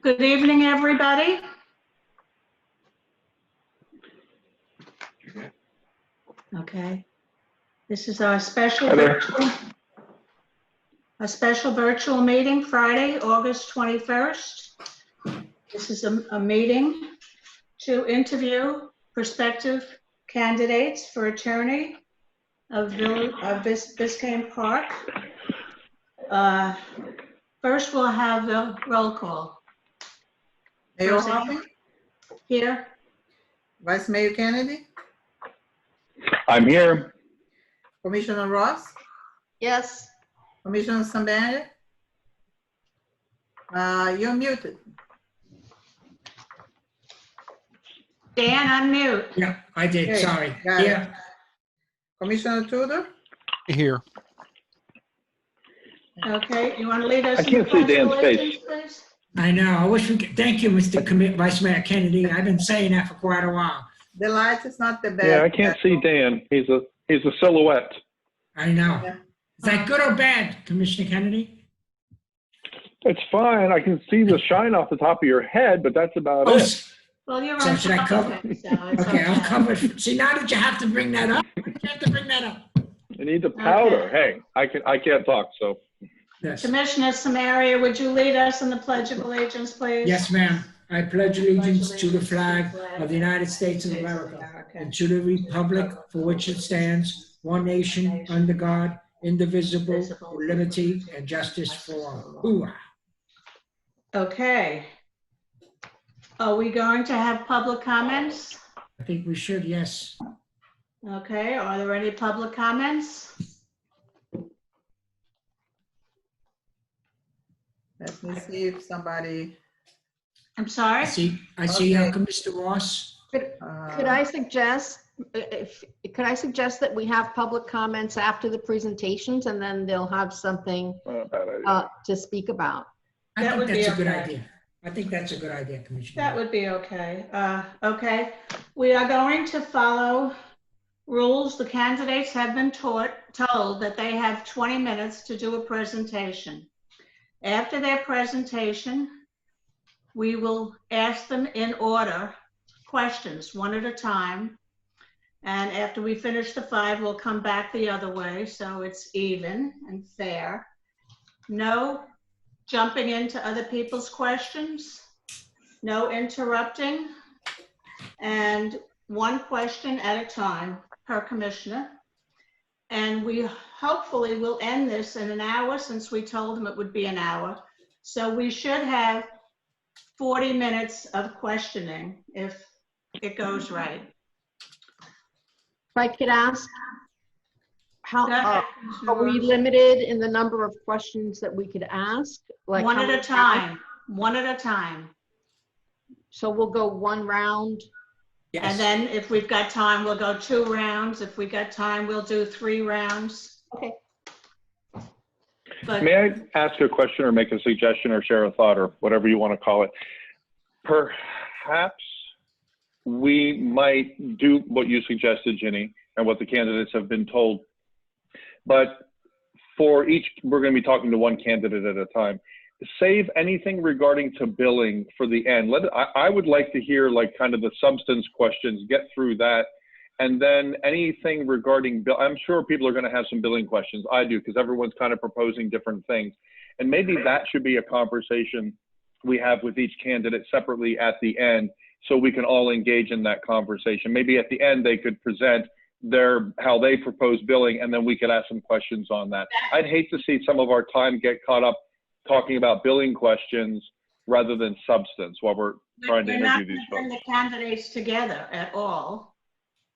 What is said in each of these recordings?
Good evening, everybody. Okay, this is our special virtual meeting, Friday, August 21st. This is a meeting to interview prospective candidates for attorney of Biscayne Park. First, we'll have the roll call. Mayor Hoffman? Here. Vice Mayor Kennedy? I'm here. Commissioner Ross? Yes. Commissioner Sambani? You're muted. Dan, unmute. Yeah, I did, Okay, sorry. got it. Yeah, Commissioner Tudor? Here. Okay, you want to lead us? I can't see Dan's face. Please? I know. I wish we could, thank you, Mr. Vice Mayor Kennedy. I've been saying that for quite a while. The light is not the best. Yeah, I can't see Dan. He's a silhouette. I know. Yeah. Is that good or bad, Commissioner Kennedy? It's fine. I can see the shine off the top of your head, but that's about Oh, it. Well, you're So on should I top cover? of it, so it's Okay, I'm okay. covered. See, now that you have to bring that up, you have to bring that up. You need the powder. Hey, I can't talk, so. Yes, Commissioner Samaria, would you lead us in the Pledge of Allegiance, please? yes, ma'am. I pledge allegiance to the flag of the United States of America and to the republic for which it stands, one nation, under God, indivisible, with liberty and justice for all. Hoorah. Okay. Are we going to have public comments? I think we should, yes. Okay, are there any public comments? Let me see if somebody, I'm sorry? I see Okay. Mr. Ross. Could I suggest, that we have public comments after the presentations and then they'll have something Not a bad idea. to speak about? I That think would be that's a good okay. idea. I think that's a good idea, Commissioner. That would be okay. Okay, we are going to follow rules. The candidates have been told that they have 20 minutes to do a presentation. After their presentation, we will ask them in order questions, one at a time. And after we finish the 5, we'll come back the other way, so it's even and fair. No jumping into other people's questions, no interrupting, and one question at a time per commissioner. And we hopefully will end this in an hour, since we told them it would be an hour. So we should have 40 minutes of questioning if it goes right. If I could ask, how, Go ahead, are we Commissioner Ross. limited in the number of questions that we could ask? Like One how at a many time, one at a time. So we'll go one round. And Yes. then if we've got time, we'll go 2 rounds. If we got time, we'll do 3 rounds. Okay. But May I ask a question or make a suggestion or share a thought or whatever you want to call it? Perhaps we might do what you suggested, Ginny, and what the candidates have been told. But for each, we're going to be talking to one candidate at a time. Save anything regarding to billing for the end. I would like to hear like kind of the substance questions, get through that. And then anything regarding bill, I'm sure people are going to have some billing questions. I do, because everyone's kind of proposing different things. And maybe that should be a conversation we have with each candidate separately at the end, so we can all engage in that conversation. Maybe at the end they could present how they propose billing, and then we could ask some questions on that. I'd hate to see some of our time get caught up talking about billing questions rather than substance while we're trying to we're not interview these gonna bring folks. the candidates together at all.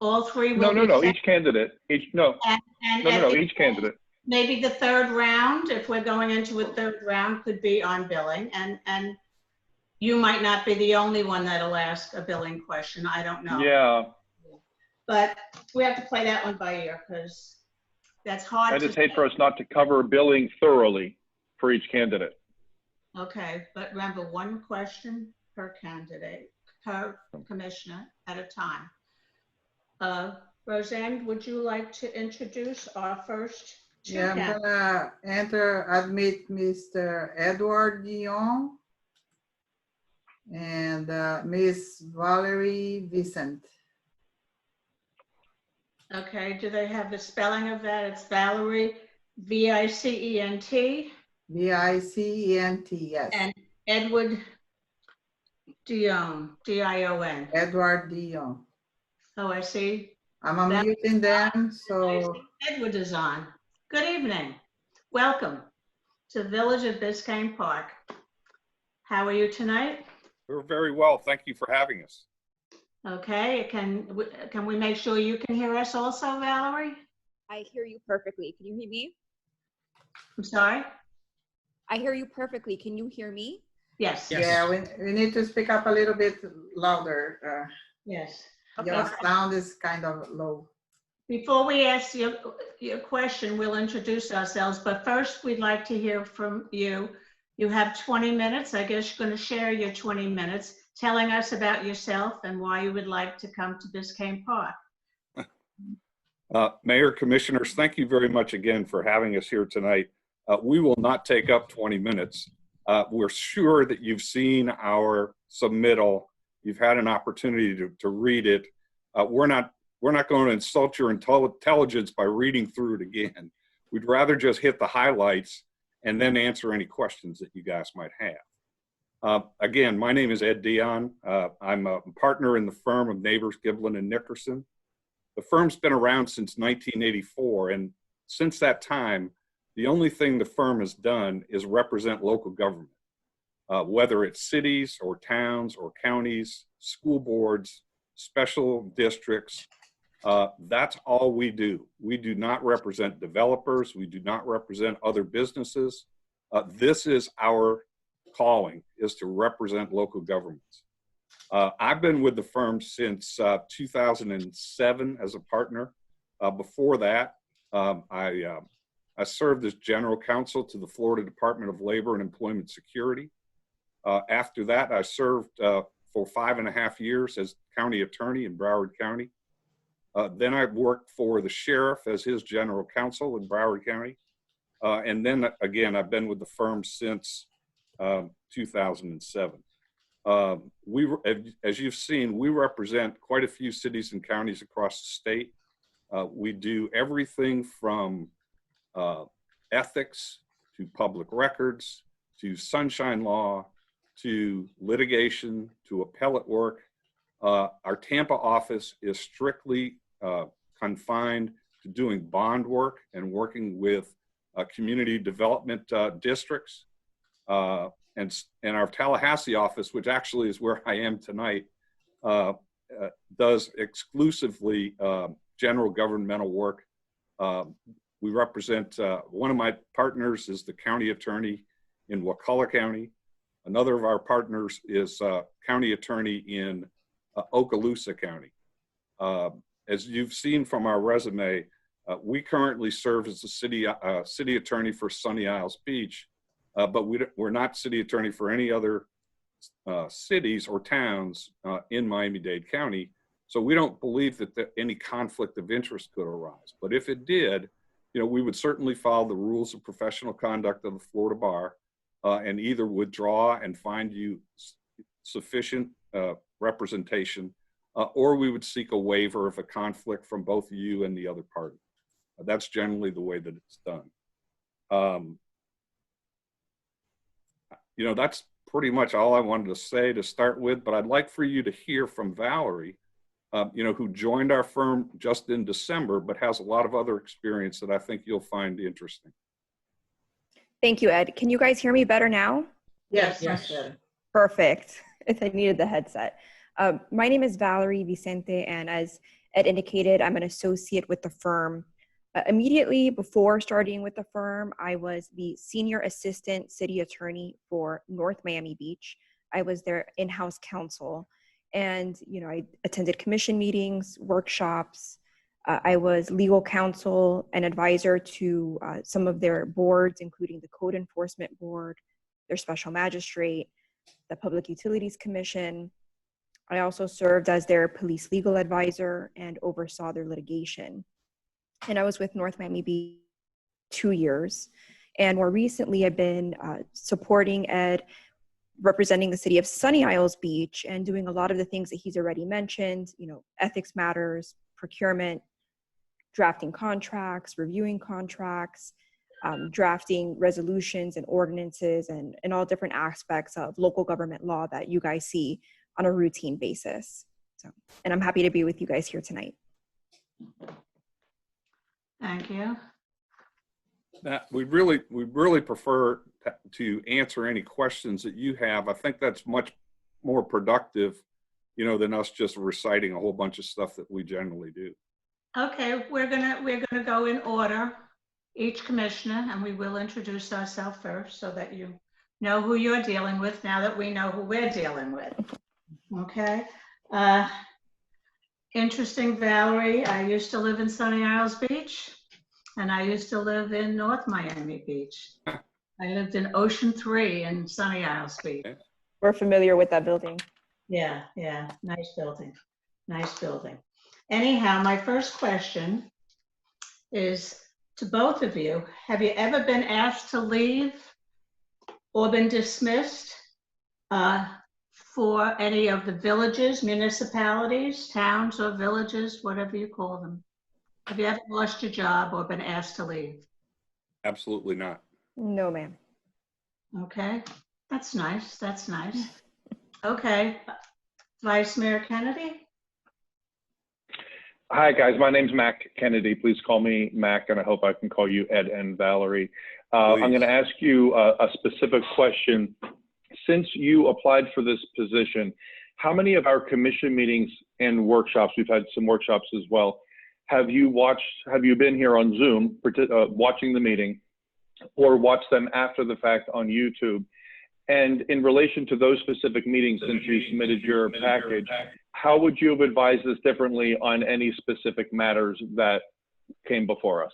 All 3 will No, be separate. each candidate, each candidate. Maybe the 3rd round, if we're going into a 3rd round, could be on billing, and you might not be the only one that'll ask a billing question. I don't know. Yeah, But we have to play that one by ear, because that's hard. I just hate for us not to cover billing thoroughly for each candidate. Okay, but remember, 1 question per candidate, per commissioner at a time. Roseanne, would you like to introduce our first 2 yeah, I'm candidates? gonna admit Mr. Edward Dion. and Miss Valerie Vicent. Okay, do they have the spelling of that? It's Valerie, V-I-C-E-N-T, Vicent, yes. and Edward Dion, D-I-O-N. Edward Dion. Oh, I see. I'm unmuting them, I so see Edward is on. Good evening. Welcome to Village of Biscayne Park. How are you tonight? We're very well. Thank you for having us. Okay, can we make sure you can hear us also, Valerie? I hear you perfectly. Can you hear me? I'm sorry? I hear you perfectly. Can you hear me? Yes. Yes. yeah, we need to speak up a little bit louder. Yes. Your sound is kind of low. Before we ask your question, we'll introduce ourselves, but first we'd like to hear from you. You have 20 minutes. I guess you're going to share your 20 minutes telling us about yourself and why you would like to come to Biscayne Park. Mayor, Commissioners, thank you very much again for having us here tonight. We will not take up 20 minutes. We're sure that you've seen our submittal. You've had an opportunity to read it. We're not going to insult your intelligence by reading through it again. We'd rather just hit the highlights and then answer any questions that you guys might have. Again, my name is Ed Dion. I'm a partner in the firm of Neighbors, Giblin and Nickerson. The firm's been around since 1984, and since that time, the only thing the firm has done is represent local government, whether it's cities or towns or counties, school boards, special districts. That's all we do. We do not represent developers. We do not represent other businesses. This is our calling, is to represent local governments. I've been with the firm since 2007 as a partner. Before that, I served as general counsel to the Florida Department of Labor and Employment Security. After that, I served for 5.5 years as county attorney in Broward County. Then I worked for the sheriff as his general counsel in Broward County. And then again, I've been with the firm since 2007. As you've seen, we represent quite a few cities and counties across the state. We do everything from ethics to public records to sunshine law to litigation to appellate work. Our Tampa office is strictly confined to doing bond work and working with community development districts. And our Tallahassee office, which actually is where I am tonight, does exclusively general governmental work. We represent, one of my partners is the county attorney in Wakulla County. Another of our partners is county attorney in Okaloosa County. As you've seen from our resume, we currently serve as the city attorney for Sunny Isles Beach, but we're not city attorney for any other cities or towns in Miami-Dade County. So we don't believe that any conflict of interest could arise. But if it did, we would certainly follow the rules of professional conduct of the Florida Bar and either withdraw and find you sufficient representation, or we would seek a waiver of a conflict from both you and the other party. That's generally the way that it's done. That's pretty much all I wanted to say to start with, but I'd like for you to hear from Valerie, who joined our firm just in December, but has a lot of other experience that I think you'll find interesting. Thank you, Ed. Can you guys hear me better now? Yes, Yes. yes. Perfect. If I needed the headset. My name is Valerie Vicente, and as Ed indicated, I'm an associate with the firm. Immediately before starting with the firm, I was the senior assistant city attorney for North Miami Beach. I was their in-house counsel, and I attended commission meetings, workshops. I was legal counsel and advisor to some of their boards, including the Code Enforcement Board, their special magistrate, the Public Utilities Commission. I also served as their police legal advisor and oversaw their litigation. And I was with North Miami Beach 2 years. And more recently, I've been supporting Ed representing the city of Sunny Isles Beach and doing a lot of the things that he's already mentioned, ethics matters, procurement, drafting contracts, reviewing contracts, drafting resolutions and ordinances and all different aspects of local government law that you guys see on a routine basis. So, and I'm happy to be with you guys here tonight. Thank you. We really prefer to answer any questions that you have. I think that's much more productive, than us just reciting a whole bunch of stuff that we generally do. Okay, we're gonna go in order, each commissioner, and we will introduce ourselves first so that you know who you're dealing with now that we know who we're dealing with. Okay. Interesting, Valerie. I used to live in Sunny Isles Beach, and I used to live in North Miami Beach. I lived in Ocean 3 in Sunny Isles Beach. We're familiar with that building. Yeah, nice building, nice building. Anyhow, my first question is to both of you. Have you ever been asked to leave or been dismissed for any of the villages, municipalities, towns or villages, whatever you call them? Have you ever lost your job or been asked to leave? Absolutely not. No, ma'am. Okay, that's nice, that's nice. Okay, Vice Mayor Kennedy? Hi, guys. My name's Mac Kennedy. Please call me Mac, and I hope I can call you Ed and Valerie. I'm going to ask you a specific question. Since you applied for this position, how many of our commission meetings and workshops, we've had some workshops as well, have you been here on Zoom, watching the meeting, or watched them after the fact on YouTube? And in relation to those specific meetings, since you submitted your package, how would you have advised us differently on any specific matters that came before us?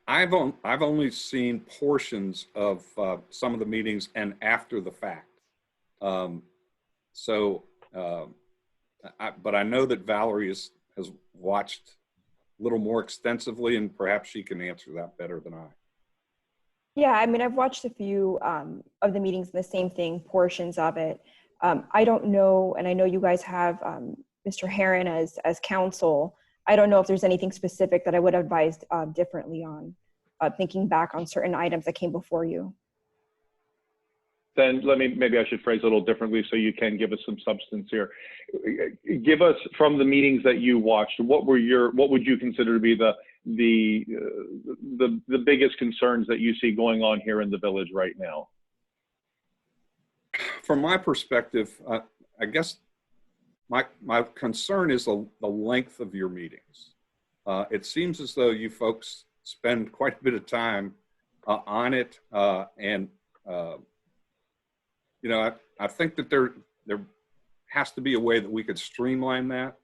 I've only seen portions of some of the meetings and after the fact. But I know that Valerie has watched a little more extensively, and perhaps she can answer that better than I. Yeah, I mean, I've watched a few of the meetings, the same thing, portions of it. I don't know, and I know you guys have Mr. Herron as counsel. I don't know if there's anything specific that I would have advised differently on, thinking back on certain items that came before you. Then maybe I should phrase it a little differently so you can give us some substance here. Give us, from the meetings that you watched, what would you consider to be the biggest concerns that you see going on here in the village right now? From my perspective, I guess my concern is the length of your meetings. It seems as though you folks spend quite a bit of time on it, and I think that there has to be a way that we could streamline that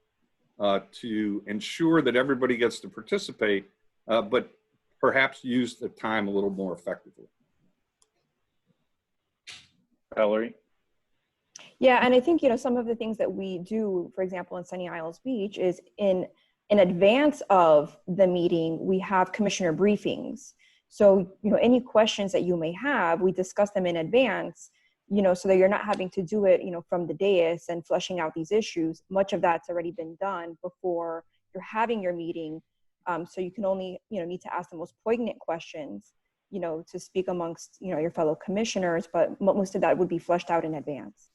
to ensure that everybody gets to participate, but perhaps use the time a little more effectively. Valerie? Yeah, and I think, some of the things that we do, for example, in Sunny Isles Beach is in advance of the meeting, we have commissioner briefings. So, any questions that you may have, we discuss them in advance, so that you're not having to do it, from the dais and fleshing out these issues. Much of that's already been done before you're having your meeting. So you can only, need to ask the most poignant questions, to speak amongst, your fellow commissioners, but most of that would be fleshed out in advance.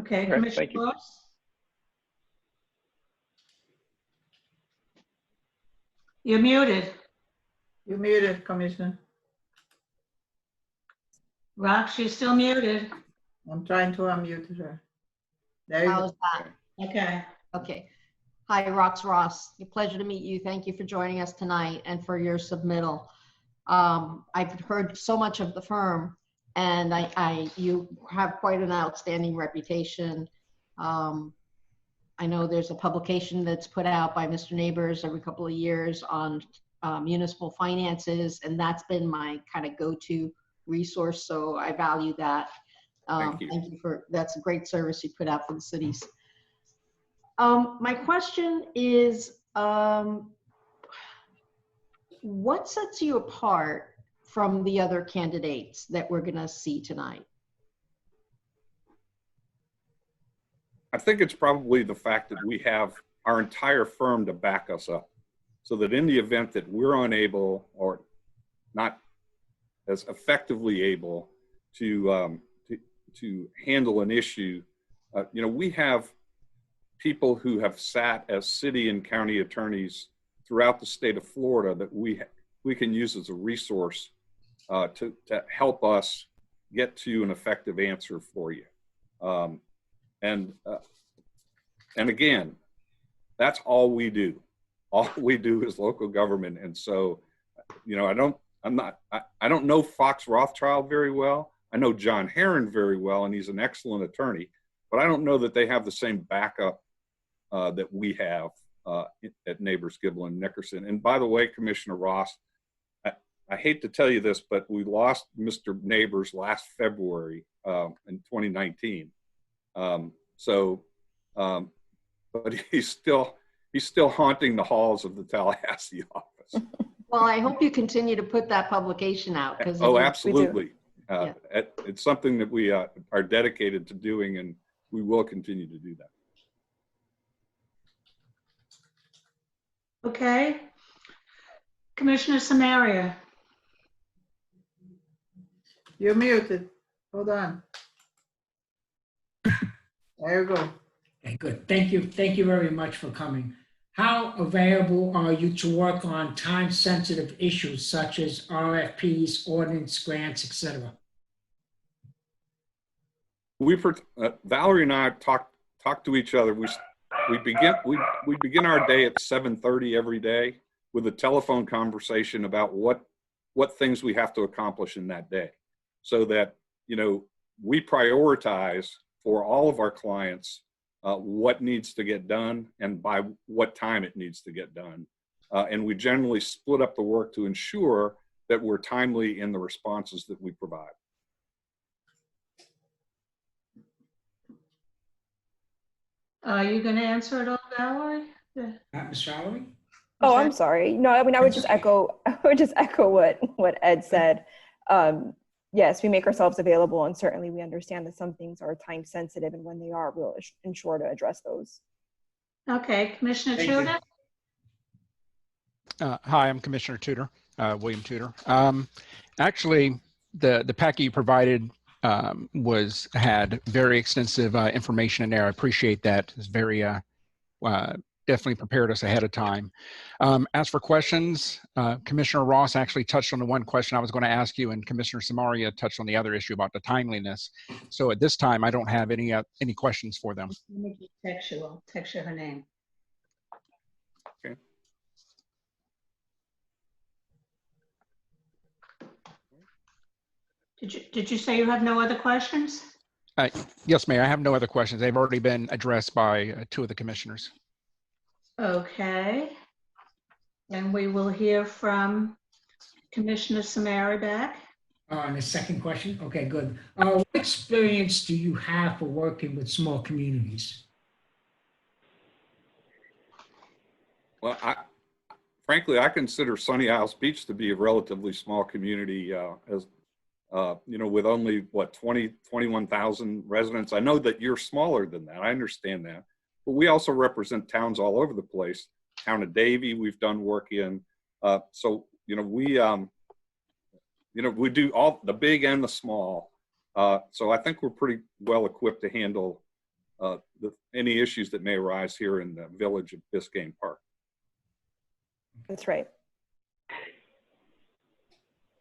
Okay, Okay, Commissioner thank you. Ross? You're muted. You muted, Commissioner. Rox, she's still muted. I'm trying to unmute her. There you go. How's that? Okay. Okay. Hi, Rox Ross. A pleasure to meet you. Thank you for joining us tonight and for your submittal. I've heard so much of the firm, and you have quite an outstanding reputation. I know there's a publication that's put out by Mr. Neighbors every couple of years on municipal finances, and that's been my kind of go-to resource. So I value that. Thank you. Thank you that's a great service you put out for the cities. My question is, what sets you apart from the other candidates that we're going to see tonight? I think it's probably the fact that we have our entire firm to back us up, so that in the event that we're unable or not as effectively able to handle an issue, we have people who have sat as city and county attorneys throughout the state of Florida that we can use as a resource to help us get to an effective answer for you. And again, that's all we do. All we do is local government. And so, I don't know Fox Rothschild very well. I know John Herron very well, and he's an excellent attorney, but I don't know that they have the same backup that we have at Neighbors Gibble and Nickerson. And by the way, Commissioner Ross, I hate to tell you this, but we lost Mr. Neighbors last February in 2019. But he's still haunting the halls of the Tallahassee office. Well, I hope you continue to put that publication out. Oh, absolutely. Yeah. It's something that we are dedicated to doing, and we will continue to do that. Okay. Commissioner Samaria. You're muted. Hold on. There you go. Okay, good. Thank you. Thank you very much for coming. How available are you to work on time-sensitive issues such as RFPs, ordinance grants, etc.? Valerie and I talk to each other. We begin our day at 7:30 every day with a telephone conversation about what things we have to accomplish in that day, so that we prioritize for all of our clients what needs to get done and by what time it needs to get done. And we generally split up the work to ensure that we're timely in the responses that we provide. Are you going to answer it all, Valerie? Ms. Valerie? Oh, I'm sorry. No, I mean, I would just echo what Ed said. Yes, we make ourselves available, and certainly we understand that some things are time sensitive, and when they are, we'll ensure to address those. Okay, Commissioner Thank you. Tudor? Hi, I'm Commissioner Tudor, William Tudor. Actually, the packet you provided had very extensive information in there. I appreciate that. It's very definitely prepared us ahead of time. As for questions, Commissioner Ross actually touched on the one question I was going to ask you, and Commissioner Samaria touched on the other issue about the timeliness. So at this time, I don't have any questions for them. Let me just text you. I'll text you her name. Okay. Did you say you have no other questions? Yes, Mayor, I have no other questions. They've already been addressed by two of the commissioners. Okay. And we will hear from Commissioner Samari back. And the second question? Okay, good. What experience do you have for working with small communities? Well, frankly, I consider Sunny Isles Beach to be a relatively small community, with only, 21,000 residents. I know that you're smaller than that. I understand that. But we also represent towns all over the place. Town of Davie, we've done work in. We do all the big and the small. So I think we're pretty well equipped to handle any issues that may arise here in the village of Biscayne Park. That's right.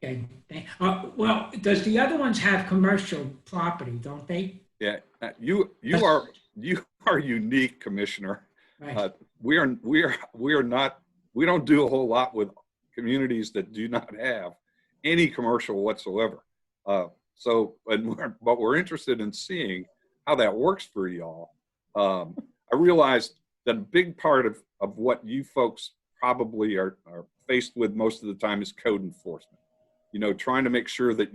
Okay. Well, does the other ones have commercial property, don't they? Yeah, you are unique, Commissioner. Right. We don't do a whole lot with communities that do not have any commercial whatsoever. But we're interested in seeing how that works for y'all. I realized that a big part of what you folks probably are faced with most of the time is code enforcement. Trying to make sure that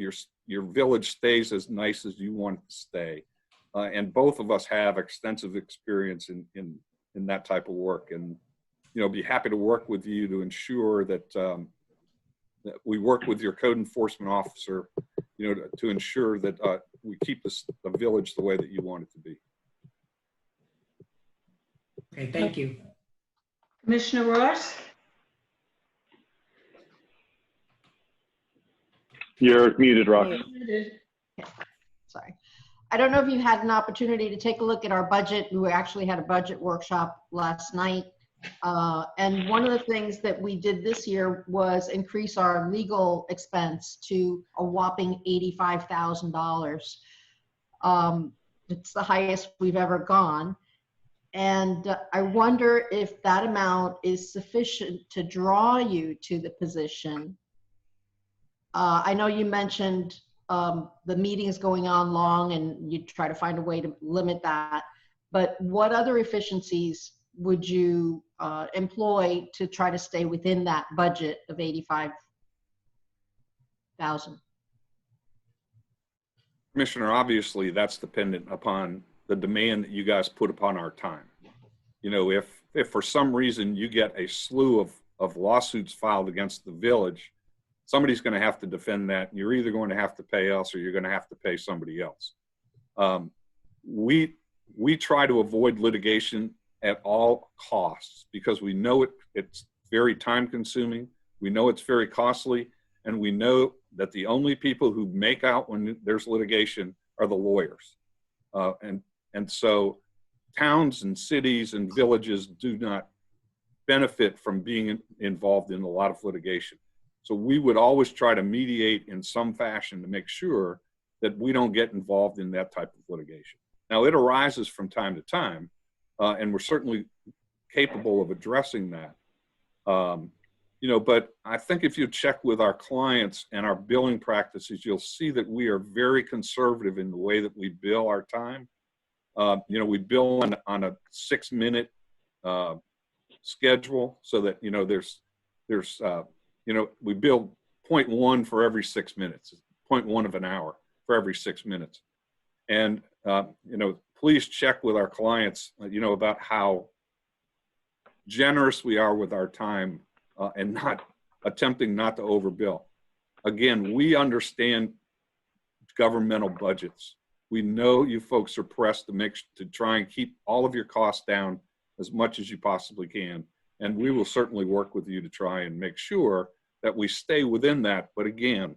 your village stays as nice as you want it to stay. And both of us have extensive experience in that type of work, and be happy to work with you to ensure that that we work with your code enforcement officer, you know, to ensure that we keep the village the way that you want it to be. Okay, thank you. Commissioner Ross? You're muted, Rox. Sorry. I don't know if you had an opportunity to take a look at our budget. We actually had a budget workshop last night. And one of the things that we did this year was increase our legal expense to a whopping $85,000. It's the highest we've ever gone. And I wonder if that amount is sufficient to draw you to the position. I know you mentioned the meetings going on long and you try to find a way to limit that, but what other efficiencies would you employ to try to stay within that budget of $85,000? Commissioner, obviously that's dependent upon the demand that you guys put upon our time. You know, if for some reason you get a slew of lawsuits filed against the village, somebody's going to have to defend that. And you're either going to have to pay us or you're going to have to pay somebody else. We try to avoid litigation at all costs because we know it's very time consuming. We know it's very costly. And we know that the only people who make out when there's litigation are the lawyers. And so towns and cities and villages do not benefit from being involved in a lot of litigation. So we would always try to mediate in some fashion to make sure that we don't get involved in that type of litigation. Now it arises from time to time, and we're certainly capable of addressing that. You know, but I think if you check with our clients and our billing practices, you'll see that we are very conservative in the way that we bill our time. You know, we bill on a 6-minute schedule so that, you know, you know, we bill 0.1 for every 6 minutes, 0.1 of an hour for every 6 minutes. And, you know, please check with our clients, you know, about how generous we are with our time and not attempting not to overbill. Again, we understand governmental budgets. We know you folks are pressed to try and keep all of your costs down as much as you possibly can. And we will certainly work with you to try and make sure that we stay within that. But again,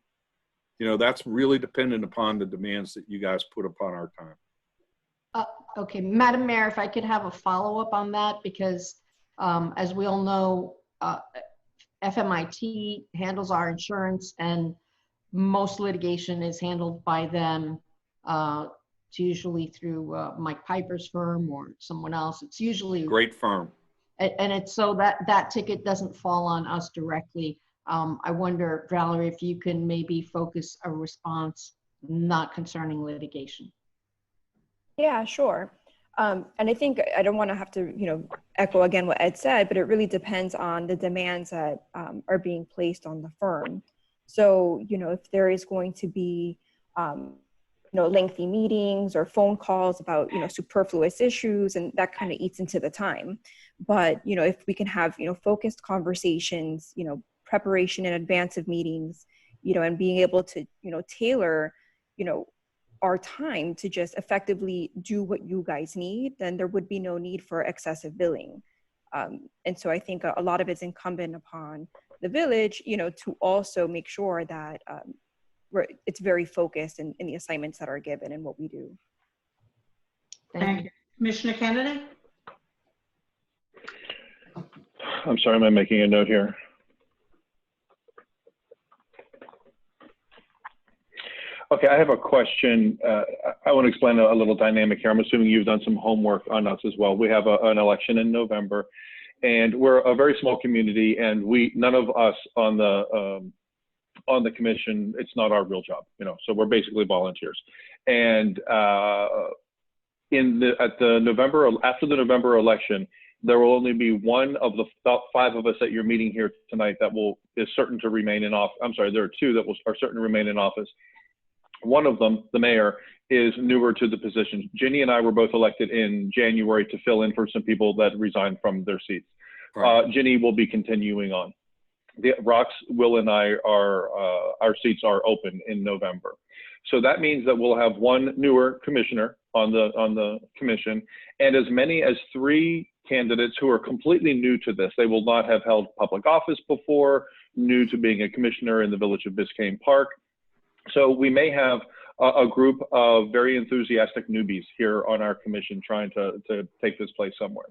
you know, that's really dependent upon the demands that you guys put upon our time. Okay, Madam Mayor, if I could have a follow-up on that, because as we all know, FMIT handles our insurance and most litigation is handled by them. It's usually through Mike Piper's firm or someone else. It's usually great firm. And it's so that ticket doesn't fall on us directly. I wonder, Valerie, if you can maybe focus a response not concerning litigation. Yeah, sure. And I think I don't want to have to, you know, echo again what Ed said, but it really depends on the demands that are being placed on the firm. So, you know, if there is going to be, you know, lengthy meetings or phone calls about, you know, superfluous issues, and that kind of eats into the time. But, you know, if we can have, you know, focused conversations, you know, preparation in advance of meetings, you know, and being able to, you know, tailor, you know, our time to just effectively do what you guys need, then there would be no need for excessive billing. And so I think a lot of it's incumbent upon the village, you know, to also make sure that it's very focused in the assignments that are given and what we do. Thank you. Commissioner Kennedy? I'm sorry, am I making a note here? Okay, I have a question. I want to explain a little dynamic here. I'm assuming you've done some homework on us as well. We have an election in November, and we're a very small community, and none of us on the commission, it's not our real job, you know. So we're basically volunteers. And after the November election, there will only be one of the 5 of us that you're meeting here tonight that is certain to remain in office. I'm sorry, there are 2 that are certain to remain in office. One of them, the mayor, is newer to the position. Ginny and I were both elected in January to fill in for some people that resigned from their seats. Right. Ginny will be continuing on. Rox, Will, and I are our seats are open in November. So that means that we'll have one newer commissioner on the commission, and as many as 3 candidates who are completely new to this. They will not have held public office before, new to being a commissioner in the village of Biscayne Park. So we may have a group of very enthusiastic newbies here on our commission trying to take this place somewhere.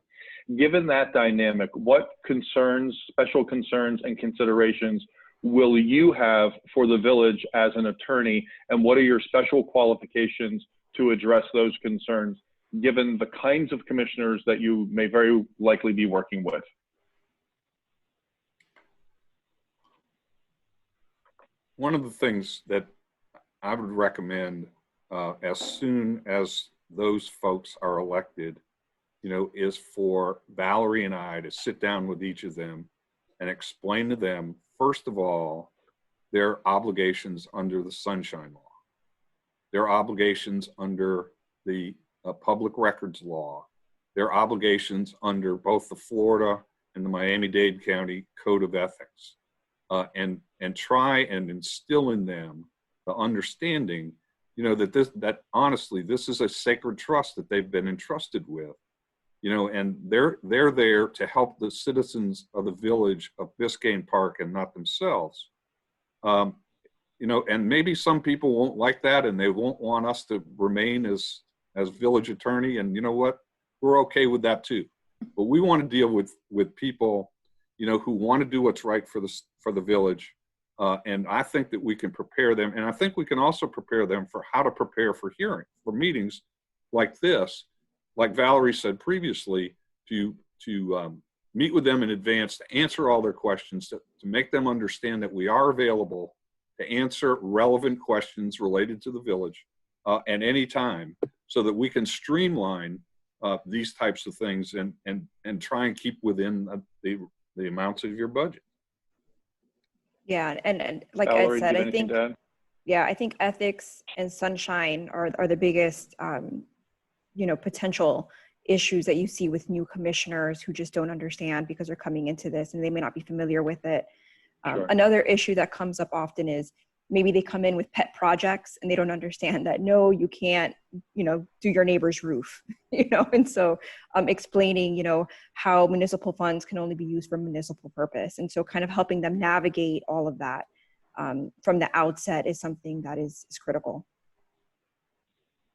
Given that dynamic, what concerns, special concerns and considerations will you have for the village as an attorney, and what are your special qualifications to address those concerns, given the kinds of commissioners that you may very likely be working with? One of the things that I would recommend as soon as those folks are elected, is for Valerie and I to sit down with each of them and explain to them, first of all, their obligations under the Sunshine Law, their obligations under the Public Records Law, their obligations under both the Florida and the Miami-Dade County Code of Ethics, and try and instill in them the understanding, that honestly, this is a sacred trust that they've been entrusted with, and they're there to help the citizens of the village of Biscayne Park and not themselves. And maybe some people won't like that and they won't want us to remain as village attorney, and you know what? We're okay with that too. But we want to deal with people, who want to do what's right for the village. And I think that we can prepare them, and I think we can also prepare them for how to prepare for meetings like this, like Valerie said previously, to meet with them in advance, to answer all their questions, to make them understand that we are available to answer relevant questions related to the village at any time, so that we can streamline these types of things and try and keep within the amounts of your budget. Yeah, and like Valerie, I said, I think ethics and sunshine are the biggest, potential issues that you see with new commissioners who just don't understand because they're coming into this and they may not be familiar with it. Sure. Another issue that comes up often is maybe they come in with pet projects and they don't understand that, no, you can't, do your neighbor's roof, and so explaining, how municipal funds can only be used for municipal purpose. And so kind of helping them navigate all of that from the outset is something that is critical.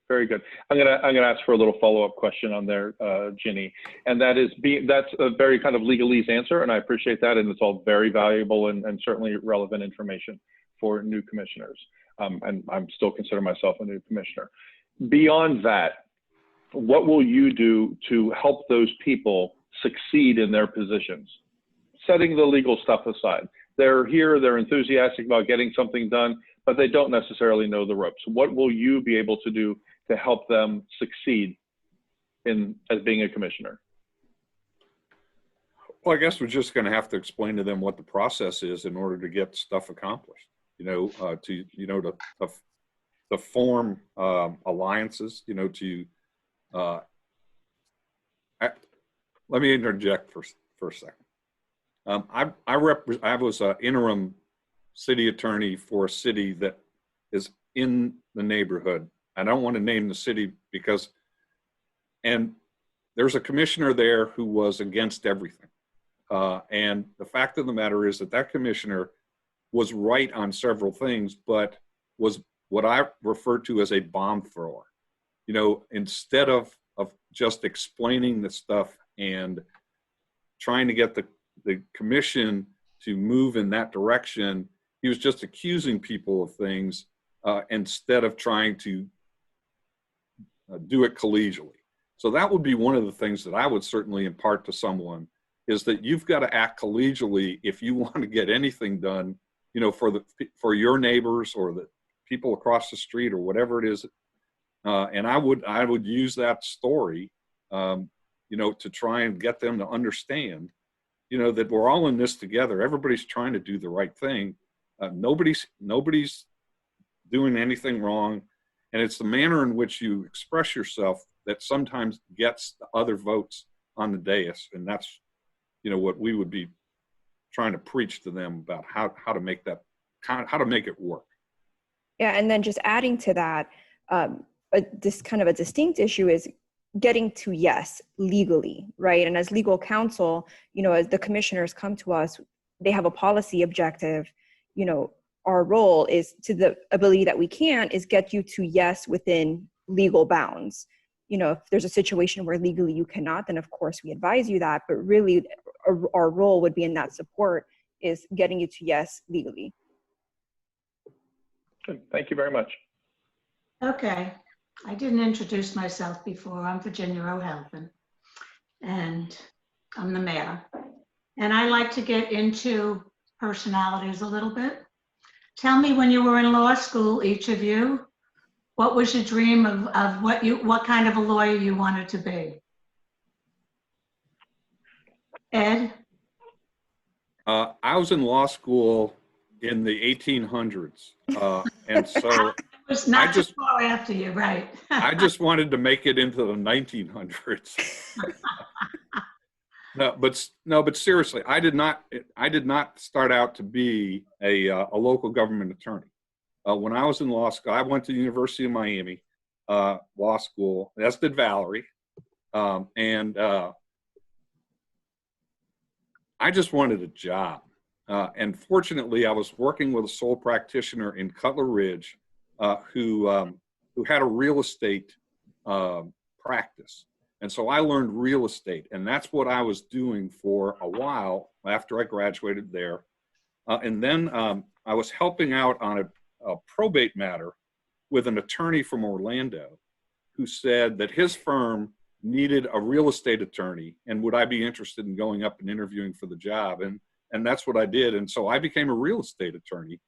Very good. I'm gonna ask for a little follow-up question on there, Ginny, and that's a very kind of legalese answer, and I appreciate that, and it's all very valuable and certainly relevant information for new commissioners. And I'm still consider myself a new commissioner. Beyond that, what will you do to help those people succeed in their positions? Setting the legal stuff aside, they're here, they're enthusiastic about getting something done, but they don't necessarily know the ropes. What will you be able to do to help them succeed as being a commissioner? Well, I guess we're just going to have to explain to them what the process is in order to get stuff accomplished. To form alliances. Let me interject for a second. I was an interim city attorney for a city that is in the neighborhood. I don't want to name the city and there's a commissioner there who was against everything. And the fact of the matter is that commissioner was right on several things, but was what I refer to as a bomb thrower. Instead of just explaining the stuff and trying to get the commission to move in that direction, he was just accusing people of things instead of trying to do it collegially. So that would be one of the things that I would certainly impart to someone, is that you've got to act collegially if you want to get anything done, for your neighbors or the people across the street or whatever it is. And I would use that story, to try and get them to understand, that we're all in this together. Everybody's trying to do the right thing. Nobody's doing anything wrong. And it's the manner in which you express yourself that sometimes gets the other votes on the dais. And that's, what we would be trying to preach to them about how to make that, how to make it work. Yeah, and then just adding to that, this kind of a distinct issue is getting to yes legally, right? And as legal counsel, you know, as the commissioners come to us, they have a policy objective. You know, our role is, to the ability that we can, is get you to yes within legal bounds. You know, if there's a situation where legally you cannot, then of course we advise you that, but really our role would be in that support is getting you to yes legally. Good. Thank you very much. Okay, I didn't introduce myself before. I'm Virginia O'Halpin, and I'm the mayor. And I like to get into personalities a little bit. Tell me, when you were in law school, each of you, what was your dream of what kind of a lawyer you wanted to be? Ed? I was in law school in the 1800s. And so was not just too far after you, right? I just wanted to make it into the 1900s. No, but seriously, I did not start out to be a local government attorney. When I was in law school, I went to the University of Miami law school, as did Valerie. And I just wanted a job. And fortunately, I was working with a sole practitioner in Cutler Ridge who had a real estate practice. And so I learned real estate, and that's what I was doing for a while after I graduated there. And then I was helping out on a probate matter with an attorney from Orlando who said that his firm needed a real estate attorney, and would I be interested in going up and interviewing for the job? And that's what I did. And so I became a real estate attorney.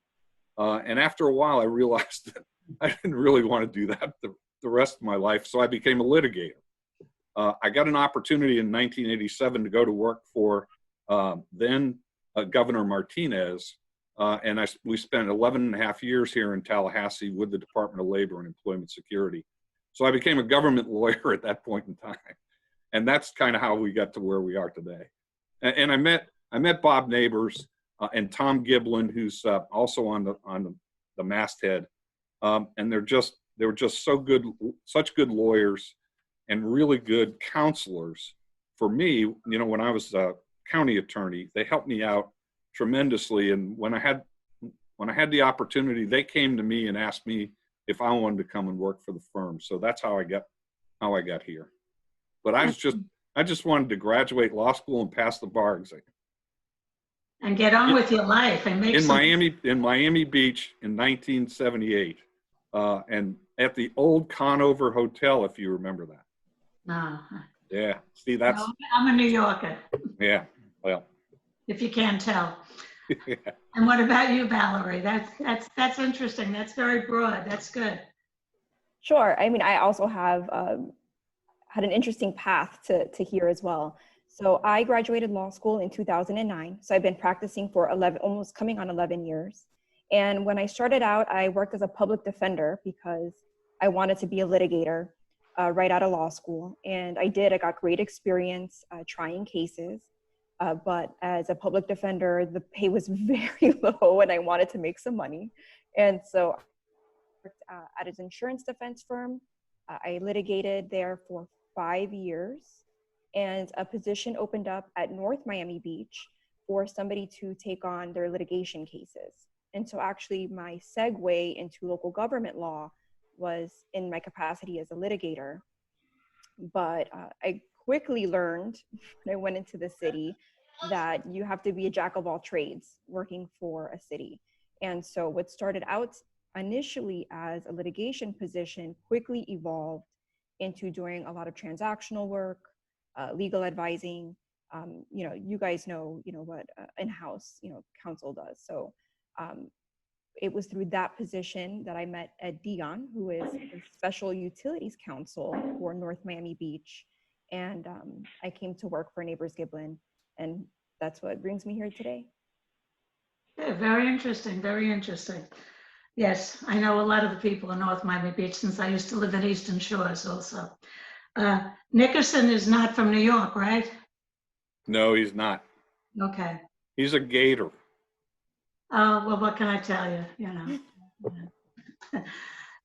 And after a while, I realized that I didn't really want to do that the rest of my life. So I became a litigator. I got an opportunity in 1987 to go to work for then Governor Martinez. And we spent 11 and a half years here in Tallahassee with the Department of Labor and Employment Security. So I became a government lawyer at that point in time. And that's kind of how we got to where we are today. And I met Bob Neighbors and Tom Giblin, who's also on the masthead. And they were just so good, such good lawyers and really good counselors. For me, you know, when I was a county attorney, they helped me out tremendously. And when I had the opportunity, they came to me and asked me if I wanted to come and work for the firm. So that's how I got here. But I just wanted to graduate law school and pass the bar exam. And get on with your life and make in Miami Beach in 1978, and at the old Conover Hotel, if you remember that. Yeah, see, that's. No, I'm a New Yorker. Yeah, well. If you can't tell. Yeah. And what about you, Valerie? That's interesting. That's very broad. That's good. Sure. I mean, I also have had an interesting path to here as well. So I graduated law school in 2009. So I've been practicing for almost coming on 11 years. And when I started out, I worked as a public defender because I wanted to be a litigator right out of law school. And I got great experience trying cases. But as a public defender, the pay was very low and I wanted to make some money. And so I worked at an insurance defense firm. I litigated there for 5 years. And a position opened up at North Miami Beach for somebody to take on their litigation cases. And so actually my segue into local government law was in my capacity as a litigator. But I quickly learned when I went into the city that you have to be a jack of all trades working for a city. And so what started out initially as a litigation position quickly evolved into doing a lot of transactional work, legal advising. You know, you guys know, what in-house, counsel does. So it was through that position that I met Ed Dion, who is a special utilities counsel for North Miami Beach. And I came to work for Neighbors Giblin, and that's what brings me here today. Yeah, very interesting, very interesting. Yes, I know a lot of the people in North Miami Beach since I used to live in Eastern Shores also. Nickerson is not from New York, right? No, he's not. Okay. He's a gator. Well, what can I tell you, you know?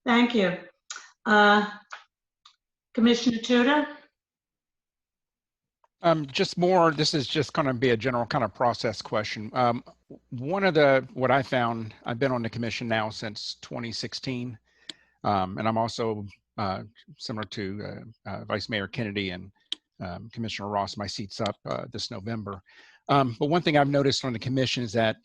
Thank you. Commissioner Tudor? Just more, this is just going to be a general kind of process question. One of what I found, I've been on the commission now since 2016, and I'm also similar to Vice Mayor Kennedy and Commissioner Ross, my seat's up this November. But one thing I've noticed on the commission is that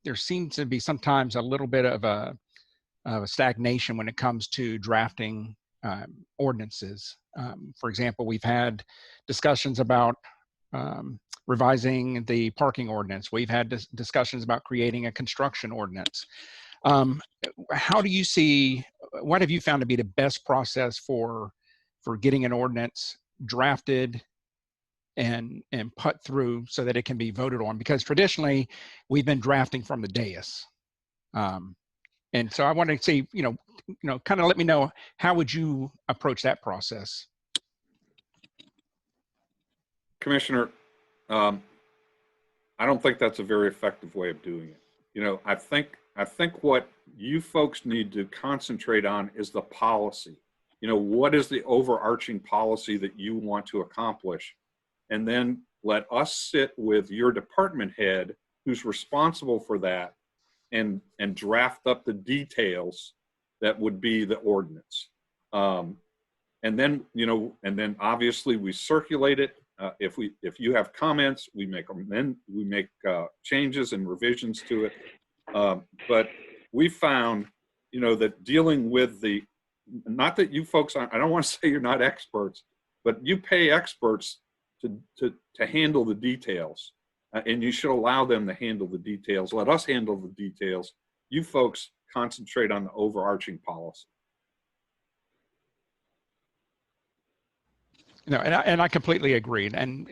there seems to be sometimes a little bit of a stagnation when it comes to drafting ordinances. For example, we've had discussions about revising the parking ordinance. We've had discussions about creating a construction ordinance. How do you see, what have you found to be the best process for getting an ordinance drafted and put through so that it can be voted on? Because traditionally we've been drafting from the dais. And so I want to see, kind of let me know, how would you approach that process? Commissioner, I don't think that's a very effective way of doing it. I think what you folks need to concentrate on is the policy. What is the overarching policy that you want to accomplish? And then let us sit with your department head who's responsible for that and draft up the details that would be the ordinance. And then obviously we circulate it. If you have comments, we make changes and revisions to it. But we found, that dealing with not that you folks, I don't want to say you're not experts, but you pay experts to handle the details. And you should allow them to handle the details. Let us handle the details. You folks concentrate on the overarching policy. And I completely agree. And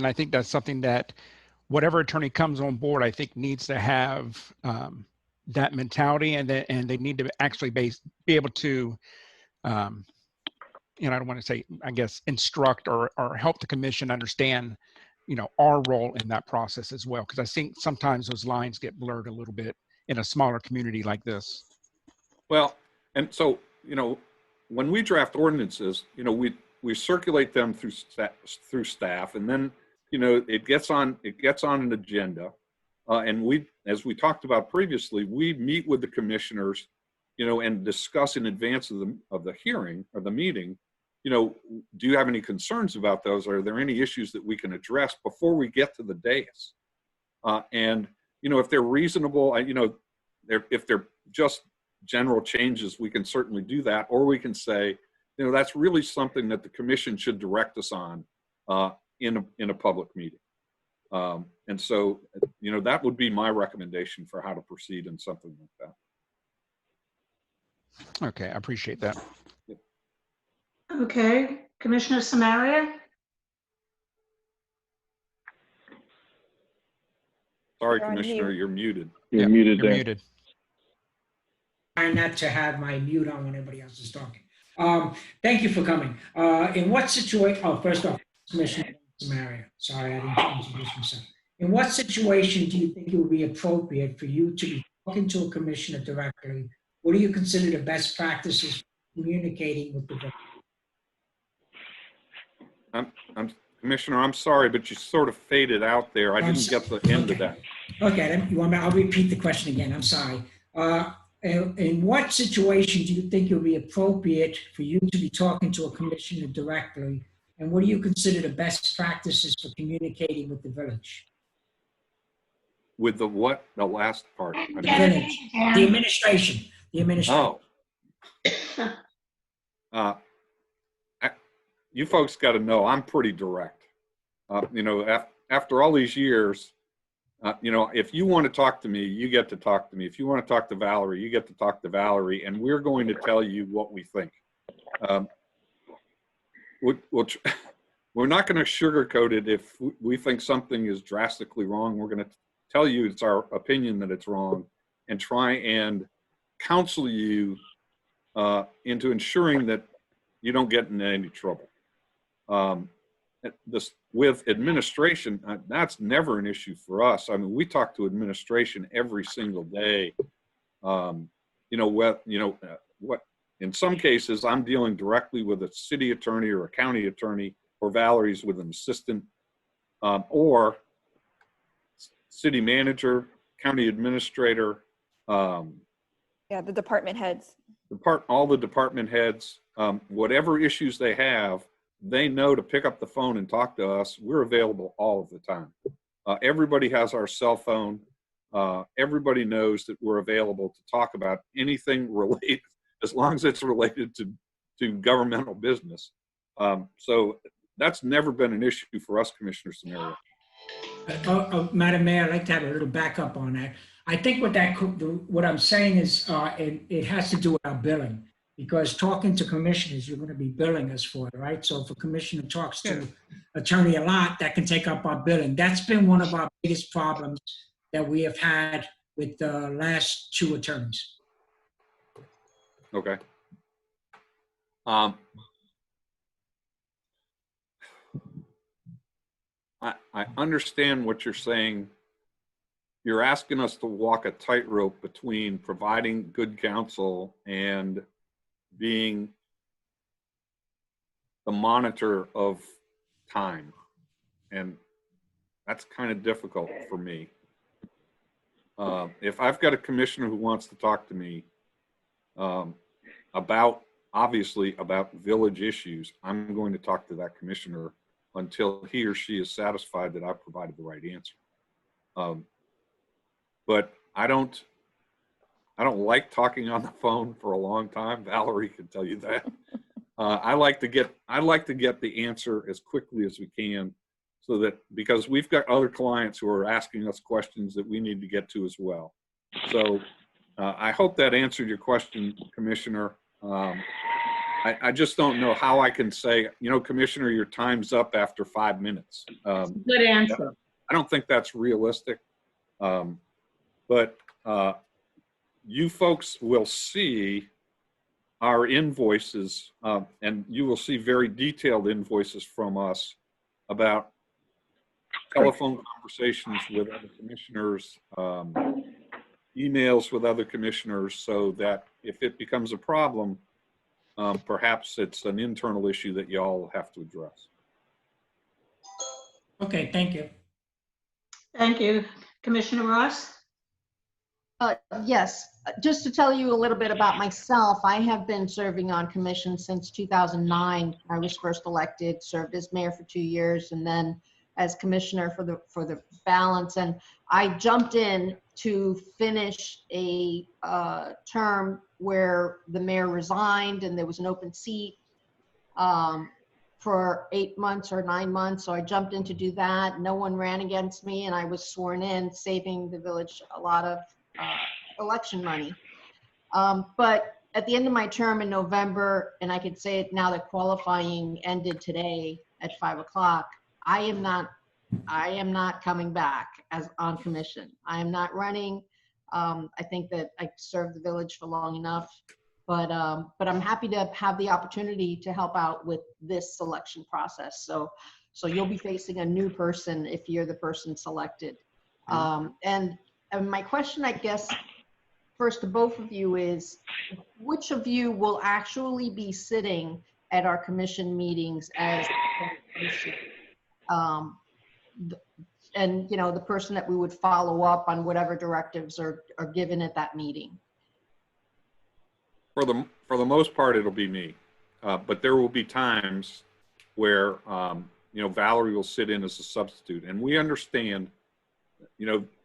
I think that's something that whatever attorney comes on board, I think needs to have that mentality, and they need to actually be able to, I don't want to say, I guess, instruct or help the commission understand, our role in that process as well. Because I think sometimes those lines get blurred a little bit in a smaller community like this. Well, and so, when we draft ordinances, we circulate them through staff, and then, it gets on an agenda. And as we talked about previously, we meet with the commissioners, and discuss in advance of the hearing or the meeting, do you have any concerns about those? Are there any issues that we can address before we get to the dais? And, if they're reasonable, if they're just general changes, we can certainly do that. Or we can say, that's really something that the commission should direct us on in a public meeting. And so, that would be my recommendation for how to proceed in something like that. Okay, I appreciate that. Okay, Commissioner Samaria? Sorry, You're on Commissioner, mute. You're muted. You're muted You're there. muted. Try not to have my mute on when everybody else is talking. Thank you for coming. In what situation, first off, Commissioner Samaria, sorry, I didn't introduce myself. In what situation do you think it would be appropriate for you to be talking to a commissioner directly? What do you consider the best practices for communicating with the village? Commissioner, I'm sorry, but you sort of faded out there. I didn't get the end of that. Okay, then I'll repeat the question again. I'm sorry. In what situation do you think it would be appropriate for you to be talking to a commissioner directly? And what do you consider the best practices for communicating with the village? With the what? The last part. The village, the administration. The administration. Oh. You folks got to know I'm pretty direct. After all these years, if you want to talk to me, you get to talk to me. If you want to talk to Valerie, you get to talk to Valerie, and we're going to tell you what we think. We're not going to sugarcoat it. If we think something is drastically wrong, we're going to tell you it's our opinion that it's wrong, and try and counsel you into ensuring that you don't get into any trouble. with administration, that's never an issue for us. I mean, we talk to administration every single day. What in some cases I'm dealing directly with a city attorney or a county attorney, or Valerie's with an assistant, or city manager, county administrator. Yeah, the department heads. All the department heads, whatever issues they have, they know to pick up the phone and talk to us. We're available all of the time. Everybody has our cell phone. Everybody knows that we're available to talk about anything related, as long as it's related to governmental business. So that's never been an issue for us, Commissioner Samaria. Madam Mayor, I'd like to have a little backup on that. I think what I'm saying is it has to do with our billing, because talking to commissioners, you're going to be billing us for it, right? So if a commissioner talks to attorney a lot, that can take up our billing. That's been one of our biggest problems that we have had with the last 2 attorneys. Okay. I understand what you're saying. You're asking us to walk a tightrope between providing good counsel and being the monitor of time. And that's kind of difficult for me. If I've got a commissioner who wants to talk to me obviously about village issues, I'm going to talk to that commissioner until he or she is satisfied that I've provided the right answer. But I don't like talking on the phone for a long time. Valerie can tell you that. I like to get the answer as quickly as we can, so that, because we've got other clients who are asking us questions that we need to get to as well. So I hope that answered your question, Commissioner. I just don't know how I can say, Commissioner, your time's up after 5 minutes. Good answer. I don't think that's realistic. But you folks will see our invoices, and you will see very detailed invoices from us about telephone conversations with other commissioners, emails with other commissioners, so that if it becomes a problem, perhaps it's an internal issue that y'all have to address. Okay, thank you. Thank you. Commissioner Ross? Yes, just to tell you a little bit about myself, I have been serving on commission since 2009. I was first elected, served as mayor for 2 years, and then as commissioner for the balance. And I jumped in to finish a term where the mayor resigned and there was an open seat for 8 months or 9 months. So I jumped in to do that. No one ran against me, and I was sworn in, saving the village a lot of election money. But at the end of my term in November, and I could say it now that qualifying ended today at 5 o'clock, I am not coming back as on commission. I am not running. I think that I served the village for long enough, but I'm happy to have the opportunity to help out with this selection process. So you'll be facing a new person if you're the person selected. And my question, I guess, first to both of you is, which of you will actually be sitting at our commission meetings as commission? And the person that we would follow up on whatever directives are given at that meeting? For the most part, it'll be me, but there will be times where Valerie will sit in as a substitute, and we understand,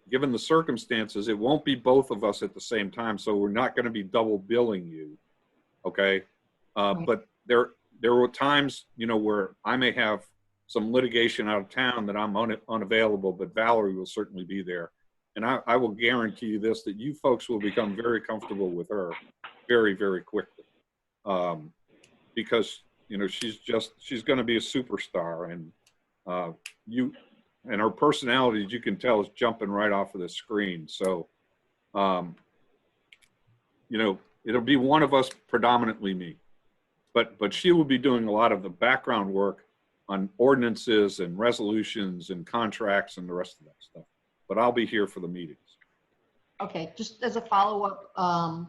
given the circumstances, it won't be both of us at the same time, so we're not going to be double billing you, okay? But there were times, where I may have some litigation out of town that I'm unavailable, but Valerie will certainly be there. And I will guarantee you this, that you folks will become very comfortable with her very, very quickly. Because, she's going to be a superstar, and and her personality, as you can tell, is jumping right off of the screen. So, it'll be one of us, predominantly me, but she will be doing a lot of the background work on ordinances and resolutions and contracts and the rest of that stuff. But I'll be here for the meetings. Okay, just as a follow-up, I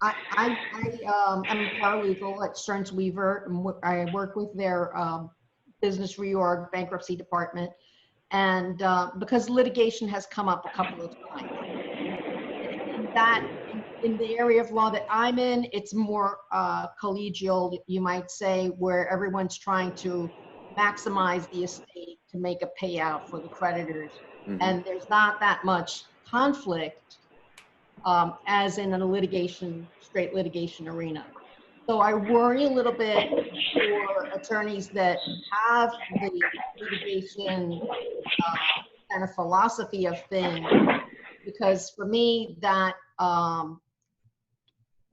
am paralegal at Stearns Weaver, and I work with their business reorg bankruptcy department. And because litigation has come up a couple of times, in the area of law that I'm in, it's more collegial, you might say, where everyone's trying to maximize the estate to make a payout for the creditors. Mhm. And there's not that much conflict as in a straight litigation arena. So I worry a little bit for attorneys that have the litigation kind of philosophy of things, because for me, that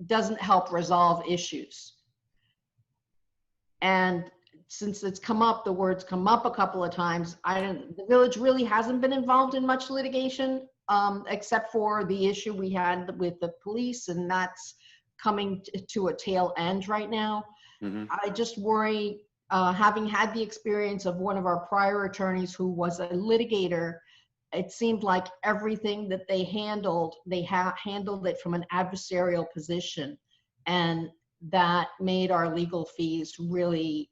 doesn't help resolve issues. And since it's come up, the words come up a couple of times, the village really hasn't been involved in much litigation, except for the issue we had with the police, and that's coming to a tail end right now. Mhm. I just worry, having had the experience of one of our prior attorneys who was a litigator, it seemed like everything that they handled it from an adversarial position, and that made our legal fees really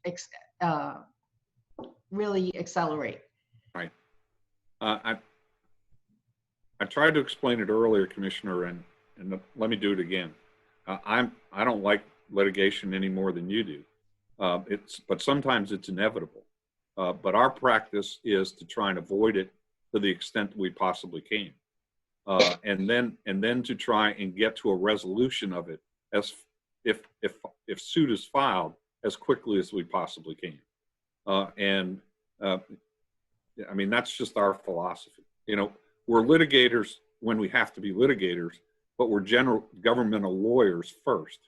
accelerate. Right. I tried to explain it earlier, Commissioner, and let me do it again. I don't like litigation any more than you do. But sometimes it's inevitable. But our practice is to try and avoid it to the extent we possibly can, and then to try and get to a resolution of it as if suit is filed as quickly as we possibly can. I mean, that's just our philosophy. You know, we're litigators when we have to be litigators, but we're general governmental lawyers first.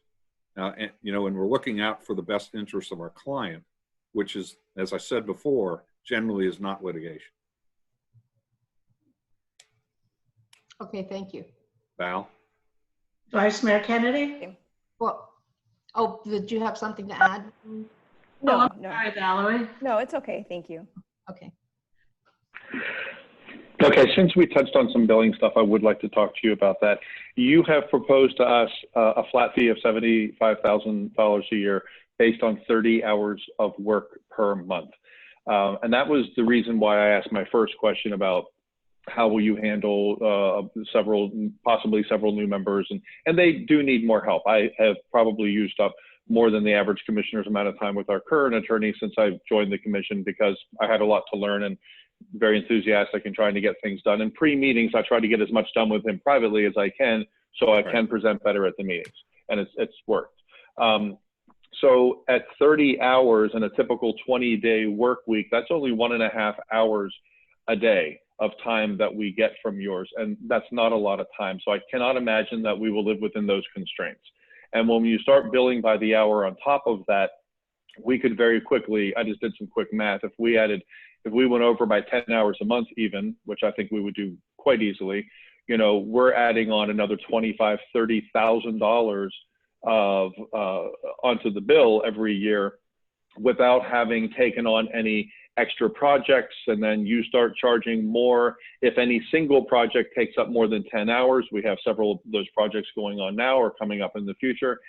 And we're looking out for the best interests of our client, which is, as I said before, generally is not litigation. Okay, thank you. Val? Vice Mayor Kennedy? Well, oh, did you have something to add? No, I'm no, sorry, Valerie. no, it's okay. Thank you. Okay. Okay, since we touched on some billing stuff, I would like to talk to you about that. You have proposed to us a flat fee of $75,000 a year based on 30 hours of work per month. And that was the reason why I asked my first question about how will you handle possibly several new members, and they do need more help. I have probably used up more than the average commissioner's amount of time with our current attorney since I've joined the commission, because I had a lot to learn and very enthusiastic in trying to get things done. In pre-meetings, I try to get as much done with him privately as I can, so I can present better at the meetings, and it's worked. So at 30 hours in a typical 20-day work week, that's only 1.5 hours a day of time that we get from yours, and that's not a lot of time. So I cannot imagine that we will live within those constraints. And when you start billing by the hour on top of that, we could very quickly, I just did some quick math, if we went over by 10 hours a month even, which I think we would do quite easily, we're adding on another $25,000, $30,000 onto the bill every year without having taken on any extra projects. And then you start charging more if any single project takes up more than 10 hours. We have several of those projects going on now or coming up in the future.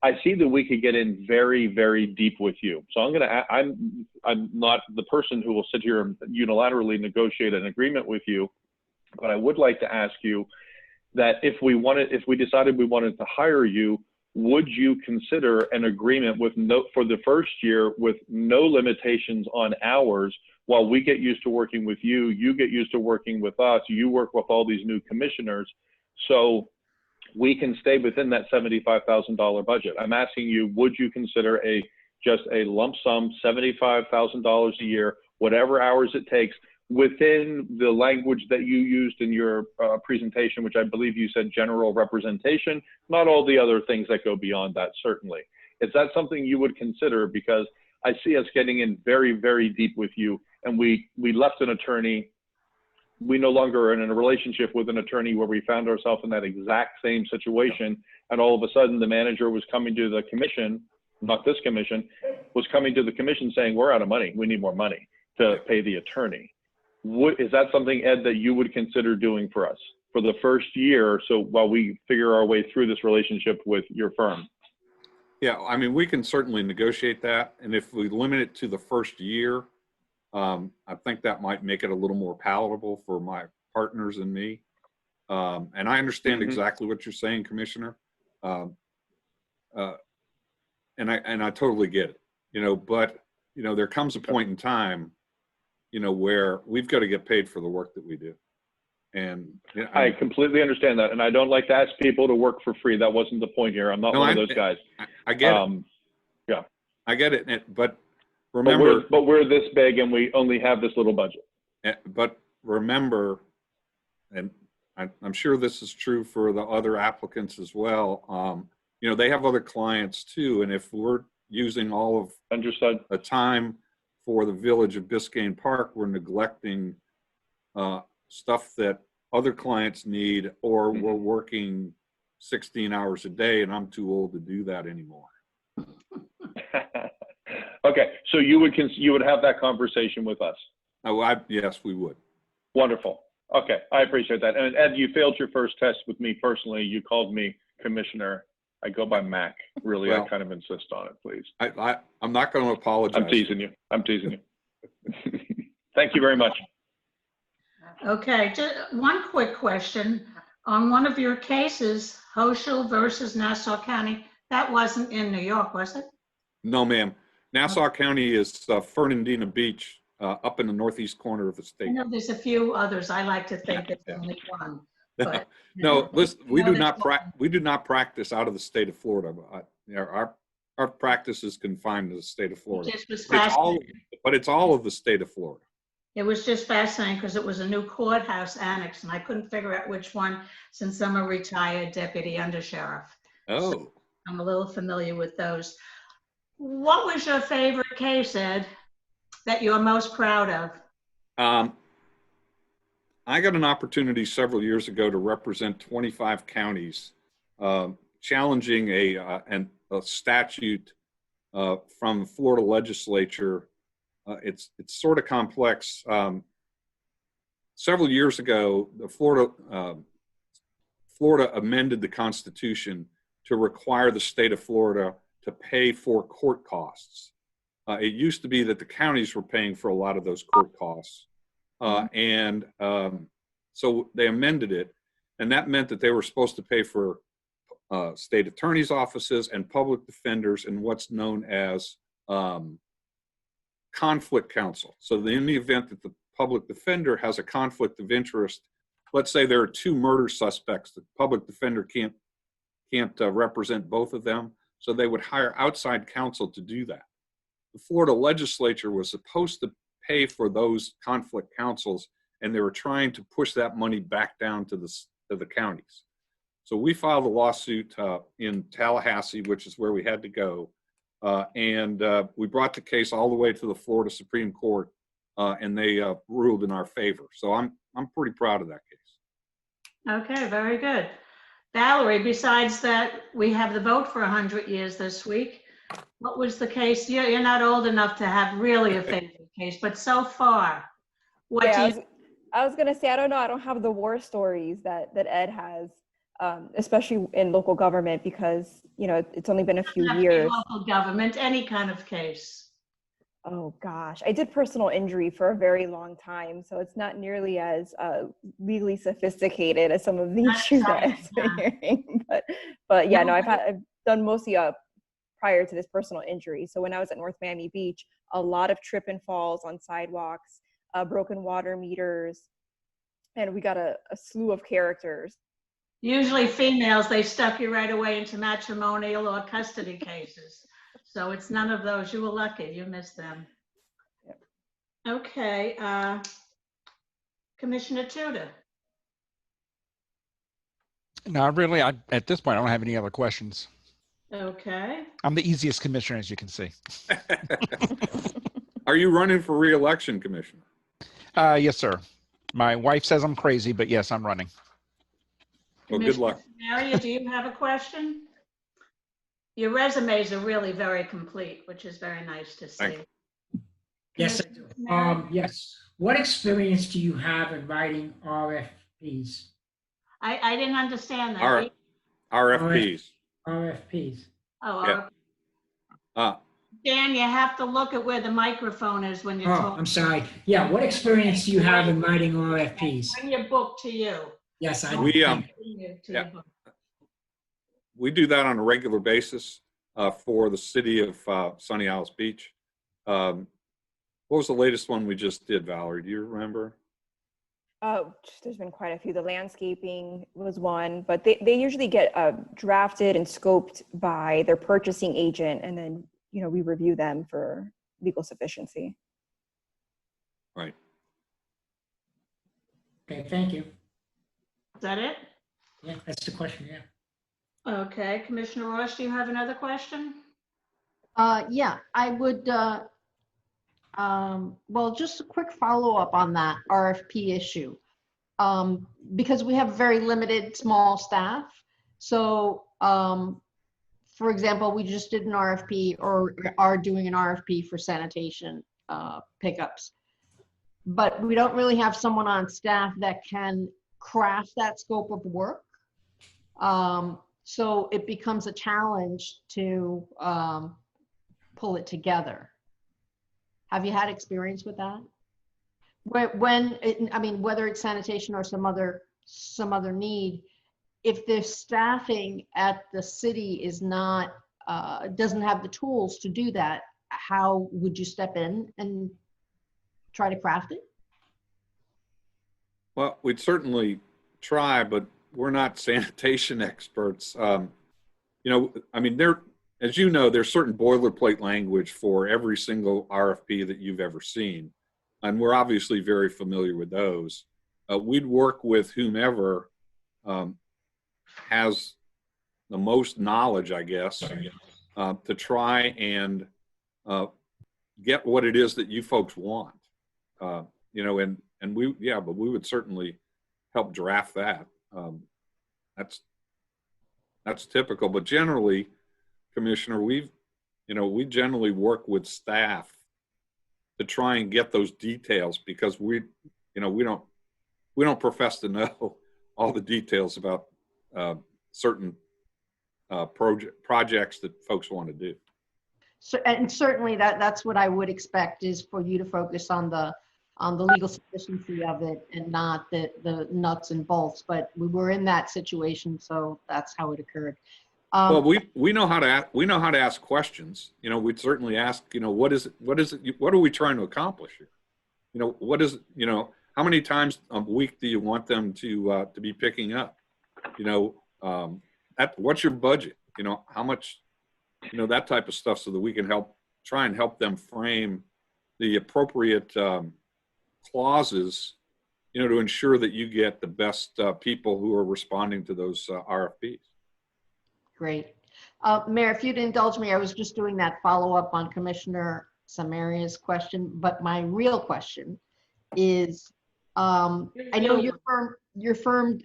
I see that we could get in very, very deep with you. So I'm not the person who will sit here and unilaterally negotiate an agreement with you, but I would like to ask you that if we decided we wanted to hire you, would you consider an agreement for the first year with no limitations on hours while we get used to working with you, you get used to working with us, you work with all these new commissioners, so we can stay within that $75,000 budget? I'm asking you, would you consider just a lump sum, $75,000 a year, whatever hours it takes, within the language that you used in your presentation, which I believe you said general representation, not all the other things that go beyond that, certainly. Is that something you would consider? Because I see us getting in very, very deep with you, and we left an attorney. We no longer are in a relationship with an attorney where we found ourselves in that exact same situation, and all of a sudden the manager was coming to the commission not this commission, was coming to the commission saying, we're out of money. We need more money to pay the attorney. Is that something, Ed, that you would consider doing for us for the first year? So while we figure our way through this relationship with your firm? Yeah, I mean, we can certainly negotiate that. And if we limit it to the first year, I think that might make it a little more palatable for my partners and me. And I understand exactly what you're saying, Commissioner. And I totally get it, you know, but, you know, there comes a point in time, you know, where we've got to get paid for the work that we do. And you know, I completely understand that. And I don't like to ask people to work for free. That wasn't the point here. I'm not one of those guys. I get it. Yeah. I get it. But remember, but we're this big and we only have this little budget. But remember, and I'm sure this is true for the other applicants as well. You know, they have other clients too. And if we're using all of the time for the Village of Biscayne Park, we're neglecting stuff that other clients need, or we're working 16 hours a day and I'm too old to do that anymore. Okay, so you would have that conversation with us? Oh, yes, we would. Wonderful. Okay, I appreciate that. And Ed, you failed your first test with me personally. You called me Commissioner. I go by Mac. Really, well, I kind of insist on it, please. I'm not going to apologize. I'm teasing you. I'm teasing you. Thank you very much. Okay, just one quick question. On one of your cases, Hochul versus Nassau County, that wasn't in New York, was it? No, ma'am. Nassau County is Fernandina Beach, up in the northeast corner of the state. I know there's a few others. I like to think there's only one. But, no, listen, we do not practice out of the state of Florida. Our practice is confined to the state of Florida. But it's all of the state of Florida. It was just fascinating because it was a new courthouse annex, and I couldn't figure out which one, since I'm a retired deputy undersheriff. Oh. So I'm a little familiar with those. What was your favorite case, Ed, that you're most proud of? I got an opportunity several years ago to represent 25 counties, challenging a statute from the Florida legislature. It's sort of complex. Several years ago, Florida amended the Constitution to require the state of Florida to pay for court costs. It used to be that the counties were paying for a lot of those court costs. So they amended it, and that meant that they were supposed to pay for state attorneys' offices and public defenders and what's known as conflict counsel. So in the event that the public defender has a conflict of interest, let's say there are two murder suspects, the public defender can't represent both of them, so they would hire outside counsel to do that. The Florida legislature was supposed to pay for those conflict counsels, and they were trying to push that money back down to the counties. So we filed a lawsuit in Tallahassee, which is where we had to go, and we brought the case all the way to the Florida Supreme Court, and they ruled in our favor. So I'm pretty proud of that case. Okay, very good. Valerie, besides that, we have the vote for 100 years this week. What was the case? You're not old enough to have really a favorite case, but so far, I was going to say, I don't know. I don't have the war stories that Ed has, especially in local government, because, you know, it's only been a few years. Local government, any kind of case. Oh, gosh. I did personal injury for a very long time, so it's not nearly as legally sophisticated as some of the issues that Ed's been hearing. But yeah, no, I've done mostly prior to this personal injury. So when I was at North Miami Beach, a lot of trip and falls on sidewalks, broken water meters, and we got a slew of characters. Usually females, they stuck you right away into matrimonial or custody cases. So it's none of those. You were lucky. You missed them. Yep. Okay. Commissioner Tudor. No, really, at this point, I don't have any other questions. Okay. I'm the easiest commissioner, as you can see. Are you running for re-election, Commissioner? Yes, sir. My wife says I'm crazy, but yes, I'm running. Well, good luck. Maria, do you have a question? your resumes are really very complete, which is very nice to see. Thank you. Yes, I do. Yes. What experience do you have in writing RFPs? I didn't understand that. RFPs. RFPs. Oh, Yeah. Dan, you have to look at where the microphone is when you're Oh, talking. I'm sorry. Yeah, what experience do you have in writing RFPs? Bring your book to you. Yes, I We, do. Bring you to yeah. your book. We do that on a regular basis for the city of Sunny Isles Beach. What was the latest one we just did, Valerie? Do you remember? There's been quite a few. The landscaping was one, but they usually get drafted and scoped by their purchasing agent, and then we review them for legal sufficiency. Right. Okay, thank you. Is that it? Yeah, that's the question, yeah. Okay, Commissioner Ross, do you have another question? Yeah, I would, well, just a quick follow-up on that RFP issue. Because we have very limited small staff. So, for example, we just did an RFP or are doing an RFP for sanitation pickups. But we don't really have someone on staff that can craft that scope of work. So it becomes a challenge to pull it together. Have you had experience with that? I mean, whether it's sanitation or some other need, if the staffing at the city is not, doesn't have the tools to do that, how would you step in and try to craft it? Well, we'd certainly try, but we're not sanitation experts. I mean, as you know, there's certain boilerplate language for every single RFP that you've ever seen. And we're obviously very familiar with those. We'd work with whomever has the most knowledge, I guess, to try and get what it is that you folks want. But we would certainly help draft that. That's typical, but generally, Commissioner, we generally work with staff to try and get those details, because we don't profess to know all the details about certain projects that folks want to do. So, and certainly that's what I would expect, is for you to focus on the legal sufficiency of it and not the nuts and bolts. But we were in that situation, so that's how it occurred. Well, we know how to ask questions. We'd certainly ask, what are we trying to accomplish here? How many times a week do you want them to be picking up? What's your budget? How much, that type of stuff, so that we can try and help them frame the appropriate clauses, to ensure that you get the best people who are responding to those RFPs. Great. Mayor, if you'd indulge me, I was just doing that follow-up on Commissioner Samaria's question, but my real question is, I know your firm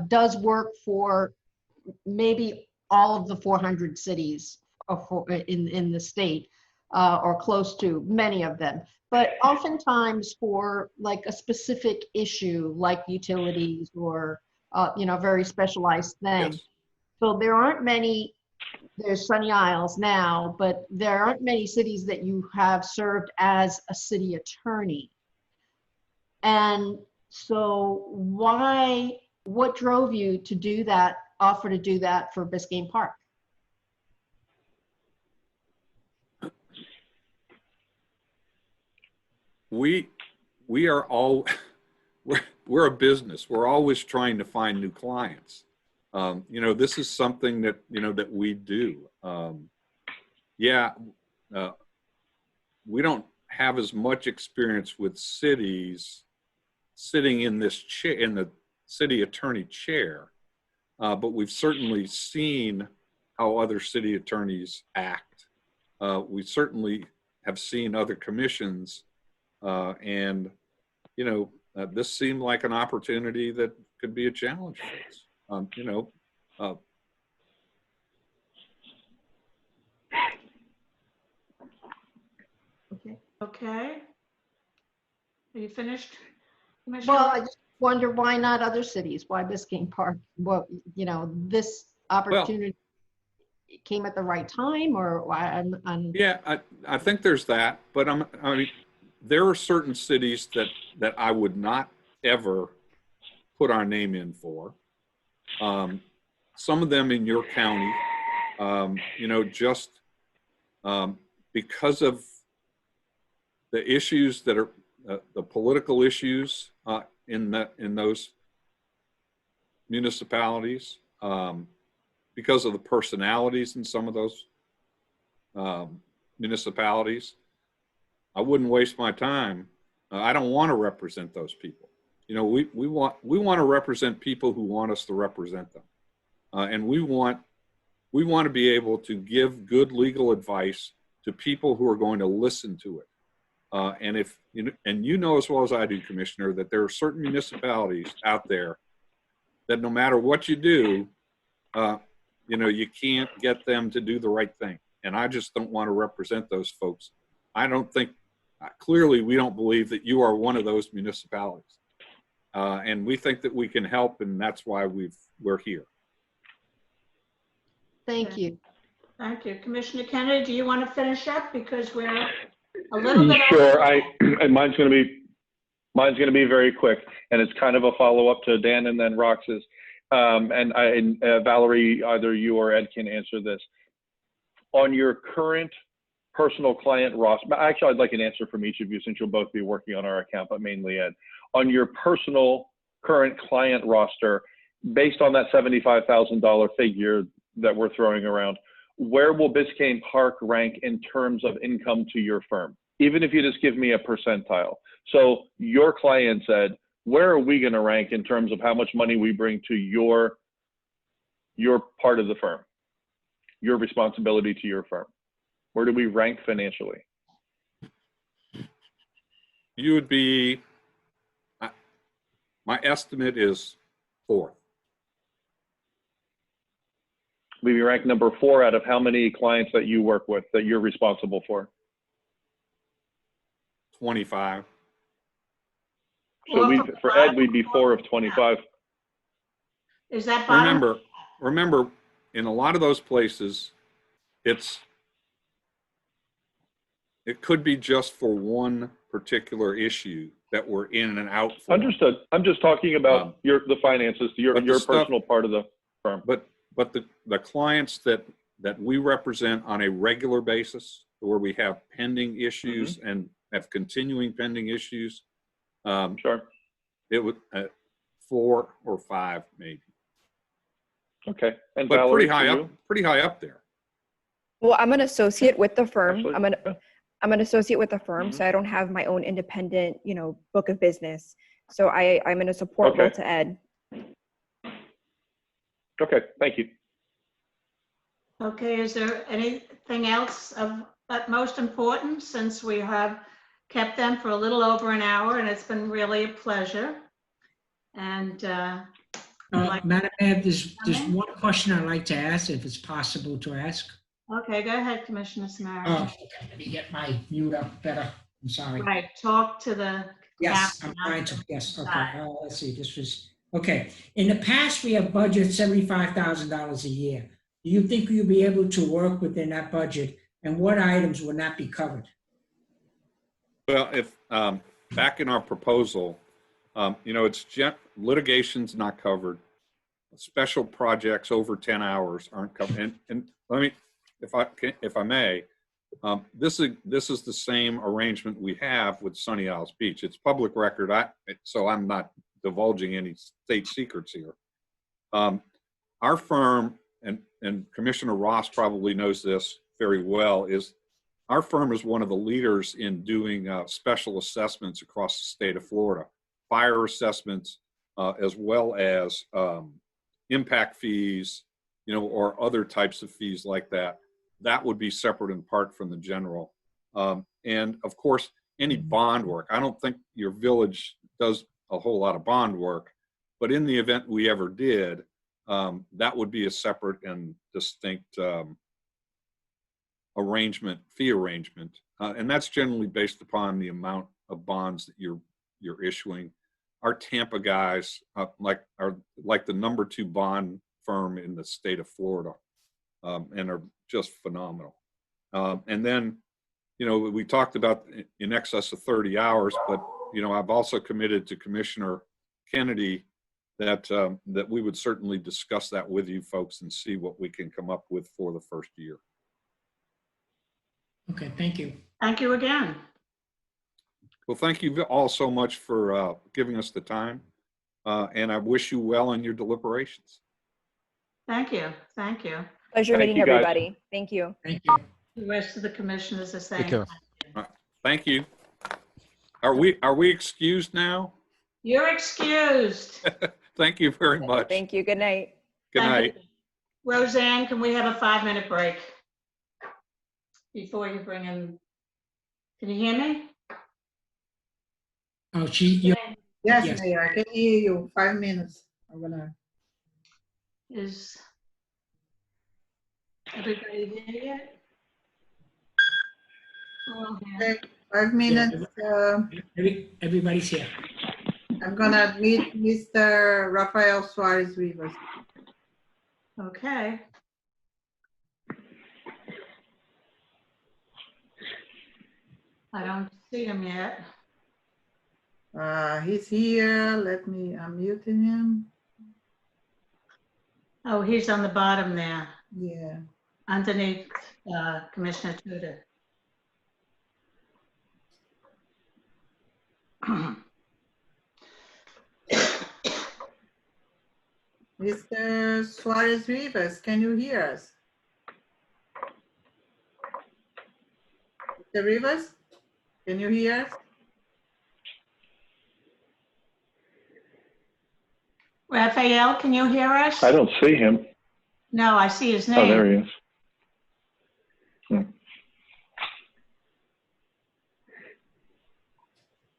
does work for maybe all of the 400 cities in the state, or close to many of them, but oftentimes for like a specific issue like utilities or very specialized thing. Yes. So there aren't many, there's Sunny Isles now, but there aren't many cities that you have served as a city attorney. And so what drove you to do that, offer to do that for Biscayne Park? We are all, we're a business. We're always trying to find new clients. This is something that, that we do. We don't have as much experience with cities sitting in this chair, in the city attorney chair, but we've certainly seen how other city attorneys act. We certainly have seen other commissions, and this seemed like an opportunity that could be a challenge for us. Okay. Are you finished, Commissioner? Well, I just wonder why not other cities? Why Biscayne Park? Well, you know, this opportunity came at the right time, or why? Yeah, I think there's that, but I mean, there are certain cities that I would not ever put our name in for. Some of them in your county, you know, just because of the issues that are the political issues in those municipalities, because of the personalities in some of those municipalities, I wouldn't waste my time. I don't want to represent those people. You know, we want to represent people who want us to represent them, and we want to be able to give good legal advice to people who are going to listen to it. And if you know as well as I do, Commissioner, that there are certain municipalities out there that no matter what you do, you know, you can't get them to do the right thing. And I just don't want to represent those folks. I don't think, clearly we don't believe that you are one of those municipalities. And we think that we can help, and that's why we're here. Thank you. Thank you. Commissioner Kennedy, do you want to finish up? Because we're a little bit. Sure. And mine's going to be very quick, and it's kind of a follow-up to Dan and then Rox's. And Valerie, either you or Ed can answer this. On your current personal client roster, actually, I'd like an answer from each of you since you'll both be working on our account, but mainly Ed. On your personal current client roster, based on that $75,000 figure that we're throwing around, where will Biscayne Park rank in terms of income to your firm? Even if you just give me a percentile. So your client said, where are we going to rank in terms of how much money we bring to your part of the firm, your responsibility to your firm? Where do we rank financially? You would be, my estimate is 4th. We'd be ranked number 4 out of how many clients that you work with that you're responsible for? 25. So for Ed, we'd be 4 of 25. Is that Remember, in a lot of those places, it could be just for one particular issue that we're in and out for. Understood. I'm just talking about the finances, your personal part of the firm. But the clients that we represent on a regular basis, where we have pending issues and have continuing pending issues, sure, it would 4 or 5 maybe. Okay, and but Valerie, pretty high up there. Well, I'm an associate with the firm. Absolutely. I'm an associate with the firm, so I don't have my own independent, you know, book of business. So I'm in a support role to Ed. Okay, thank you. Okay, is there anything else of utmost importance, since we have kept them for a little over an hour and it's been really a pleasure? And Madam Mayor, there's one question I'd like to ask, if it's possible to ask. Okay, go ahead, Commissioner Samara. Oh, okay. Let me get my mute up better. I'm sorry. Right, talk to the. Yes, I'm trying to. Yes, okay. Let's see. This was okay. In the past, we have budgeted $75,000 a year. Do you think you'll be able to work within that budget, and what items will not be covered? Well, if back in our proposal, you know, it's litigation's not covered. Special projects over 10 hours aren't covered. And let me, if I may, this is the same arrangement we have with Sunny Isles Beach. It's public record, so I'm not divulging any state secrets here. Our firm, and Commissioner Ross probably knows this very well, is our firm is one of the leaders in doing special assessments across the state of Florida, fire assessments, as well as impact fees, you know, or other types of fees like that. That would be separate and apart from the general. And of course, any bond work. I don't think your village does a whole lot of bond work, but in the event we ever did, that would be a separate and distinct fee arrangement. and that's generally based upon the amount of bonds that you're issuing. Our Tampa guys are like the #2 bond firm in the state of Florida, and are just phenomenal. And then, we talked about in excess of 30 hours, but I've also committed to Commissioner Kennedy that we would certainly discuss that with you folks and see what we can come up with for the first year. Okay, thank you. Thank you again. Well, thank you all so much for giving us the time, and I wish you well in your deliberations. Thank you. Thank you. Pleasure Thank meeting you, guys. everybody. Thank you. Thank you. The rest of the commissioners are saying. Take care. Thank you. Are we excused now? You're excused. Thank you very much. Thank you. Good night. Good Thank night. you. Roseanne, can we have a 5-minute break before you bring in? Can you hear me? Oh, Yes, Yes. Mayor, I can hear you. 5 minutes. I'm gonna. Is everybody there yet? Oh, yeah. Okay, 5 minutes. Everybody's here. I'm gonna meet Mr. Rafael Suarez Rivas. Okay. I don't see him yet. He's here. Let me unmute him. Oh, he's on the bottom there, Yeah. underneath Commissioner Tudor. Mr. Suarez Rivas, can you hear us? Mr. Rivas, can you hear us? Raphael, can you hear us? I don't see him. No, I see his Oh, name. there he is.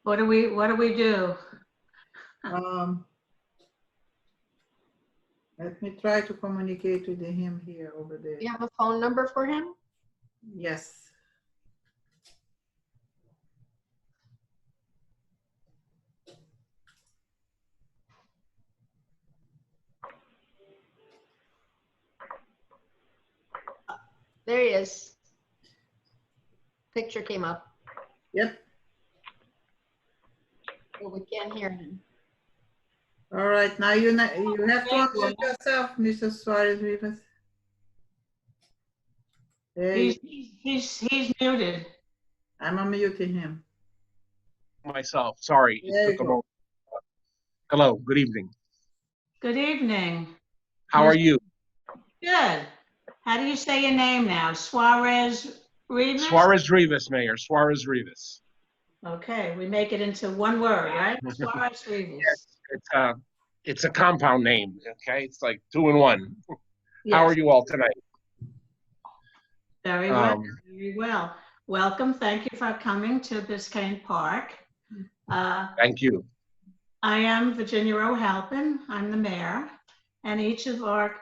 What do we do? Let me try to communicate with him here over there. You have a phone number for him? Yes. There he is. Picture came up. Yep. But we can't hear him. All right. Now you have to unmute yourself, Mr. Suarez Rivas. Hey, He's muted. I'm unmuting him. Myself. Sorry. There It you took a go. moment. Hello. Good evening. Good evening. How are you? Good. How do you say your name now? Suarez Rivas? Suarez Rivas, Mayor. Suarez Rivas. Okay, we make it into one word, right? Suarez Rivas. It's a compound name. Okay. It's like 2 in 1. How are Yes, you all tonight? very well. Very well. Welcome. Thank you for coming to Biscayne Park. Thank you. I am Virginia O'Halpin. I'm the mayor, and each of our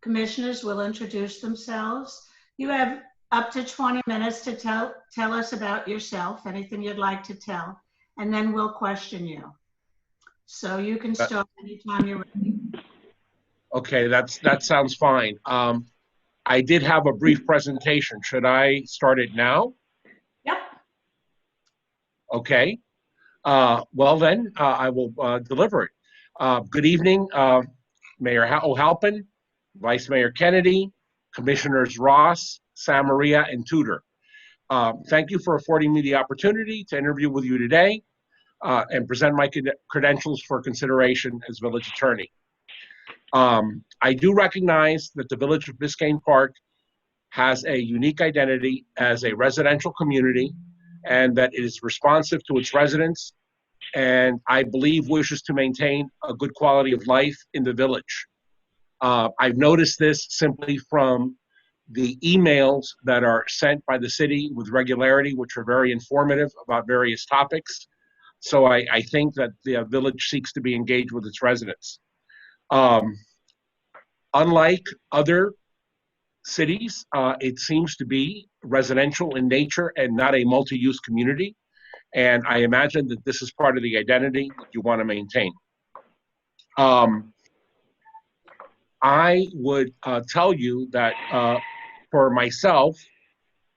commissioners will introduce themselves. You have up to 20 minutes to tell us about yourself, anything you'd like to tell, and then we'll question you. So you can start anytime you're ready. Okay. That sounds fine. I did have a brief presentation. Should I start it now? Yep. Okay. Well then, I will deliver it. Good evening, Mayor O'Halpin, Vice Mayor Kennedy, Commissioners Ross, Samaria, and Tudor. Thank you for affording me the opportunity to interview with you today and present my credentials for consideration as village attorney. I do recognize that the village of Biscayne Park has a unique identity as a residential community and that it is responsive to its residents and I believe wishes to maintain a good quality of life in the village. I've noticed this simply from the emails that are sent by the city with regularity, which are very informative about various topics. So I think that the village seeks to be engaged with its residents. Unlike other cities, it seems to be residential in nature and not a multi-use community. And I imagine that this is part of the identity that you want to maintain. I would tell you that for myself,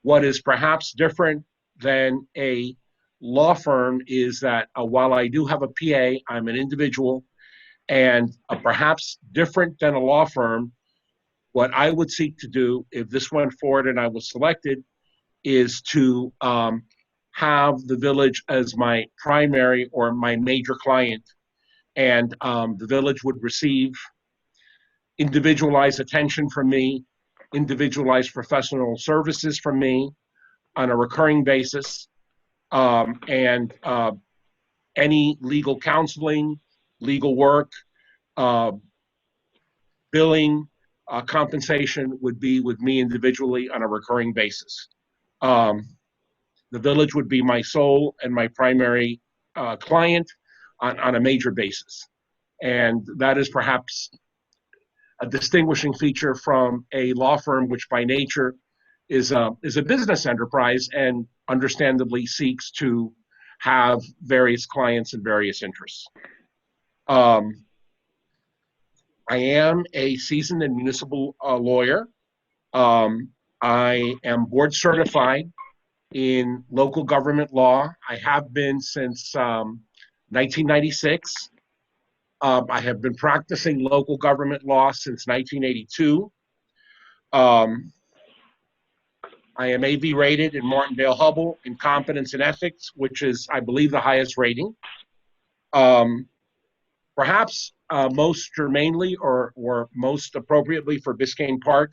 what is perhaps different than a law firm is that while I do have a PA, I'm an individual, and perhaps different than a law firm, what I would seek to do if this went forward and I was selected is to have the village as my primary or my major client. And the village would receive individualized attention from me, individualized professional services from me on a recurring basis, and any legal counseling, legal work, billing, compensation would be with me individually on a recurring basis. The village would be my sole and my primary client on a major basis. And that is perhaps a distinguishing feature from a law firm, which by nature is a business enterprise and understandably seeks to have various clients and various interests. I am a seasoned and municipal lawyer. I am board certified in local government law. I have been since 1996. I have been practicing local government law since 1982. I am AV rated in Martindale-Hubbell in competence and ethics, which is, I believe, the highest rating. Perhaps most germanely or most appropriately for Biscayne Park,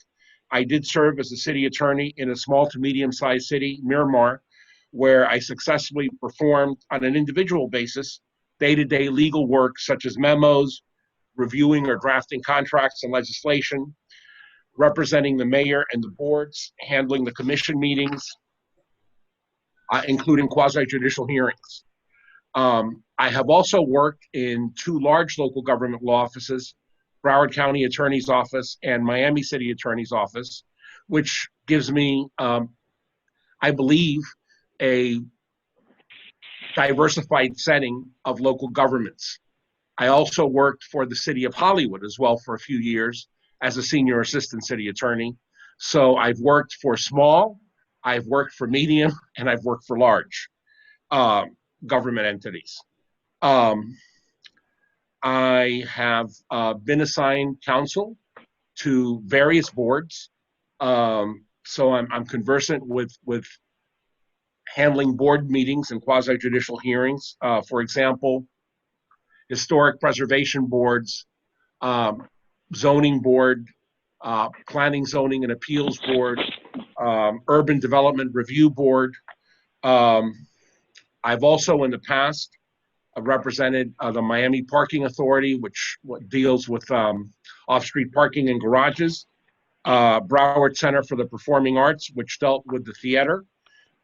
I did serve as a city attorney in a small to medium-sized city, Miramar, where I successfully performed on an individual basis day-to-day legal work such as memos, reviewing or drafting contracts and legislation, representing the mayor and the boards, handling the commission meetings, including quasi-judicial hearings. I have also worked in 2 large local government law offices, Broward County Attorney's Office and Miami City Attorney's Office, which gives me, I believe, a diversified setting of local governments. I also worked for the city of Hollywood as well for a few years as a senior assistant city attorney. So I've worked for small, I've worked for medium, and I've worked for large government entities. I have been assigned counsel to various boards. So I'm conversant with handling board meetings and quasi-judicial hearings. For example, historic preservation boards, zoning board, planning, zoning, and appeals board, urban development review board. I've also in the past represented the Miami Parking Authority, which deals with off-street parking and garages, Broward Center for the Performing Arts, which dealt with the theater,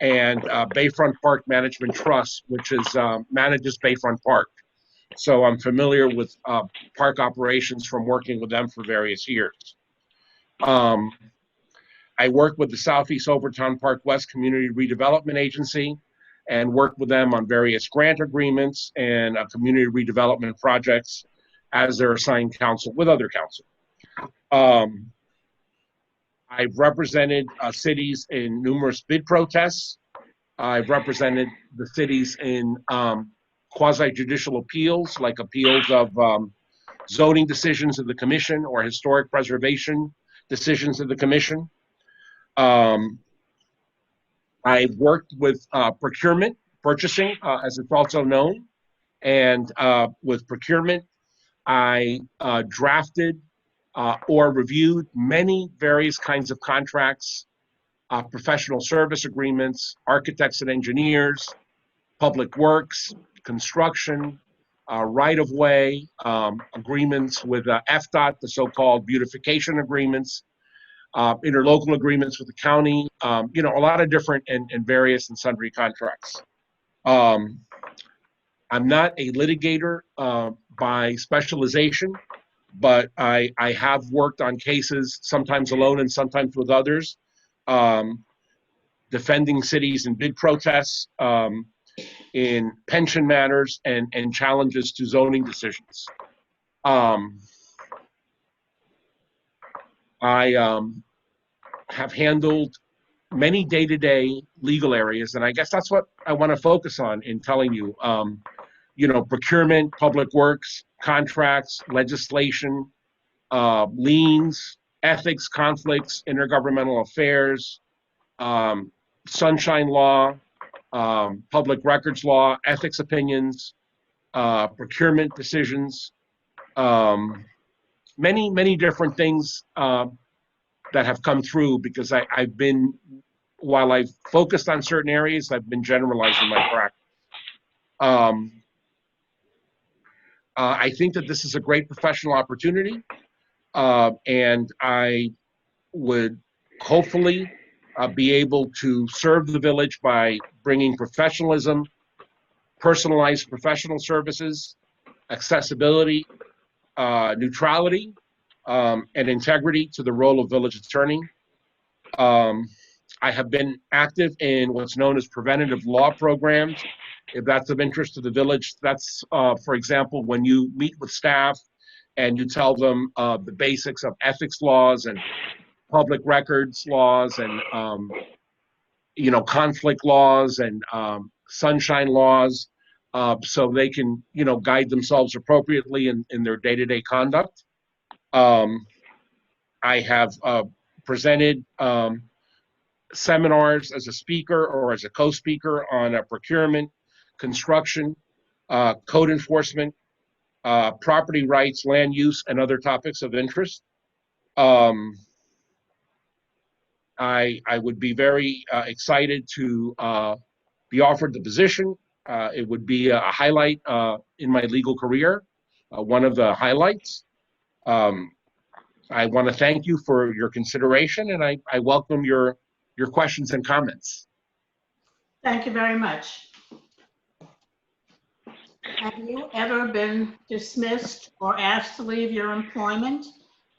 and Bayfront Park Management Trust, which is manages Bayfront Park. So I'm familiar with park operations from working with them for various years. I work with the Southeast Overtown Park West Community Redevelopment Agency and work with them on various grant agreements and community redevelopment projects as their assigned counsel with other counsel. I've represented cities in numerous bid protests. I've represented the cities in quasi-judicial appeals, like appeals of zoning decisions of the commission or historic preservation decisions of the commission. I've worked with procurement, purchasing, as it's also known. And with procurement, I drafted or reviewed many various kinds of contracts, professional service agreements, architects and engineers, public works, construction, right-of-way, agreements with FDOT, the so-called beautification agreements, interlocal agreements with the county, a lot of different and various and sundry contracts. I'm not a litigator by specialization. but I have worked on cases, sometimes alone and sometimes with others, defending cities in bid protests, in pension matters, and challenges to zoning decisions. I have handled many day-to-day legal areas, and I guess that's what I want to focus on in telling you. Procurement, public works, contracts, legislation, liens, ethics, conflicts, intergovernmental affairs, sunshine law, public records law, ethics opinions, procurement decisions, many different things that have come through because I've been, while I've focused on certain areas, I've been generalizing my practice. I think that this is a great professional opportunity, and I would hopefully be able to serve the village by bringing professionalism, personalized professional services, accessibility, neutrality, and integrity to the role of village attorney. I have been active in what's known as preventative law programs. If that's of interest to the village, that's, for example, when you meet with staff and you tell them the basics of ethics laws and public records laws and, conflict laws and sunshine laws, so they can, guide themselves appropriately in their day-to-day conduct. I have presented seminars as a speaker or as a co-speaker on procurement, construction, code enforcement, property rights, land use, and other topics of interest. I would be very excited to be offered the position. It would be a highlight in my legal career, one of the highlights. I want to thank you for your consideration, and I welcome your questions and comments. Thank you very much. Have you ever been dismissed or asked to leave your employment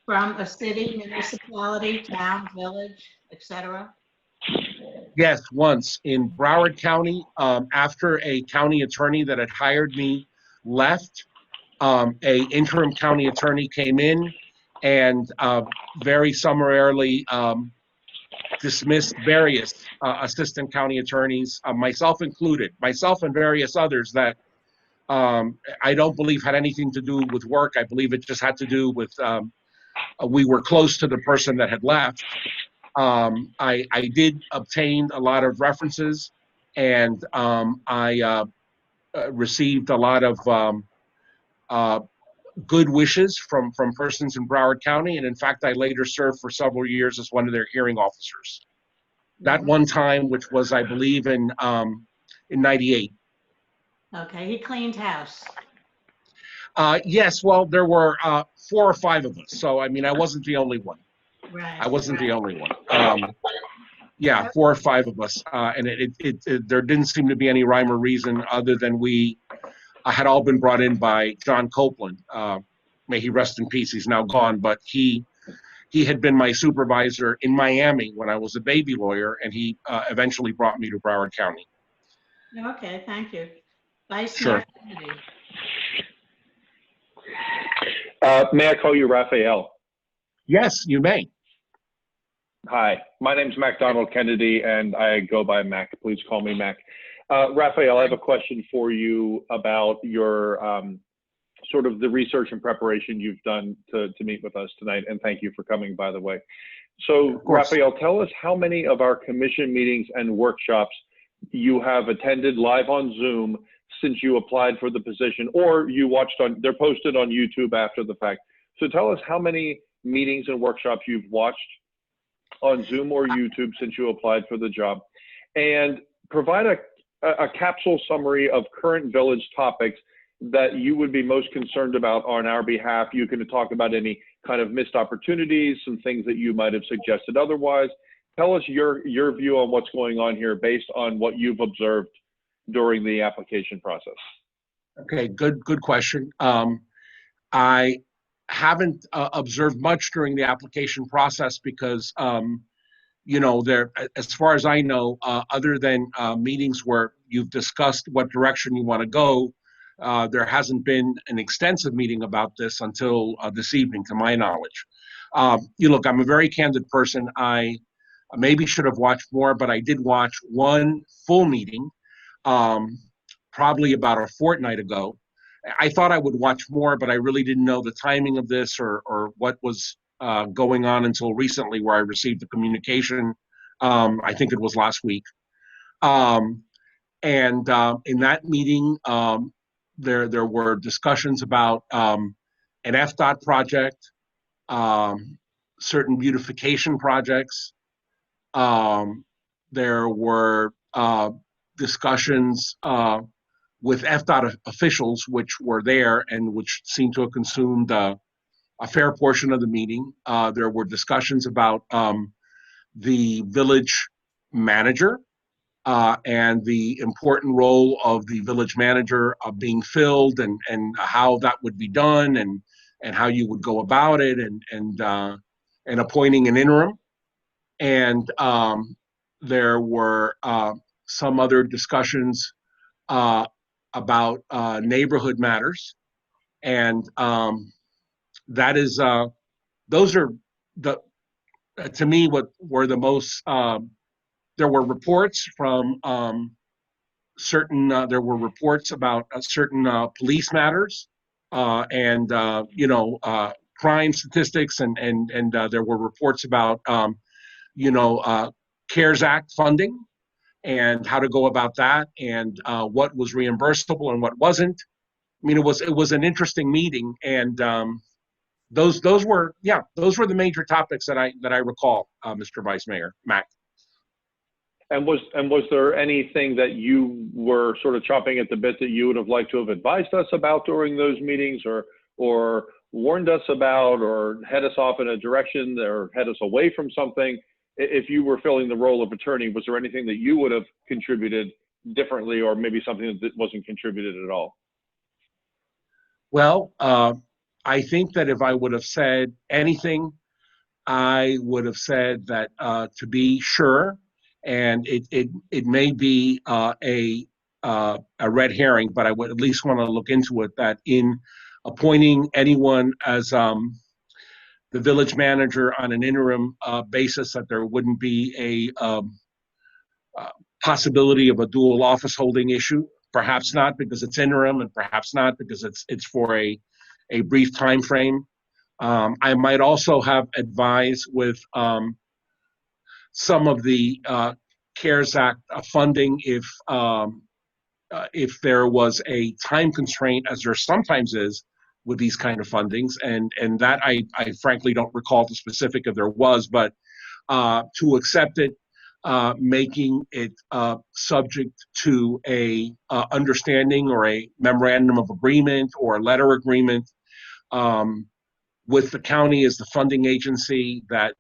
from a city, municipality, town, village, etc.? Yes, once in Broward County, after a county attorney that had hired me left, a interim county attorney came in and very summarily dismissed various assistant county attorneys, myself included, myself and various others that I don't believe had anything to do with work. I believe it just had to do with we were close to the person that had left. I did obtain a lot of references, and I received a lot of good wishes from persons in Broward County, and in fact, I later served for several years as one of their hearing officers. That one time, which was, I believe, in '98. Okay, he cleaned house. Yes, well, there were 4 or 5 of us, so I mean, I wasn't the only one. Right. I wasn't the only one. Yeah, 4 or 5 of us, and there didn't seem to be any rhyme or reason other than we had all been brought in by John Copeland. May he rest in peace. He's now gone, but he had been my supervisor in Miami when I was a baby lawyer, and he eventually brought me to Broward County. Okay, thank you. Vice Sure. Mayor Kennedy. May I call you Raphael? Yes, you may. Hi, my name's MacDonald Kennedy, and I go by Mac. Please call me Mac. Raphael, I have a question for you about your sort of the research and preparation you've done to meet with us tonight, and thank you for coming, by the way. So, Raphael, tell us how many of our commission meetings and workshops you have attended live on Zoom since you applied for the position, or you watched on, they're posted on YouTube after the fact. So tell us how many meetings and workshops you've watched on Zoom or YouTube since you applied for the job, and provide a capsule summary of current village topics that you would be most concerned about on our behalf. You can talk about any kind of missed opportunities, some things that you might have suggested otherwise. Tell us your view on what's going on here based on what you've observed during the application process. Okay, good question. I haven't observed much during the application process because, there, as far as I know, other than meetings where you've discussed what direction you want to go, there hasn't been an extensive meeting about this until this evening, to my knowledge. Look, I'm a very candid person. I maybe should have watched more, but I did watch one full meeting, probably about a fortnight ago. I thought I would watch more, but I really didn't know the timing of this or what was going on until recently, where I received the communication. I think it was last week. And in that meeting, there were discussions about an FDOT project, certain beautification projects. There were discussions with FDOT officials, which were there and which seemed to have consumed a fair portion of the meeting. There were discussions about the village manager and the important role of the village manager being filled, and how that would be done, and how you would go about it, and appointing an interim. And there were some other discussions about neighborhood matters, and that is those are the to me what were the most. There were reports from certain. There were reports about certain police matters, and crime statistics, and there were reports about CARES Act funding and how to go about that, and what was reimbursable and what wasn't. I mean, it was an interesting meeting, and those were the major topics that I recall, Mr. Vice Mayor Mack. And was there anything that you were sort of chomping at the bit that you would have liked to have advised us about during those meetings, or warned us about, or head us off in a direction, or head us away from something? If you were filling the role of attorney, was there anything that you would have contributed differently, or maybe something that wasn't contributed at all? Well, I think that if I would have said anything, I would have said that to be sure, and it may be a red herring, but I would at least want to look into it, that in appointing anyone as the village manager on an interim basis, that there wouldn't be a possibility of a dual office holding issue. Perhaps not because it's interim, and perhaps not because it's for a brief time frame. I might also have advised with some of the CARES Act funding if there was a time constraint, as there sometimes is with these kind of fundings, and that I frankly don't recall the specific if there was, but to accept it, making it subject to a understanding or a memorandum of agreement or a letter agreement with the county as the funding agency, that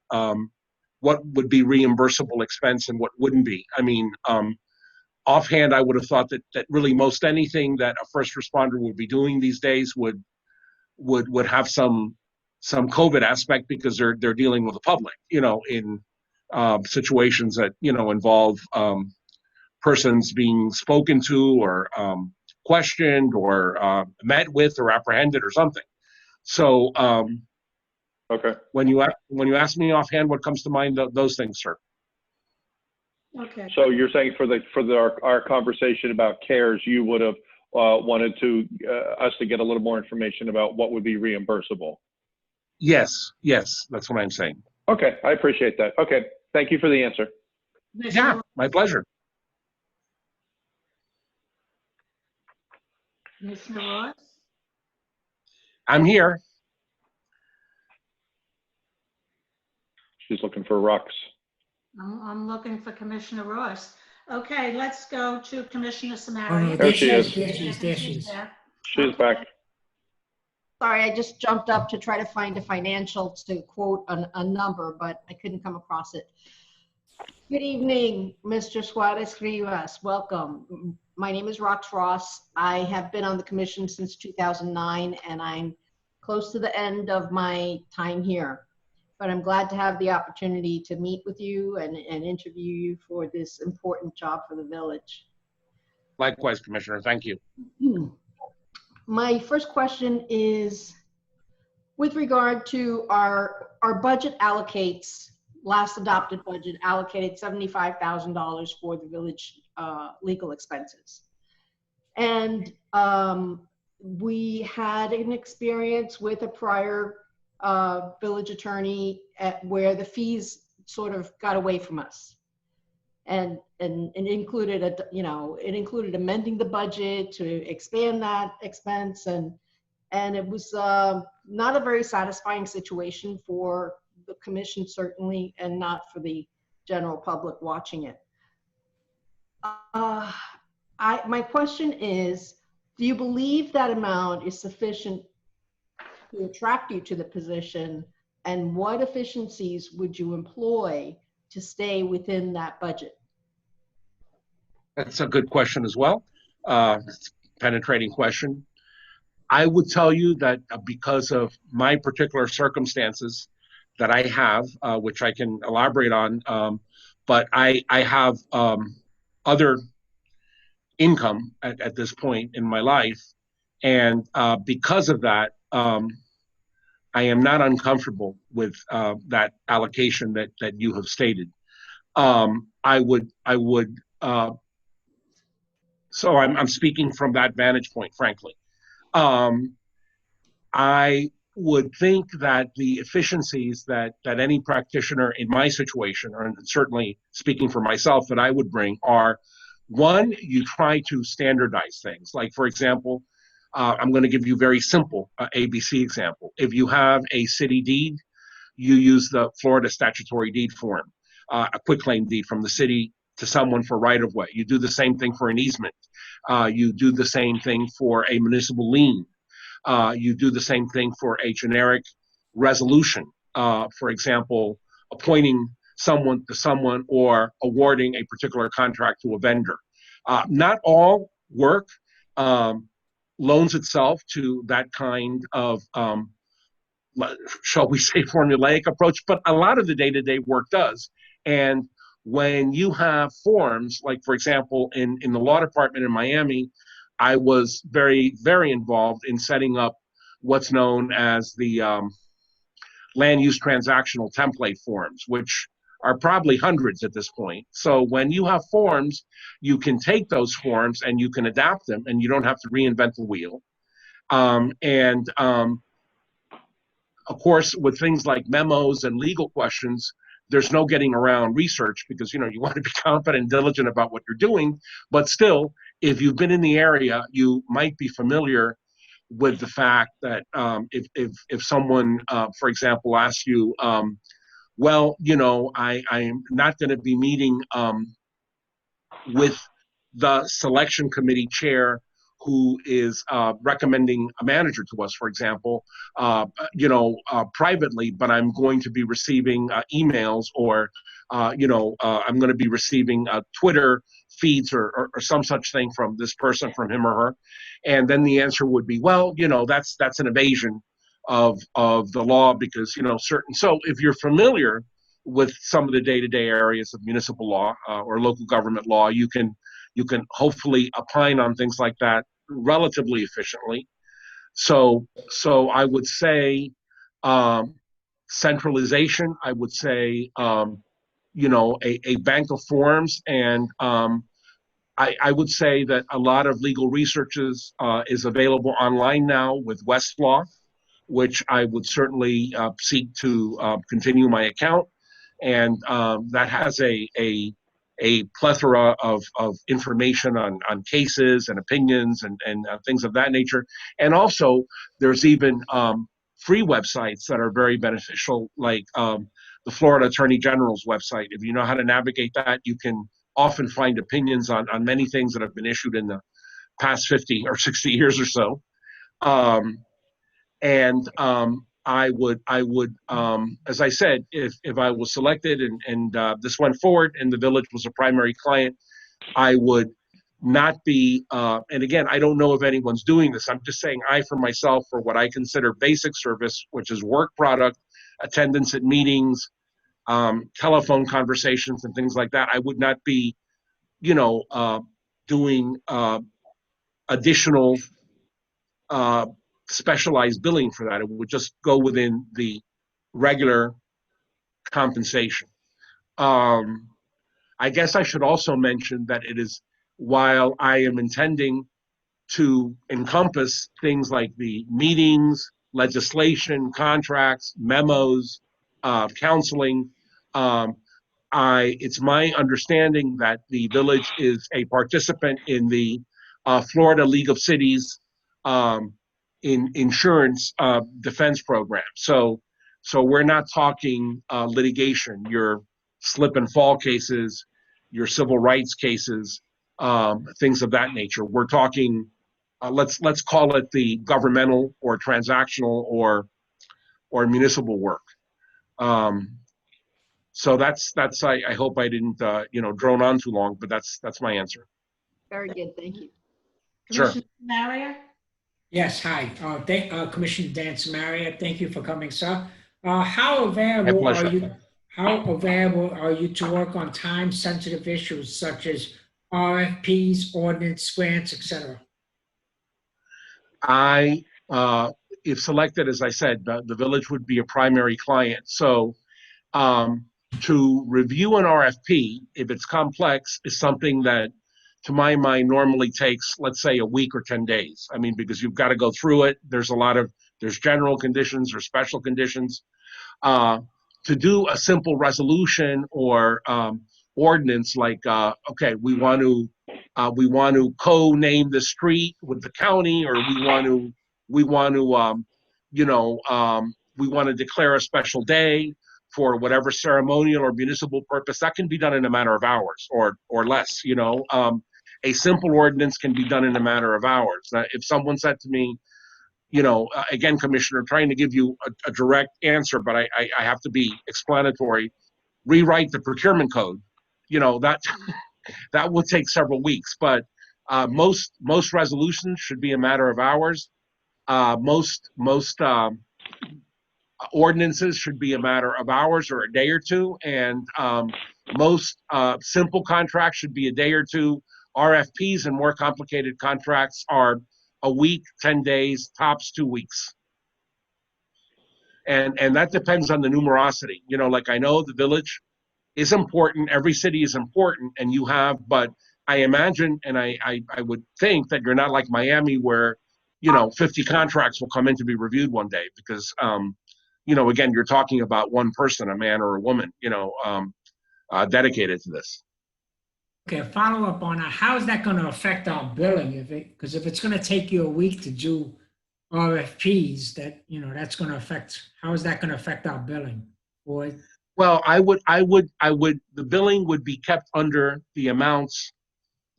what would be reimbursable expense and what wouldn't be. I mean, offhand, I would have thought that really most anything that a first responder would be doing these days would have some COVID aspect, because they're dealing with the public, in situations that involve persons being spoken to, or questioned, or met with, or apprehended, or something. So okay. When you ask me offhand what comes to mind, those things, sir. Okay. So you're saying for our conversation about CARES, you would have wanted us to get a little more information about what would be reimbursable? Yes, that's what I'm saying. Okay, I appreciate that. Okay, thank you for the answer. Yeah, my pleasure. Commissioner Ross? I'm here. She's looking for Rux. I'm looking for Commissioner Ross. Okay, let's go to Commissioner Oh, Samari. no, There she is. There she is. She's back. Sorry, I just jumped up to try to find a financial to quote a number, but I couldn't come across it. Good evening, Mr. Suarez Rivas. Welcome. My name is Rox Ross. I have been on the commission since 2009, and I'm close to the end of my time here. But I'm glad to have the opportunity to meet with you and interview you for this important job for the village. Likewise, Commissioner, thank you. My first question is with regard to our budget allocates, last adopted budget allocated $75,000 for the village legal expenses. And we had an experience with a prior village attorney where the fees sort of got away from us. And it included it included amending the budget to expand that expense, and it was not a very satisfying situation for the commission, certainly, and not for the general public watching it. My question is, do you believe that amount is sufficient to attract you to the position, and what efficiencies would you employ to stay within that budget? That's a good question as well. It's a penetrating question. I would tell you that because of my particular circumstances that I have, which I can elaborate on, but I have other income at this point in my life. And because of that, I am not uncomfortable with that allocation that you have stated. So I'm speaking from that vantage point, frankly. I would think that the efficiencies that any practitioner in my situation, or certainly speaking for myself, that I would bring are, one, you try to standardize things. Like, for example, I'm going to give you a very simple ABC example. If you have a city deed, you use the Florida statutory deed form, a quitclaim deed from the city to someone for right-of-way. You do the same thing for an easement. You do the same thing for a municipal lien. You do the same thing for a generic resolution. For example, appointing someone to someone or awarding a particular contract to a vendor. Not all work loans itself to that kind of, shall we say, formulaic approach, but a lot of the day-to-day work does. And when you have forms, like, for example, in the law department in Miami, I was very, very involved in setting up what's known as the land use transactional template forms, which are probably hundreds at this point. So when you have forms, you can take those forms and you can adapt them, and you don't have to reinvent the wheel. Of course, with things like memos and legal questions, there's no getting around research, because you want to be competent and diligent about what you're doing. But still, if you've been in the area, you might be familiar with the fact that if someone, for example, asks you, well, I'm not going to be meeting with the selection committee chair who is recommending a manager to us, for example, privately, but I'm going to be receiving emails, or, I'm going to be receiving Twitter feeds or some such thing from this person, from him or her. And then the answer would be, well, that's an evasion of the law, because, certain. So if you're familiar with some of the day-to-day areas of municipal law or local government law, you can hopefully opine on things like that relatively efficiently. So I would say centralization. I would say a bank of forms, and I would say that a lot of legal research is available online now with Westlaw, which I would certainly seek to continue my account, and that has a plethora of information on cases and opinions and things of that nature. And also, there's even free websites that are very beneficial, like the Florida Attorney General's website. If you know how to navigate that, you can often find opinions on many things that have been issued in the past 50 or 60 years or so. I would, as I said, if I was selected and this went forward and the village was a primary client, I would not be, and again, I don't know if anyone's doing this. I'm just saying I, for myself, for what I consider basic service, which is work product, attendance at meetings, telephone conversations and things like that, I would not be, doing additional specialized billing for that. It would just go within the regular compensation. I guess I should also mention that it is, while I am intending to encompass things like the meetings, legislation, contracts, memos, counseling, it's my understanding that the village is a participant in the Florida League of Cities in insurance defense program. So we're not talking litigation, your slip and fall cases, your civil rights cases, things of that nature. We're talking, let's call it the governmental or transactional or municipal work. So that's I hope I didn't drone on too long, but that's my answer. Very good, thank you. Sure. Commissioner Samaria? Yes, hi. Commissioner Dan Samaria, thank you for coming, sir. How My available are pleasure. you? How available are you to work on time-sensitive issues such as RFPs, ordinance, grants, etc.? I, if selected, as I said, the village would be a primary client. So to review an RFP, if it's complex, is something that, to my mind, normally takes, let's say, a week or 10 days. I mean, because you've got to go through it. There's general conditions or special conditions. To do a simple resolution or ordinance like, okay, we want to co-name the street with the county, or we want to declare a special day for whatever ceremonial or municipal purpose. That can be done in a matter of hours or less. A simple ordinance can be done in a matter of hours. Now, if someone said to me, again, Commissioner, trying to give you a direct answer, but I have to be explanatory. Rewrite the procurement code. That will take several weeks, but most resolutions should be a matter of hours. Most ordinances should be a matter of hours or a day or two, and most simple contracts should be a day or two. RFPs and more complicated contracts are a week, 10 days, tops 2 weeks. And that depends on the numerosity. Like, I know the village is important, every city is important, but I imagine, and I would think that you're not like Miami where, 50 contracts will come in to be reviewed one day, because, again, you're talking about one person, a man or a woman, dedicated to this. Okay, a follow up on that. How is that going to affect our billing? Because if it's going to take you a week to do RFPs, that's going to affect. How is that going to affect our billing? Well, the billing would be kept under the amounts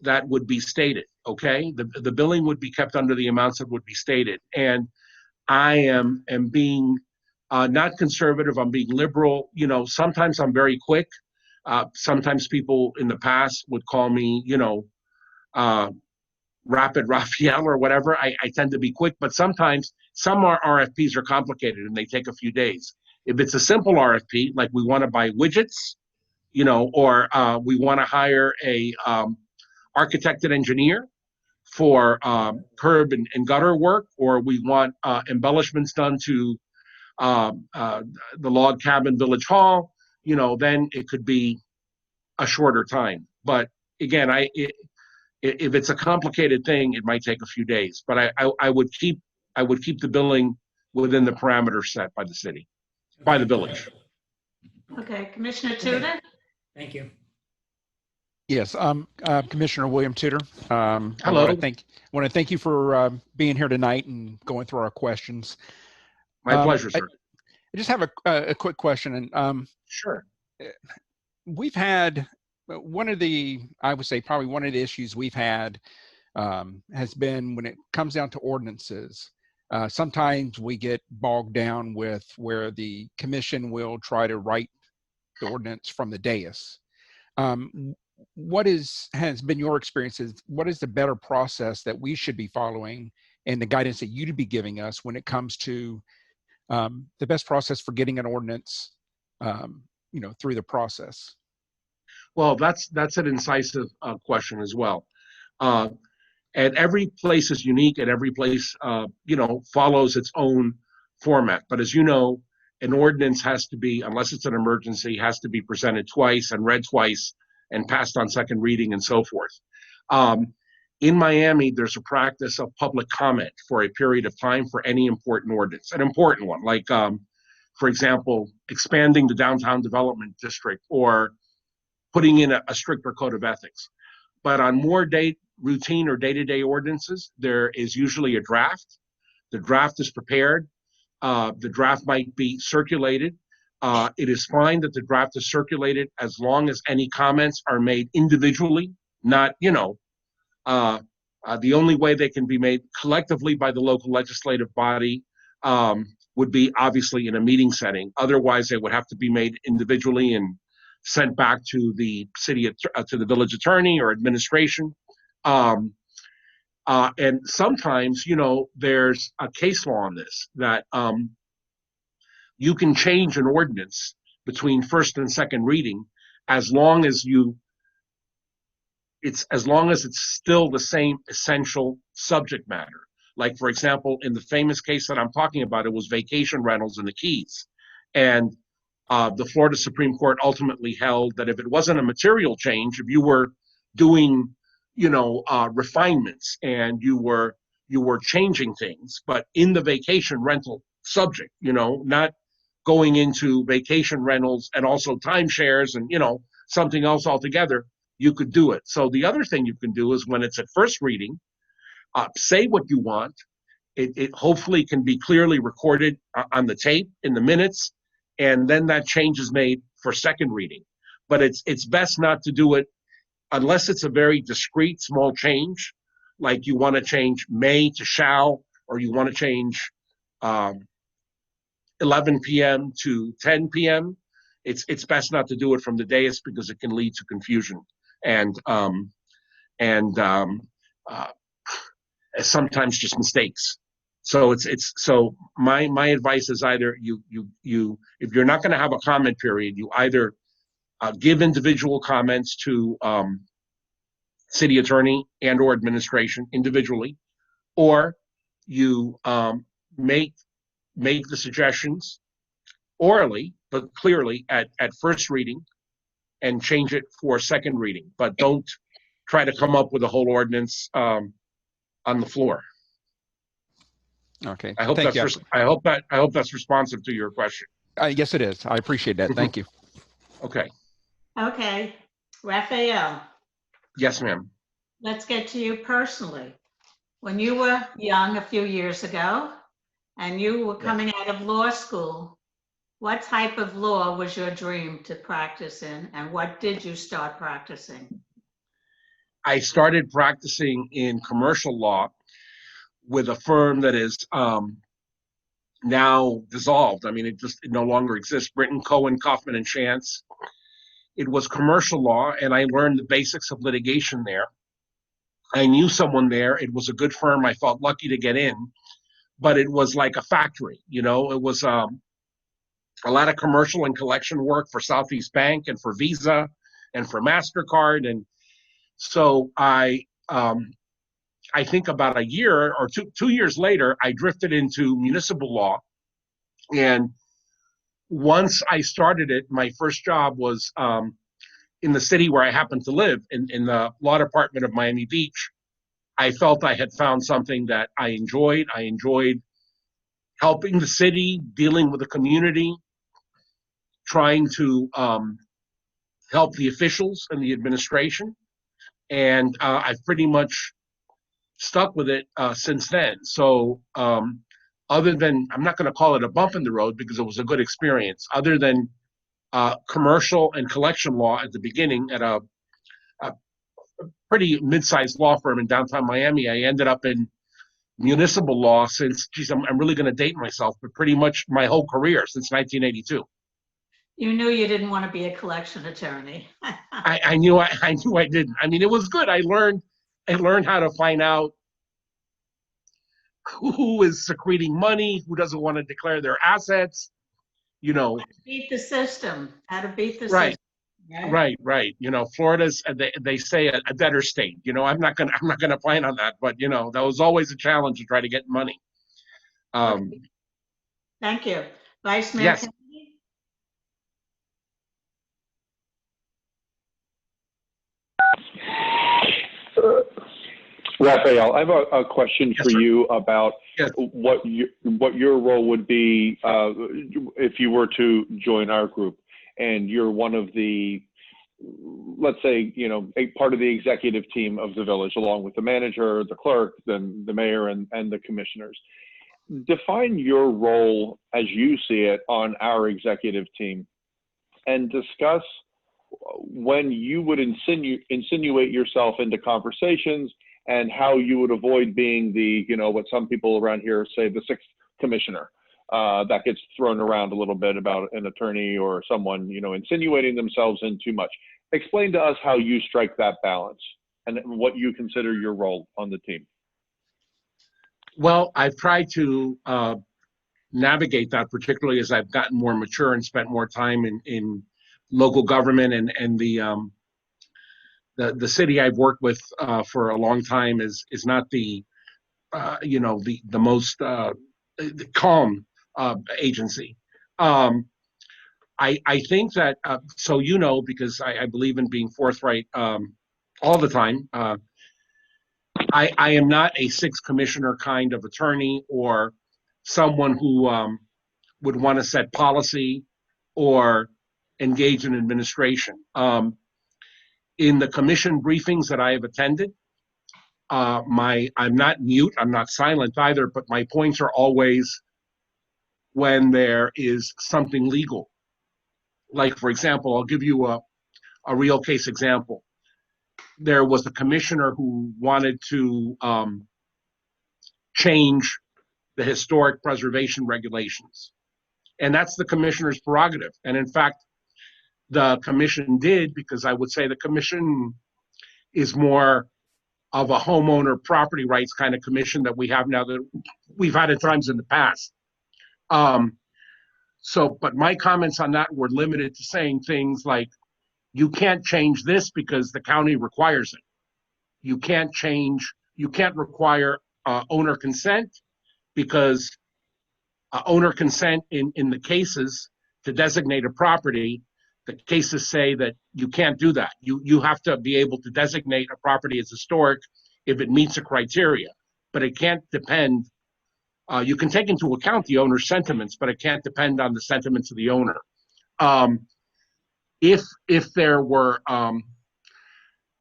that would be stated. Okay, the billing would be kept under the amounts that would be stated, and I am being not conservative. I'm being liberal. Sometimes I'm very quick. Sometimes people in the past would call me, Rapid Raphael or whatever. I tend to be quick, but sometimes some RFPs are complicated and they take a few days. If it's a simple RFP, like we want to buy widgets, or we want to hire a architect and engineer for curb and gutter work, or we want embellishments done to the log cabin village hall, then it could be a shorter time. But again, if it's a complicated thing, it might take a few days. But I would keep the billing within the parameters set by the city, by the village. Okay, Commissioner Tudor? Thank you. Yes, Commissioner William Tudor. Hello. I want to thank you for being here tonight and going through our questions. My pleasure, sir. I just have a quick question. And sure. We've had I would say probably one of the issues we've had has been when it comes down to ordinances. Sometimes we get bogged down with where the commission will try to write the ordinance from the dais. has been your experiences? What is the better process that we should be following, and the guidance that you'd be giving us when it comes to the best process for getting an ordinance, through the process? Well, that's an incisive question as well. And every place is unique, and every place, follows its own format. But as you know, an ordinance has to be, unless it's an emergency, has to be presented twice and read twice and passed on second reading and so forth. In Miami, there's a practice of public comment for a period of time for any important ordinance, an important one, like, for example, expanding the downtown development district or putting in a stricter code of ethics. But on more routine or day-to-day ordinances, there is usually a draft. The draft is prepared. The draft might be circulated. It is fine that the draft is circulated as long as any comments are made individually, not, the only way they can be made collectively by the local legislative body would be obviously in a meeting setting. Otherwise, they would have to be made individually and sent back to the to the village attorney or administration. And sometimes, there's a case law on this that you can change an ordinance between first and second reading as long as it's still the same essential subject matter. Like, for example, in the famous case that I'm talking about, it was vacation rentals in the Keys. And the Florida Supreme Court ultimately held that if it wasn't a material change, if you were doing, refinements and you were changing things, but in the vacation rental subject, not going into vacation rentals and also timeshares and, something else altogether, you could do it. So the other thing you can do is when it's at first reading, say what you want. It hopefully can be clearly recorded on the tape in the minutes, and then that change is made for second reading. But it's best not to do it unless it's a very discrete small change, like you want to change may to shall, or you want to change 11 p.m. to 10 p.m. It's best not to do it from the dais because it can lead to confusion and sometimes just mistakes. So so my advice is either you if you're not going to have a comment period, you either give individual comments to city attorney and or administration individually, or you make the suggestions orally but clearly at first reading and change it for second reading. But don't try to come up with a whole ordinance on the floor. Okay. I hope that's responsive to your question. Yes, it is. I appreciate that. Thank you. Okay. Okay, Raphael, Yes, ma'am. let's get to you personally. When you were young a few years ago and you were coming out of law school, what type of law was your dream to practice in, and what did you start practicing? I started practicing in commercial law with a firm that is now dissolved. I mean, it no longer exists. Britton, Cohen, Kaufman, and Chance. It was commercial law, and I learned the basics of litigation there. I knew someone there. It was a good firm. I felt lucky to get in, but it was like a factory. It was a lot of commercial and collection work for Southeast Bank and for Visa and for MasterCard. And so I think about a year or 2 years later, I drifted into municipal law. And once I started it, my first job was in the city where I happened to live, in the law department of Miami Beach. I felt I had found something that I enjoyed. I enjoyed helping the city, dealing with the community, trying to help the officials and the administration. And I've pretty much stuck with it since then. So other than, I'm not going to call it a bump in the road because it was a good experience, other than commercial and collection law at the beginning at a pretty mid-sized law firm in downtown Miami, I ended up in municipal law since, I'm really going to date myself, but pretty much my whole career since 1982. You knew you didn't want to be a collection attorney. I knew I didn't. I mean, it was good. I learned how to find out who is secreting money, who doesn't want to declare their assets, you know. Beat the system. How to beat the Right. system. Right. You know, Florida's they say a debtor state. You know, I'm not gonna plan on that, but you know, that was always a challenge to try to get money. Thank you. Vice Mayor Yes. Kennedy? Raphael, I have a question for sir. you about Yes. what your role would be if you were to join our group, and you're one of the, let's say, you know, a part of the executive team of the village, along with the manager, the clerk, then the mayor, and the commissioners. Define your role as you see it on our executive team, and discuss when you would insinuate yourself into conversations, and how you would avoid being the, you know, what some people around here say, the sixth commissioner. That gets thrown around a little bit about an attorney or someone, you know, insinuating themselves in too much. Explain to us how you strike that balance and what you consider your role on the team. Well, I've tried to navigate that, particularly as I've gotten more mature and spent more time in local government, and the city I've worked with for a long time is not the you know, the most calm agency. I think that so, you know, because I believe in being forthright all the time. I am not a sixth commissioner kind of attorney, or someone who would want to set policy or engage in administration. In the commission briefings that I have attended, I'm not mute, I'm not silent either, but my points are always when there is something legal. Like, for example, I'll give you a real case example. There was a commissioner who wanted to change the historic preservation regulations. And that's the commissioner's prerogative. And in fact, the commission did, because I would say the commission is more of a homeowner property rights kind of commission that we have now that we've had at times in the past. But my comments on that were limited to saying things like, you can't change this because the county requires it. You can't require owner consent, because owner consent in the cases to designate a property, the cases say that you can't do that. You have to be able to designate a property as historic if it meets a criteria, but it can't depend. You can take into account the owner's sentiments, but it can't depend on the sentiments of the owner. If there were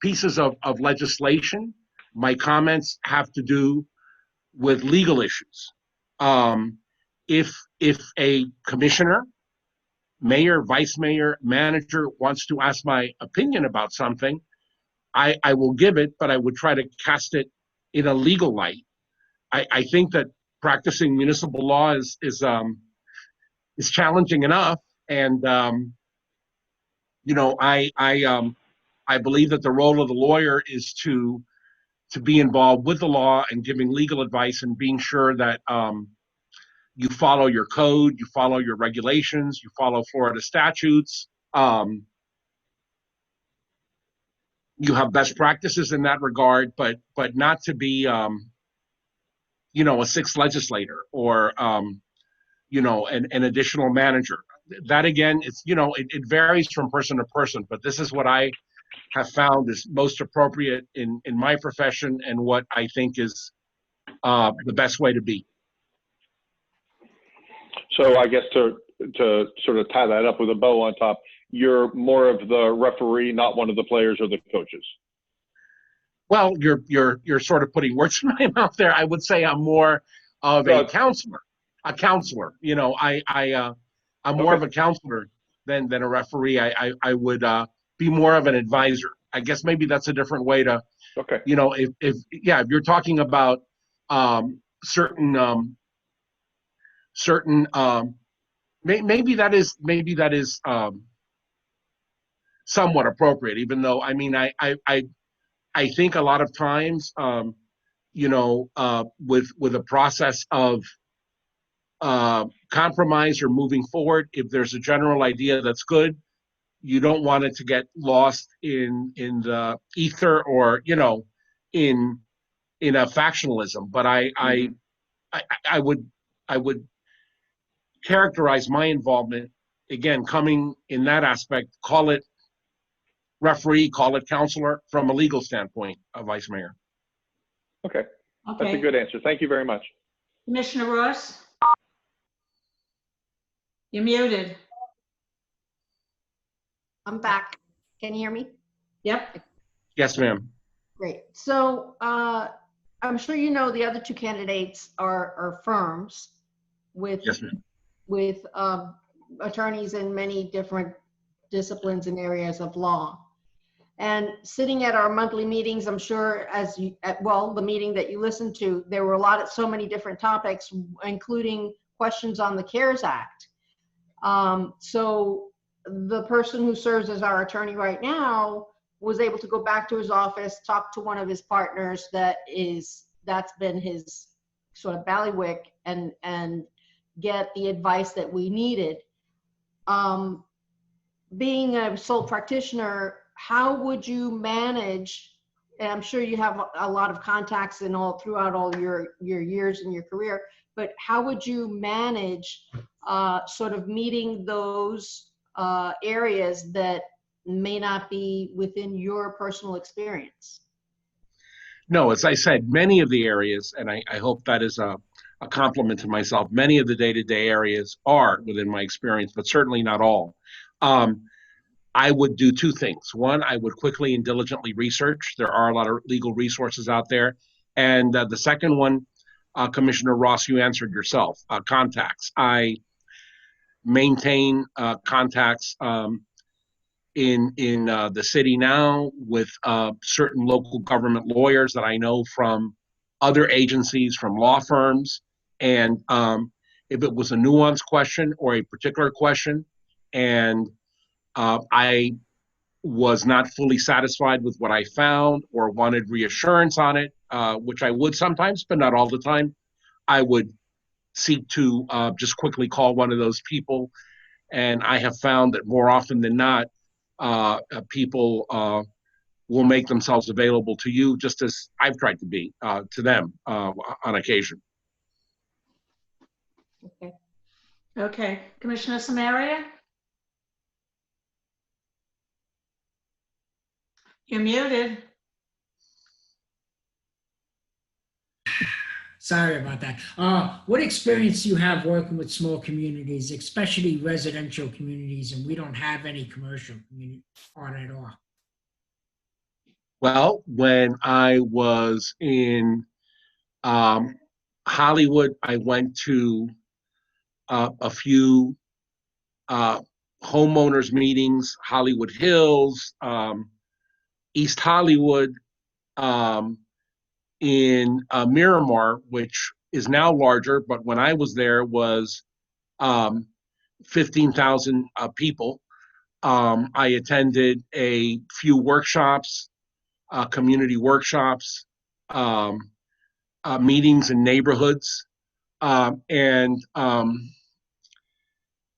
pieces of legislation, my comments have to do with legal issues. If a commissioner, mayor, vice mayor, manager wants to ask my opinion about something, I will give it, but I would try to cast it in a legal light. I think that practicing municipal law is challenging enough, and you know, I believe that the role of the lawyer is to be involved with the law and giving legal advice and being sure that you follow your code, you follow your regulations, you follow Florida statutes. You have best practices in that regard, but not to be, you know, a sixth legislator or, you know, an additional manager. That again, it's, you know, it varies from person to person, but this is what I have found is most appropriate in my profession, and what I think is the best way to be. So I guess to sort of tie that up with a bow on top, you're more of the referee, not one of the players or the coaches. Well, you're sort of putting words in my mouth there. I would say I'm more of a counselor. A counselor. You know, I'm more of a counselor than a referee. I would be more of an advisor. I guess maybe that's a different way to. Okay. You know, if you're talking about certain maybe that is somewhat appropriate, even though, I mean, I think a lot of times, you know, with a process of compromise or moving forward, if there's a general idea that's good, you don't want it to get lost in the ether, or, you know, in a factionalism. But I would characterize my involvement, again, coming in that aspect, call it referee, call it counselor, from a legal standpoint, Vice Mayor. Okay, that's a Okay. good answer. Thank you very much. Commissioner Ross? You're muted. I'm back. Can you hear me? Yep. Yes, ma'am. Great. So I'm sure you know the other two candidates are firms with Yes, ma'am. with attorneys in many different disciplines and areas of law. And sitting at our monthly meetings, I'm sure as you, well, the meeting that you listened to, there were so many different topics, including questions on the CARES Act. So the person who serves as our attorney right now was able to go back to his office, talk to one of his partners that's been his sort of bailiwick, and get the advice that we needed. Being a sole practitioner, how would you manage, and I'm sure you have a lot of contacts throughout all your years in your career, but how would you manage sort of meeting those areas that may not be within your personal experience? No, as I said, many of the areas, and I hope that is a compliment to myself, many of the day-to-day areas are within my experience, but certainly not all. I would do two things. One, I would quickly and diligently research. There are a lot of legal resources out there. And the second one, Commissioner Ross, you answered yourself, contacts. I maintain contacts in the city now with certain local government lawyers that I know from other agencies, from law firms. And if it was a nuanced question or a particular question, and I was not fully satisfied with what I found or wanted reassurance on it, which I would sometimes, but not all the time, I would seek to just quickly call one of those people. And I have found that more often than not, people will make themselves available to you, just as I've tried to be to them on occasion. Okay. Okay. Commissioner Samaria? You're muted. Sorry about that. What experience do you have working with small communities, especially residential communities, and we don't have any commercial community art at all? Well, when I was in Hollywood, I went to a few homeowners meetings, Hollywood Hills, East Hollywood, in Miramar, which is now larger, but when I was there was 15,000 people. I attended a few workshops, community workshops, meetings in neighborhoods, and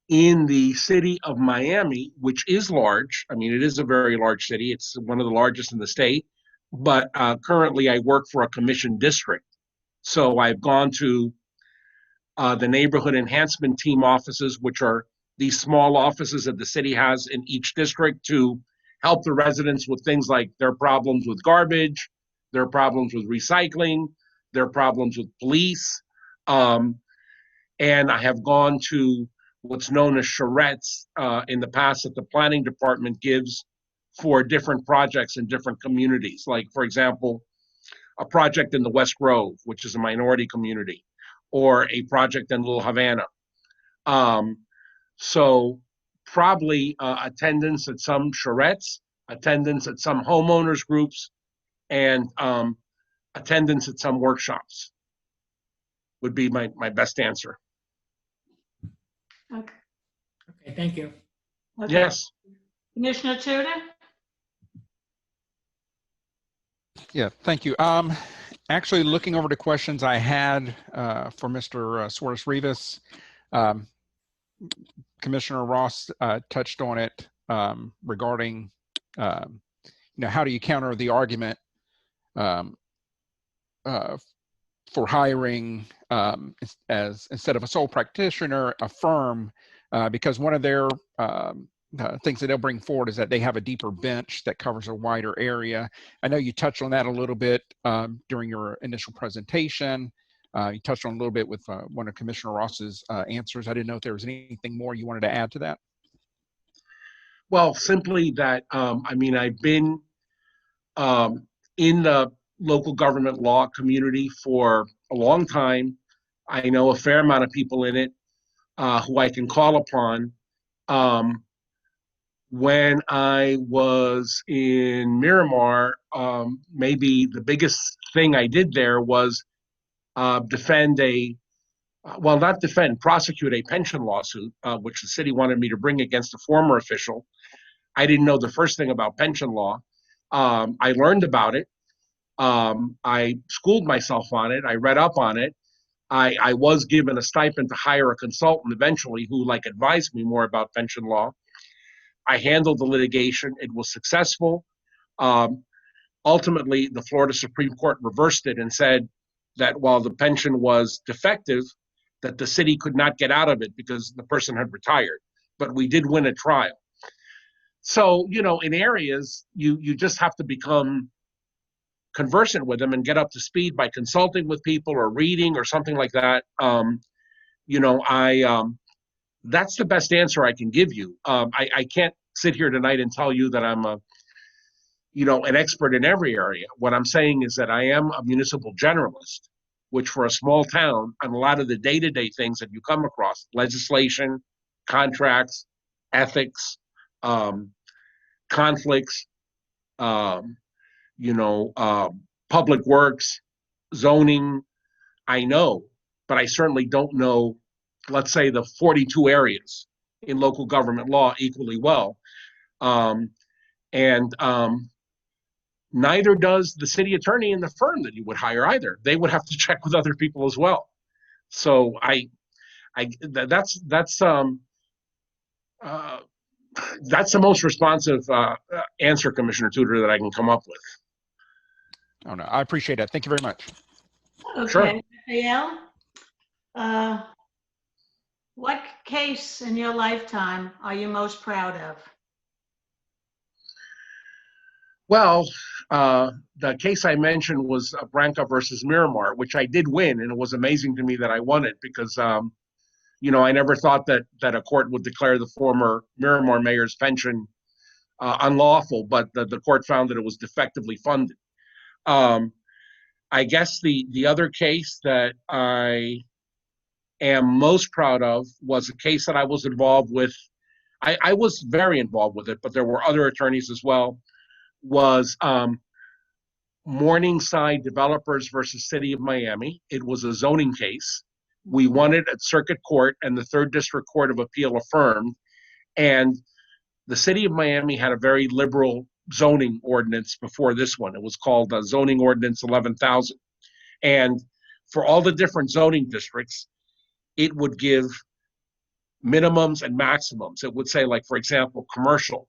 in the city of Miami, which is large. I mean, it is a very large city. It's one of the largest in the state, but currently I work for a commission district. So I've gone to the neighborhood enhancement team offices, which are these small offices that the city has in each district to help the residents with things like their problems with garbage, their problems with recycling, their problems with police. And I have gone to what's known as charrettes in the past that the planning department gives for different projects in different communities. Like, for example, a project in the West Grove, which is a minority community, or a project in Little Havana. So probably attendance at some charrettes, attendance at some homeowners groups, and attendance at some workshops would be my best answer. Okay. Okay, thank you. Okay. Yes. Commissioner Tudor? Yeah, thank you. Actually, looking over the questions I had for Mr. Suarez Rivas, Commissioner Ross touched on it regarding, how do you counter the argument for hiring as instead of a sole practitioner, a firm, because one of their things that they'll bring forward is that they have a deeper bench that covers a wider area. I know you touched on that a little bit during your initial presentation. You touched on a little bit with one of Commissioner Ross's answers. I didn't know if there was anything more you wanted to add to that. Well, simply that, I've been in the local government law community for a long time. I know a fair amount of people in it who I can call upon. When I was in Miramar, maybe the biggest thing I did there was prosecute a pension lawsuit, which the city wanted me to bring against a former official. I didn't know the first thing about pension law. I learned about it. I schooled myself on it. I read up on it. I was given a stipend to hire a consultant eventually who advised me more about pension law. I handled the litigation. It was successful. Ultimately, the Florida Supreme Court reversed it and said that while the pension was defective, that the city could not get out of it because the person had retired. But we did win a trial. So, in areas, you just have to become conversant with them and get up to speed by consulting with people or reading or something like that. That's the best answer I can give you. I can't sit here tonight and tell you that I'm an expert in every area. What I'm saying is that I am a municipal generalist, which for a small town, on a lot of the day-to-day things that you come across, legislation, contracts, ethics, conflicts, public works, zoning, I know, but I certainly don't know, let's say, the 42 areas in local government law equally well. Neither does the city attorney in the firm that you would hire either. They would have to check with other people as well. So that's the most responsive answer, Commissioner Tudor, that I can come up with. Oh, no, I appreciate that. Thank you very much. Okay, Sure. Raphael, what case in your lifetime are you most proud of? Well, the case I mentioned was Branca versus Miramar, which I did win, and it was amazing to me that I won it because, I never thought that a court would declare the former Miramar mayor's pension unlawful, but the court found that it was defectively funded. I guess the other case that I am most proud of was a case that I was involved with. I was very involved with it, but there were other attorneys as well. Was Morningside Developers versus City of Miami. It was a zoning case. We won it at Circuit Court, and the Third District Court of Appeal affirmed. And the City of Miami had a very liberal zoning ordinance before this one. It was called Zoning Ordinance 11,000. And for all the different zoning districts, it would give minimums and maximums. It would say, for example, commercial,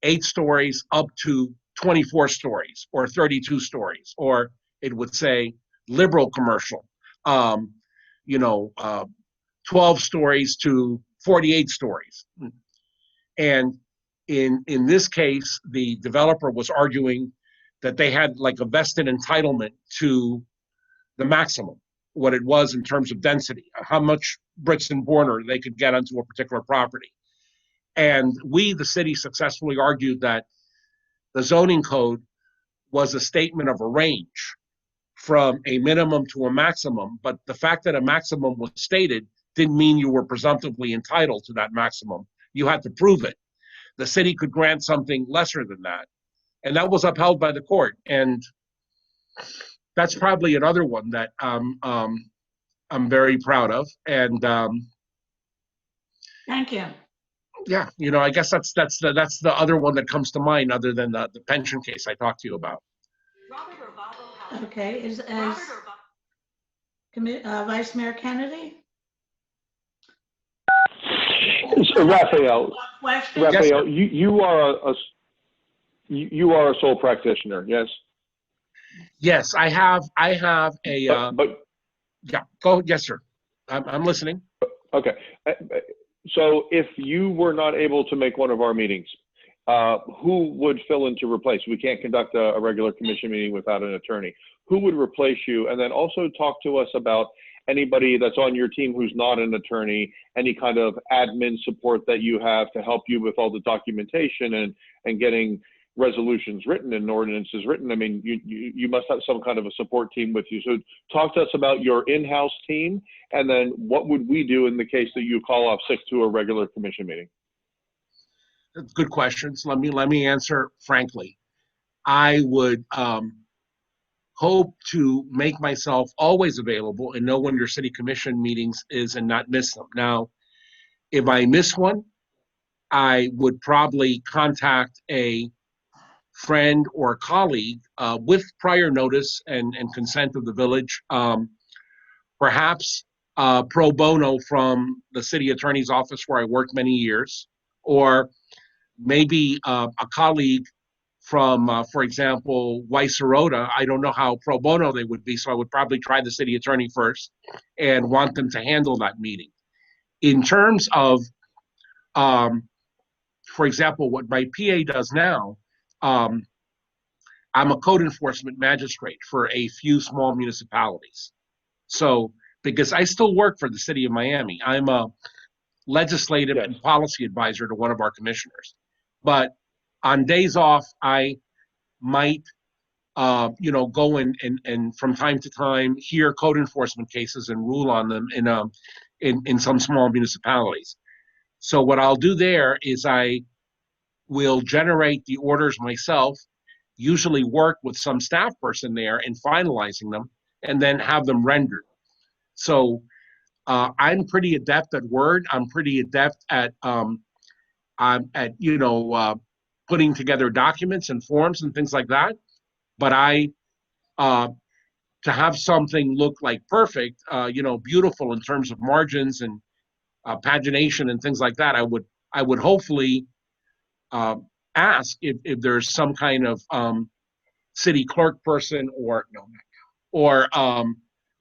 8 stories up to 24 stories or 32 stories, or it would say liberal commercial, 12 stories to 48 stories. And in this case, the developer was arguing that they had a vested entitlement to the maximum, what it was in terms of density, how much bricks and mortar they could get onto a particular property. And we, the city, successfully argued that the zoning code was a statement of a range from a minimum to a maximum, but the fact that a maximum was stated didn't mean you were presumptively entitled to that maximum. You had to prove it. The city could grant something lesser than that. And that was upheld by the court. And that's probably another one that I'm very proud of. And Thank you. Yeah, you know, I guess that's the other one that comes to mind, other than the pension case I talked to you about. Okay, is Vice Mayor Kennedy? So Raphael, Question? Raphael, you are a sole practitioner, yes? Yes, I have a. But Yeah, go. Yes, sir. I'm listening. okay. So if you were not able to make one of our meetings, who would fill in to replace? We can't conduct a regular commission meeting without an attorney. Who would replace you? And then also talk to us about anybody that's on your team who's not an attorney, any kind of admin support that you have to help you with all the documentation and getting resolutions written and ordinances written. I mean, you must have some kind of a support team with you. So talk to us about your in-house team, and then what would we do in the case that you call off sick to a regular commission meeting? Good questions. Let me answer frankly. I would hope to make myself always available and know when your city commission meetings is and not miss them. Now, if I miss one, I would probably contact a friend or colleague with prior notice and consent of the village, perhaps pro bono from the city attorney's office where I worked many years, or maybe a colleague from, for example, Weiss-Serota. I don't know how pro bono they would be, so I would probably try the city attorney first and want them to handle that meeting. In terms of, for example, what my PA does now, I'm a code enforcement magistrate for a few small municipalities. So, because I still work for the city of Miami, I'm a legislative and policy advisor to one of our commissioners. But on days off, I might, go and from time to time hear code enforcement cases and rule on them in some small municipalities. So what I'll do there is I will generate the orders myself, usually work with some staff person there in finalizing them, and then have them rendered. So I'm pretty adept at Word. I'm pretty adept at putting together documents and forms and things like that. But to have something look like perfect, beautiful in terms of margins and pagination and things like that, I would hopefully ask if there's some kind of city clerk person or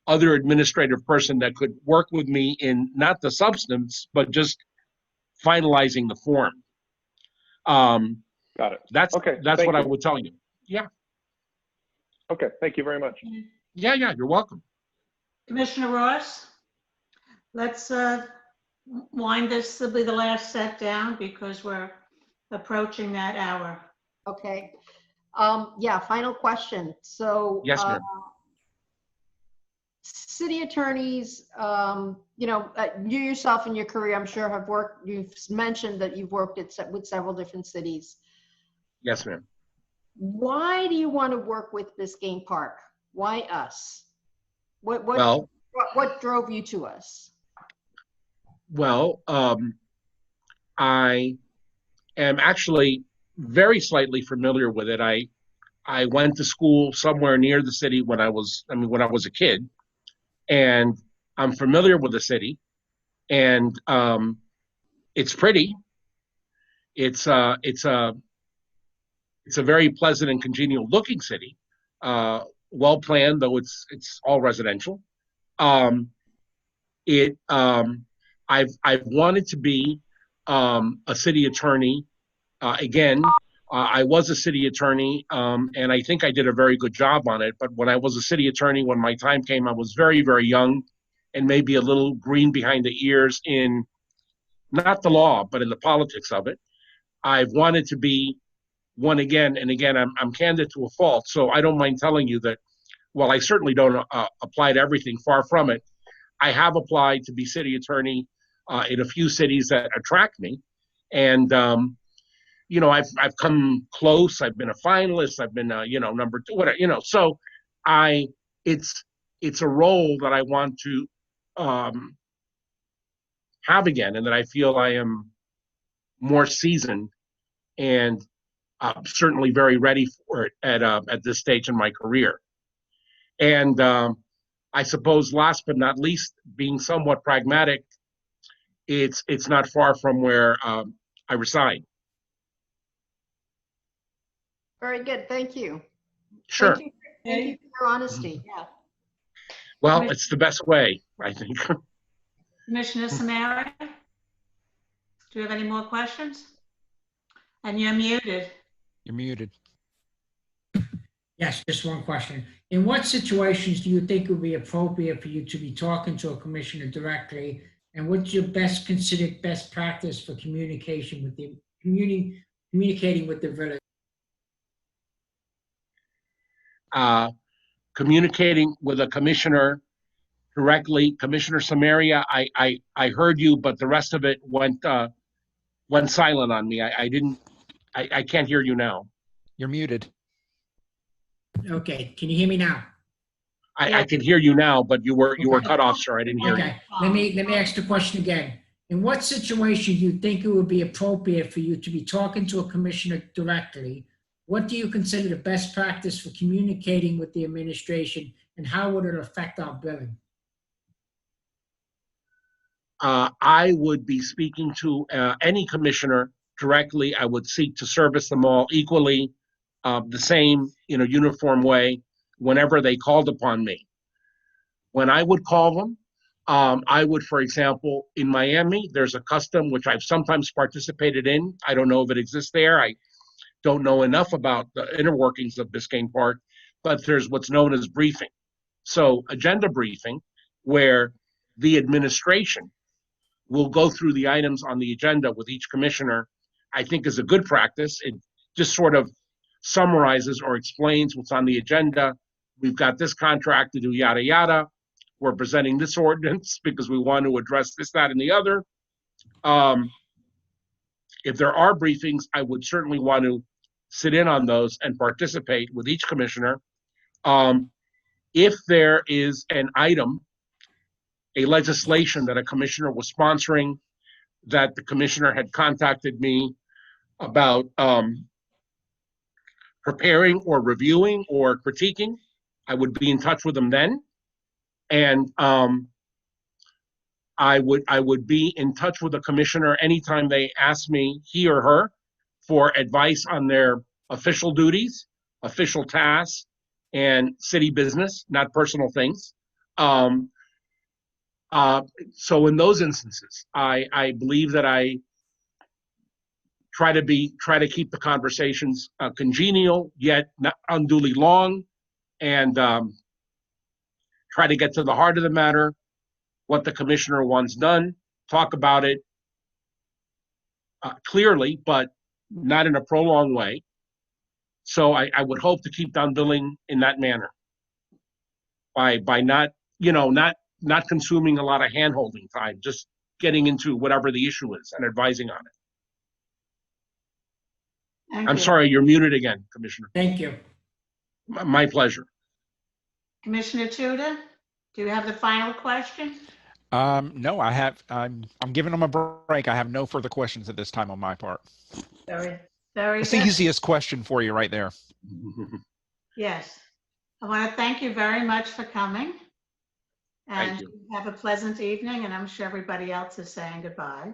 other administrative person that could work with me in not the substance, but just finalizing the form. Got it. That's what I would tell you. Yeah. Okay. Thank you very much. Yeah. You're welcome. Commissioner Ross, let's wind this to be the last set down because we're approaching that hour. Okay. Final question. So, yes, ma'am. City attorneys, you yourself in your career, I'm sure have worked, you've mentioned that you've worked with several different cities. Yes, ma'am. Why do you want to work with Biscayne Park? Why us? What drove you to us? Well, I am actually very slightly familiar with it. I went to school somewhere near the city when I was a kid, and I'm familiar with the city, and it's pretty. It's a very pleasant and congenial looking city, well planned, though it's all residential. I've wanted to be a city attorney. Again, I was a city attorney, and I think I did a very good job on it. But when I was a city attorney, when my time came, I was very, very young and maybe a little green behind the ears in not the law, but in the politics of it. I've wanted to be one again, and again, I'm candid to a fault. So I don't mind telling you that while I certainly don't apply to everything, far from it, I have applied to be city attorney in a few cities that attract me. And I've come close. I've been a finalist. I've been number 2. Whatever, So it's a role that I want to have again, and that I feel I am more seasoned and certainly very ready for it at this stage in my career. And I suppose, last but not least, being somewhat pragmatic, it's not far from where I reside. Very good. Thank you. Sure. Thank you for your honesty. Yeah. Well, it's the best way, I think. Commissioner Samara, do you have any more questions? And you're muted. You're muted. Yes, just one question. In what situations do you think it would be appropriate for you to be talking to a commissioner directly? And what's your considered best practice for communication with the communicating with the village? Communicating with a commissioner directly, Commissioner Samaria, I heard you, but the rest of it went silent on me. I can't hear you now. You're muted. Okay, can you hear me now? I can hear you now, but you were Okay. cut off, sir. I didn't hear you. Okay, let me ask the question again. In what situation do you think it would be appropriate for you to be talking to a commissioner directly? What do you consider the best practice for communicating with the administration, and how would it affect our billing? I would be speaking to any commissioner directly. I would seek to service them all equally, the same, uniform way whenever they called upon me. When I would call them, I would, for example, in Miami, there's a custom which I've sometimes participated in. I don't know if it exists there. I don't know enough about the inner workings of Biscayne Park, but there's what's known as briefing. So agenda briefing, where the administration will go through the items on the agenda with each commissioner, I think is a good practice. It just sort of summarizes or explains what's on the agenda. We've got this contract to do, yada, yada. We're presenting this ordinance because we want to address this, that, and the other. If there are briefings, I would certainly want to sit in on those and participate with each commissioner. If there is an item, a legislation that a commissioner was sponsoring, that the commissioner had contacted me about preparing or reviewing or critiquing, I would be in touch with them then. And I would be in touch with the commissioner anytime they ask me, he or her, for advice on their official duties, official tasks, and city business, not personal things. So in those instances, I believe that I try to keep the conversations congenial, yet not unduly long, and try to get to the heart of the matter, what the commissioner wants done, talk about it clearly, but not in a prolonged way. So I would hope to keep down billing in that manner by not, not consuming a lot of hand-holding time, just getting into whatever the issue is and advising on it. I'm sorry, you're muted again, Commissioner. Thank you. My pleasure. Commissioner Tudor, do you have the final question? No, I'm giving them a break. I have no further questions at this time on my part. Very It's the good. easiest question for you right there. Yes. I want to thank you very much for coming. And Thank you. have a pleasant evening, and I'm sure everybody else is saying goodbye.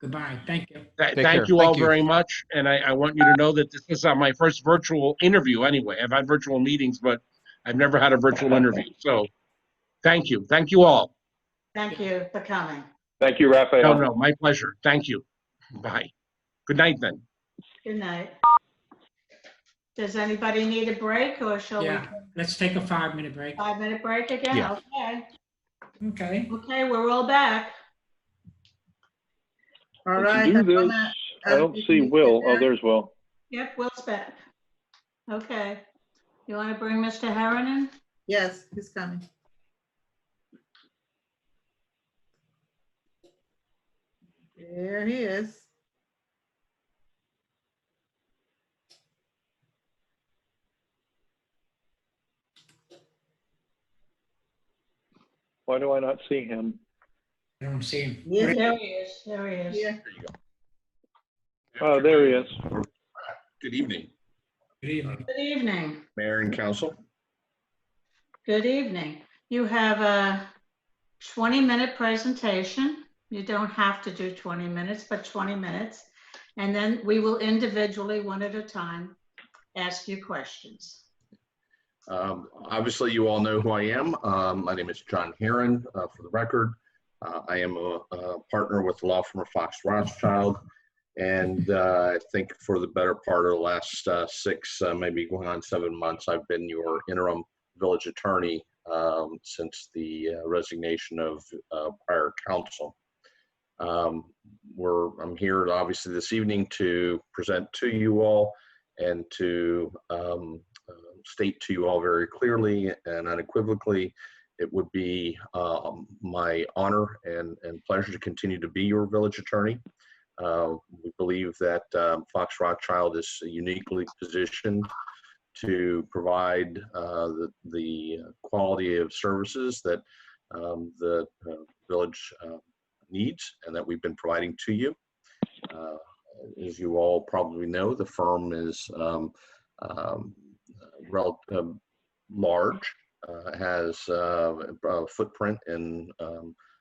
Goodbye. Thank you. Thank you all very much. And I want you to know that this is my first virtual interview anyway. I've had virtual meetings, but I've never had a virtual interview. So thank you. Thank you all. Thank you for coming. Thank you, Raphael. No, my pleasure. Thank you. Bye. Good night then. Good night. Does anybody need a break, or shall Yeah, let's take a 5-minute break. 5-minute break again? Yeah. Okay. Okay. Okay, we're all back. All Let's right. do this. I don't see Will. Oh, there's Will. Yep, Will's back. Okay. You want to bring Mr. Heron in? Yes, he's coming. There he is. Why do I not see him? I don't see him. Yes, There he is, there he is. yeah. There you go. Oh, there he is. Good evening, Good evening. Good evening. Mayor and Council. Good evening. You have a 20-minute presentation. You don't have to do 20 minutes, but 20 minutes. And then we will individually, one at a time, ask you questions. Obviously, you all know who I am. My name is John Heron, for the record. I am a partner with the law firm of Fox Rothschild. And I think for the better part of the last 6, maybe going on 7 months, I've been your interim village attorney since the resignation of prior council. I'm here obviously this evening to present to you all and to state to you all very clearly and unequivocally, it would be my honor and pleasure to continue to be your village attorney. We believe that Fox Rothschild is uniquely positioned to provide the quality of services that the village needs and that we've been providing to you. As you all probably know, the firm is large, has a footprint in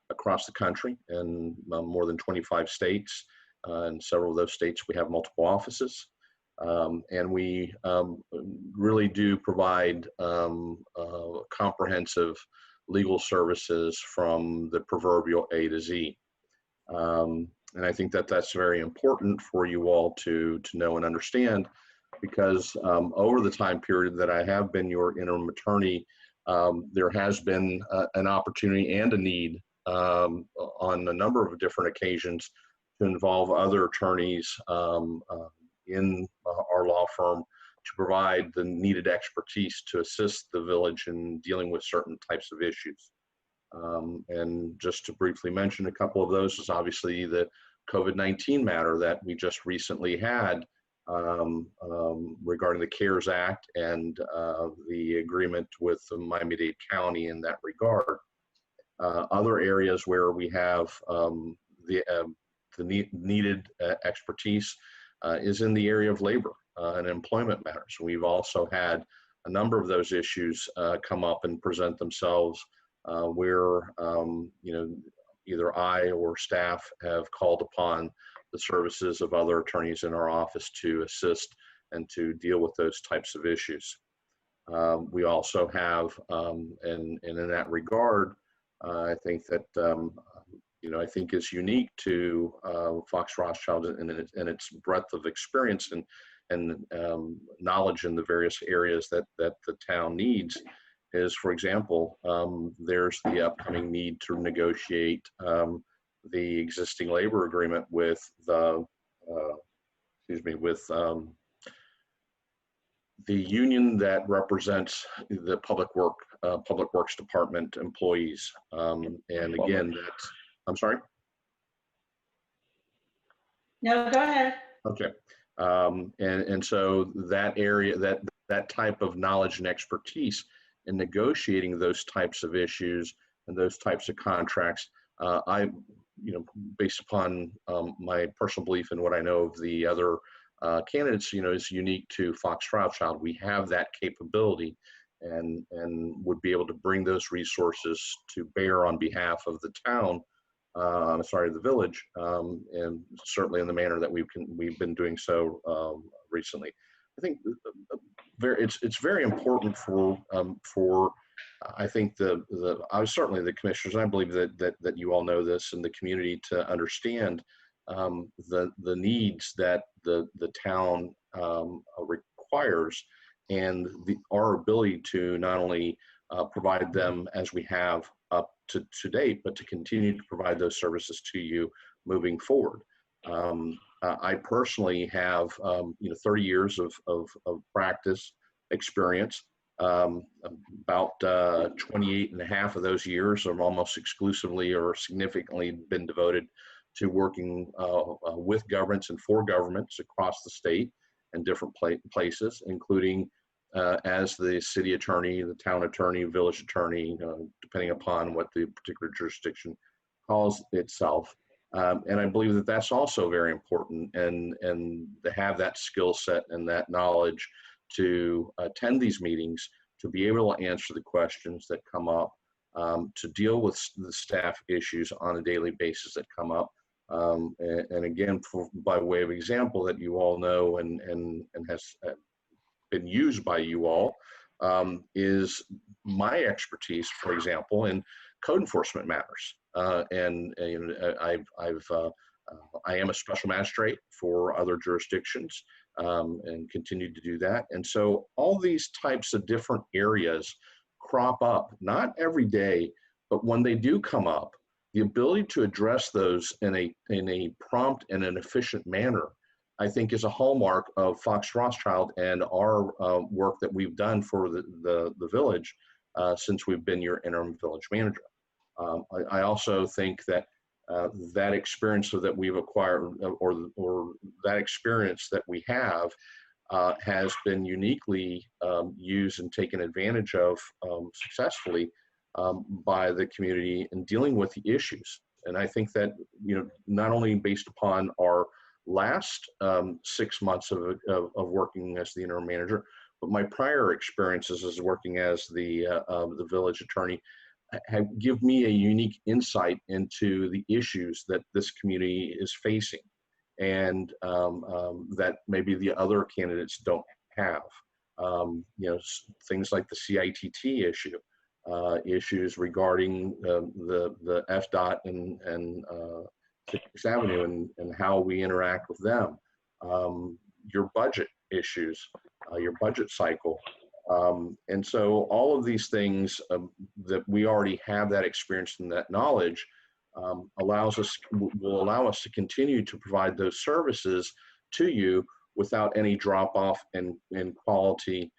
across the country in more than 25 states. In several of those states, we have multiple offices. And we really do provide comprehensive legal services from the proverbial A to Z. And I think that that's very important for you all to know and understand, because over the time period that I have been your interim attorney, there has been an opportunity and a need on a number of different occasions to involve other attorneys in our law firm to provide the needed expertise to assist the village in dealing with certain types of issues. And just to briefly mention a couple of those is obviously the COVID-19 matter that we just recently had regarding the CARES Act and the agreement with Miami-Dade County in that regard. Other areas where we have the needed expertise is in the area of labor and employment matters. We've also had a number of those issues come up and present themselves where either I or staff have called upon the services of other attorneys in our office to assist and to deal with those types of issues. We also have, and in that regard, I think that I think is unique to Fox Rothschild and its breadth of experience and knowledge in the various areas that the town needs is, for example, there's the upcoming need to negotiate the existing labor agreement with the union that represents the public works department employees. And again, that's, I'm sorry. No, go ahead. Okay. And so that area, that type of knowledge and expertise in negotiating those types of issues and those types of contracts, based upon my personal belief and what I know of the other candidates, is unique to Fox Rothschild. We have that capability and would be able to bring those resources to bear on behalf of the town, the village, and certainly in the manner that we've been doing so recently. I think it's very important for I think certainly the commissioners, and I believe that you all know this, in the community to understand the needs that the town requires, and our ability to not only provide them as we have up to date, but to continue to provide those services to you moving forward. I personally have 30 years of practice experience. About 28 and a half of those years are almost exclusively or significantly been devoted to working with governments and for governments across the state and different places, including as the city attorney, the town attorney, village attorney, depending upon what the particular jurisdiction calls itself. And I believe that that's also very important, and to have that skill set and that knowledge to attend these meetings, to be able to answer the questions that come up, to deal with the staff issues on a daily basis that come up. And again, by way of example that you all know and has been used by you all, is my expertise, for example, in code enforcement matters. And I am a special magistrate for other jurisdictions, and continue to do that. And so all these types of different areas crop up, not every day, but when they do come up, the ability to address those in a prompt and an efficient manner, I think, is a hallmark of Fox Rothschild and our work that we've done for the village since we've been your interim village manager. I also think that that experience that we've acquired, or that experience that we have, has been uniquely used and taken advantage of successfully by the community in dealing with the issues. And I think that, not only based upon our last 6 months of working as the interim manager, but my prior experiences as working as the village attorney have give me a unique insight into the issues that this community is facing, and that maybe the other candidates don't have. Things like the CITT issue, issues regarding the FDOT and 6th Avenue and how we interact with them, your budget issues, your budget cycle. And so all of these things that we already have that experience and that knowledge will allow us to continue to provide those services to you without any drop off in quality,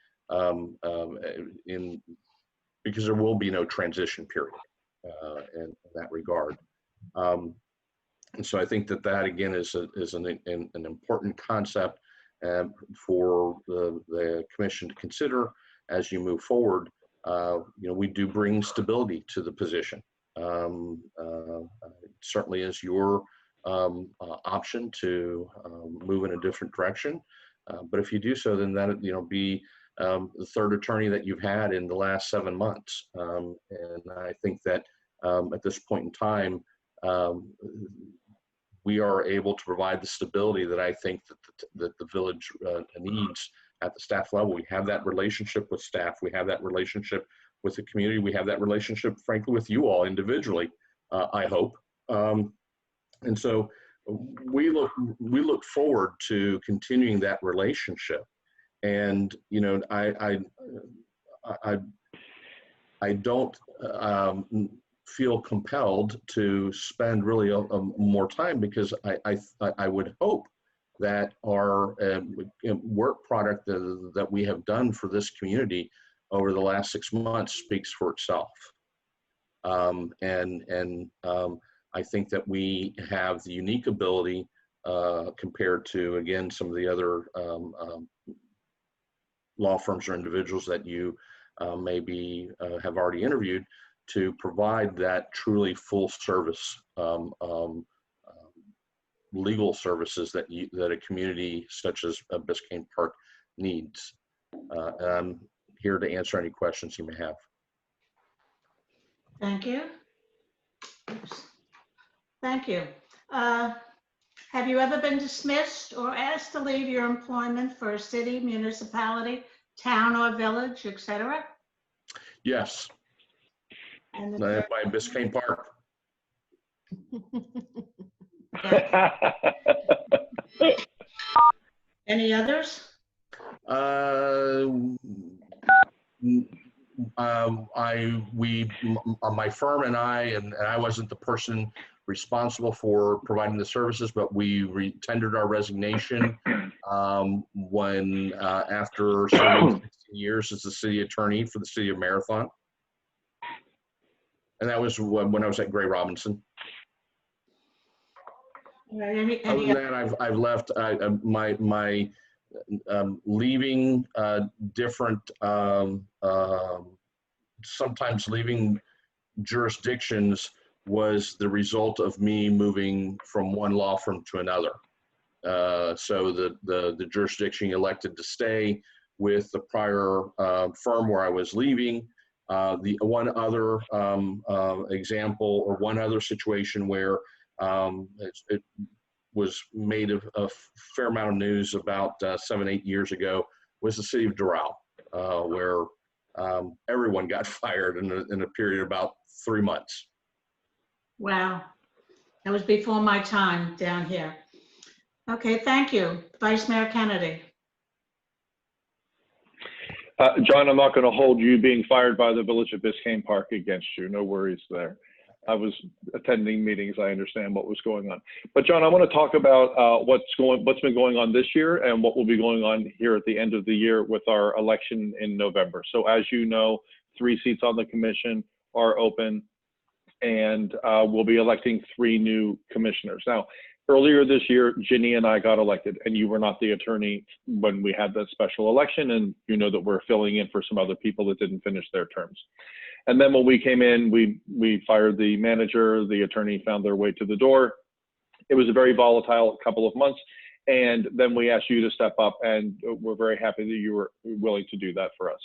because there will be no transition period in that regard. And so I think that again is an important concept for the commission to consider as you move forward. We do bring stability to the position. Certainly is your option to move in a different direction. But if you do so, then that be the third attorney that you've had in the last 7 months. And I think that at this point in time, we are able to provide the stability that I think that the village needs at the staff level. We have that relationship with staff. We have that relationship with the community. We have that relationship, frankly, with you all individually, I hope. And so we look forward to continuing that relationship. And I don't feel compelled to spend really more time, because I would hope that our work product that we have done for this community over the last 6 months speaks for itself. I think that we have the unique ability compared to, again, some of the other law firms or individuals that you maybe have already interviewed, to provide that truly full service legal services that a community such as Biscayne Park needs. I'm here to answer any questions you may have. Thank you. Oops. Thank you. Have you ever been dismissed or asked to leave your employment for a city, municipality, town, or village, etc.? Yes. And by Biscayne Park. Any others? My firm and I wasn't the person responsible for providing the services, but we tendered our resignation when after serving 16 years as the city attorney for the city of Marathon. And that was when I was at Gray Robinson. Other than that, I've left my leaving different, sometimes leaving jurisdictions was the result of me moving from one law firm to another. So the jurisdiction elected to stay with the prior firm where I was leaving. The one other example, or one other situation where it was made a fair amount of news about 7, 8 years ago, was the city of Doral, where everyone got fired in a period of about 3 months. Wow. That was before my time down here. Okay, thank you. Vice Mayor Kennedy. John, I'm not going to hold you being fired by the Village of Biscayne Park against you. No worries there. I was attending meetings. I understand what was going on. But John, I want to talk about what's been going on this year and what will be going on here at the end of the year with our election in November. So as you know, 3 seats on the commission are open, and we'll be electing 3 new commissioners. Now, earlier this year, Ginny and I got elected, and you were not the attorney when we had that special election, and you know that we're filling in for some other people that didn't finish their terms. And then when we came in, we fired the manager, the attorney found their way to the door. It was a very volatile couple of months, and then we asked you to step up, and we're very happy that you were willing to do that for us.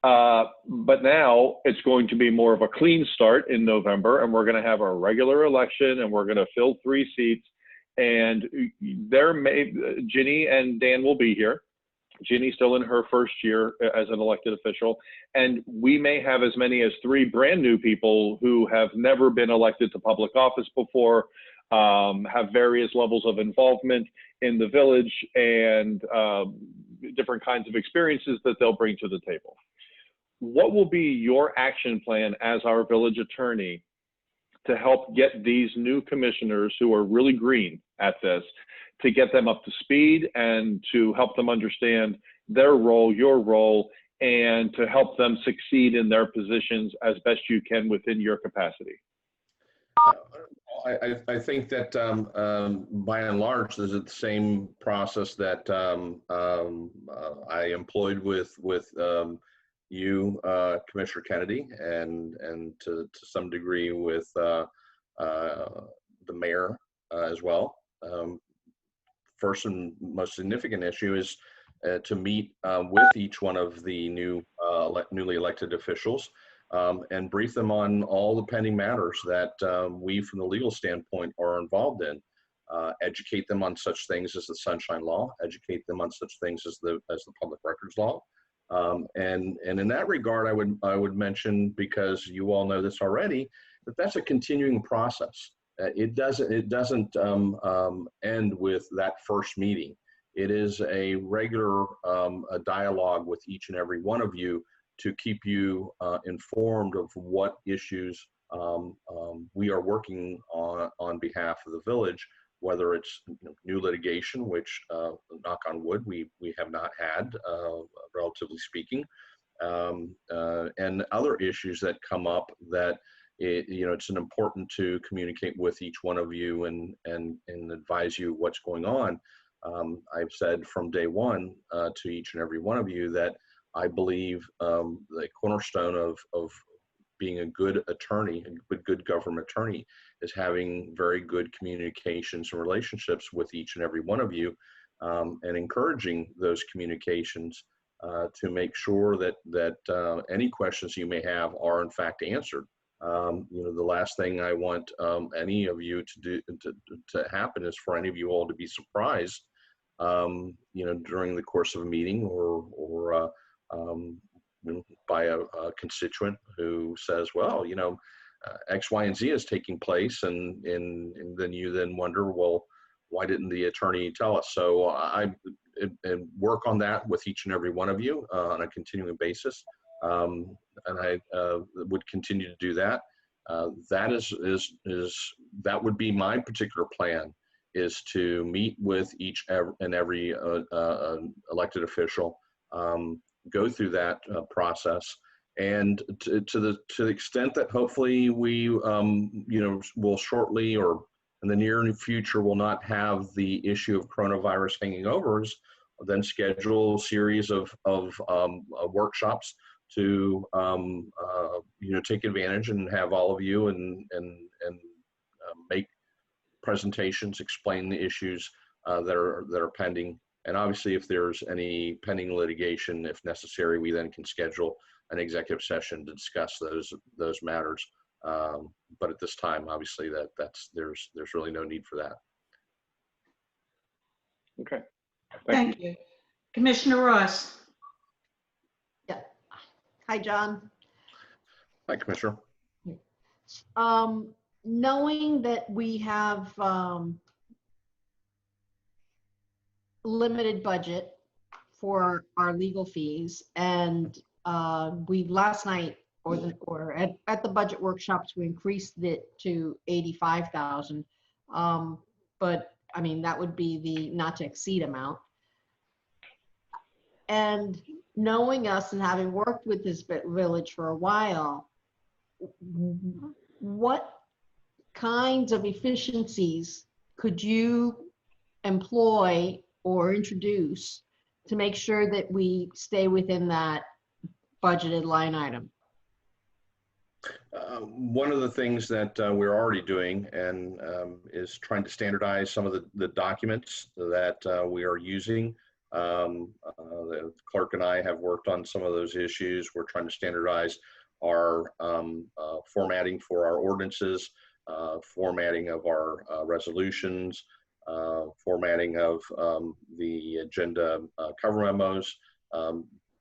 But now it's going to be more of a clean start in November, and we're going to have a regular election, and we're going to fill 3 seats. And Ginny and Dan will be here. Ginny's still in her first year as an elected official, and we may have as many as 3 brand new people who have never been elected to public office before, have various levels of involvement in the village, and different kinds of experiences that they'll bring to the table. What will be your action plan as our village attorney to help get these new commissioners who are really green at this, to get them up to speed and to help them understand their role, your role, and to help them succeed in their positions as best you can within your capacity? I think that by and large, this is the same process that I employed with you, Commissioner Kennedy, and to some degree with the mayor as well. First and most significant issue is to meet with each one of the newly elected officials and brief them on all the pending matters that we, from the legal standpoint, are involved in. Educate them on such things as the Sunshine Law, educate them on such things as the Public Records Law. And in that regard, I would mention, because you all know this already, that's a continuing process. It doesn't end with that first meeting. It is a regular a dialogue with each and every one of you to keep you informed of what issues we are working on behalf of the village, whether it's new litigation, which knock on wood, we have not had, relatively speaking, and other issues that come up that it's important to communicate with each one of you and advise you what's going on. I've said from day one to each and every one of you that I believe the cornerstone of being a good attorney, a good government attorney, is having very good communications and relationships with each and every one of you, and encouraging those communications to make sure that any questions you may have are in fact answered. The last thing I want any of you to happen is for any of you all to be surprised, during the course of a meeting or by a constituent who says, well, X, Y, and Z is taking place, and then you wonder, well, why didn't the attorney tell us? So I work on that with each and every one of you on a continuing basis, and I would continue to do that. That would be my particular plan, is to meet with each and every elected official, go through that process, and to the extent that hopefully we will shortly or in the near future will not have the issue of coronavirus hanging over us, then schedule a series of workshops to take advantage and have all of you and make presentations, explain the issues that are pending. And obviously, if there's any pending litigation, if necessary, we then can schedule an executive session to discuss those matters. But at this time, obviously, there's really no need for that. Okay. Thank you. Commissioner Ross. Yeah. Hi, John. Hi, Commissioner. Knowing that we have limited budget for our legal fees, and we last night or at the budget workshops we increased it to 85,000. But I mean that would be the not to exceed amount. And knowing us and having worked with this village for a while, what kinds of efficiencies could you employ or introduce to make sure that we stay within that budgeted line item? One of the things that we're already doing and is trying to standardize some of the documents that we are using. The clerk and I have worked on some of those issues. We're trying to standardize our formatting for our ordinances, formatting of our resolutions, formatting of the agenda cover memos.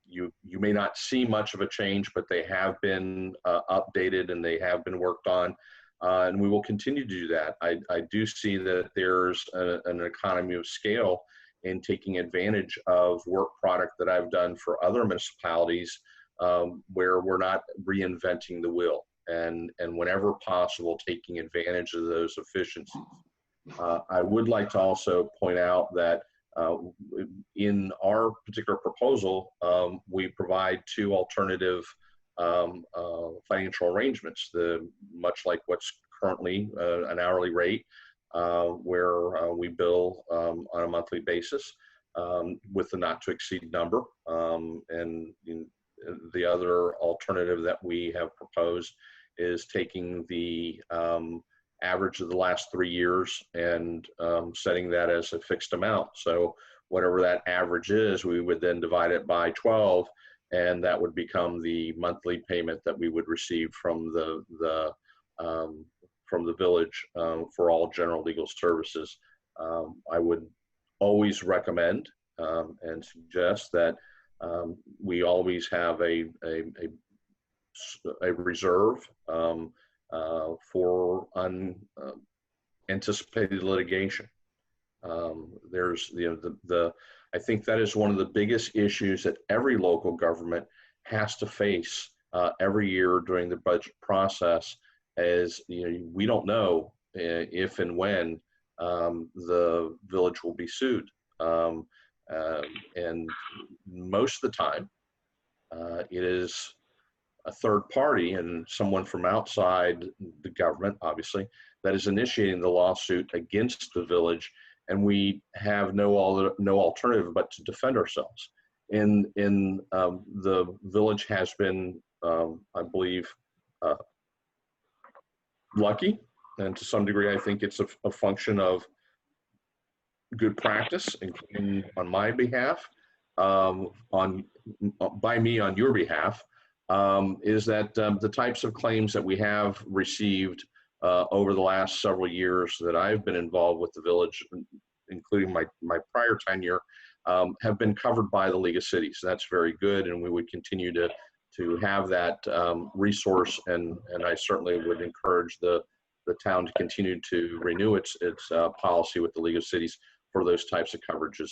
You may not see much of a change, but they have been updated and they have been worked on, and we will continue to do that. I do see that there's an economy of scale in taking advantage of work product that I've done for other municipalities where we're not reinventing the wheel, and whenever possible, taking advantage of those efficiencies. I would like to also point out that in our particular proposal, we provide two alternative financial arrangements, much like what's currently an hourly rate, where we bill on a monthly basis with the not to exceed number. And the other alternative that we have proposed is taking the average of the last 3 years and setting that as a fixed amount. So whatever that average is, we would then divide it by 12, and that would become the monthly payment that we would receive from the village for all general legal services. I would always recommend and suggest that we always have a reserve for unanticipated litigation. There's I think that is one of the biggest issues that every local government has to face every year during the budget process. Is we don't know if and when the village will be sued, and most of the time it is a third party and someone from outside the government, obviously, that is initiating the lawsuit against the village, and we have no alternative but to defend ourselves. The village has been, I believe, lucky, and to some degree, I think it's a function of good practice, including on my behalf, by me on your behalf. Is that the types of claims that we have received over the last several years that I've been involved with the village, including my prior tenure, have been covered by the League of Cities. That's very good, and we would continue to have that resource, and I certainly would encourage the town to continue to renew its policy with the League of Cities for those types of coverages.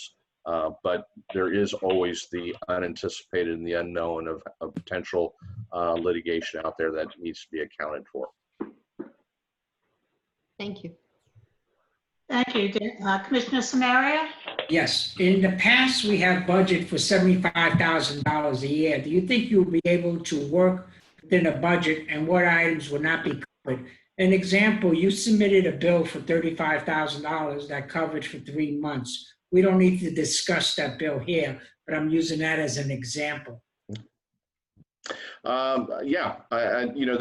But there is always the unanticipated and the unknown of potential litigation out there that needs to be accounted for. Thank you. Thank you. Commissioner Samaria? Yes, in the past, we have budget for $75,000 a year. Do you think you'll be able to work within a budget, and what items will not be covered? An example, you submitted a bill for $35,000 that coverage for 3 months. We don't need to discuss that bill here, but I'm using that as an example. Yeah, you know,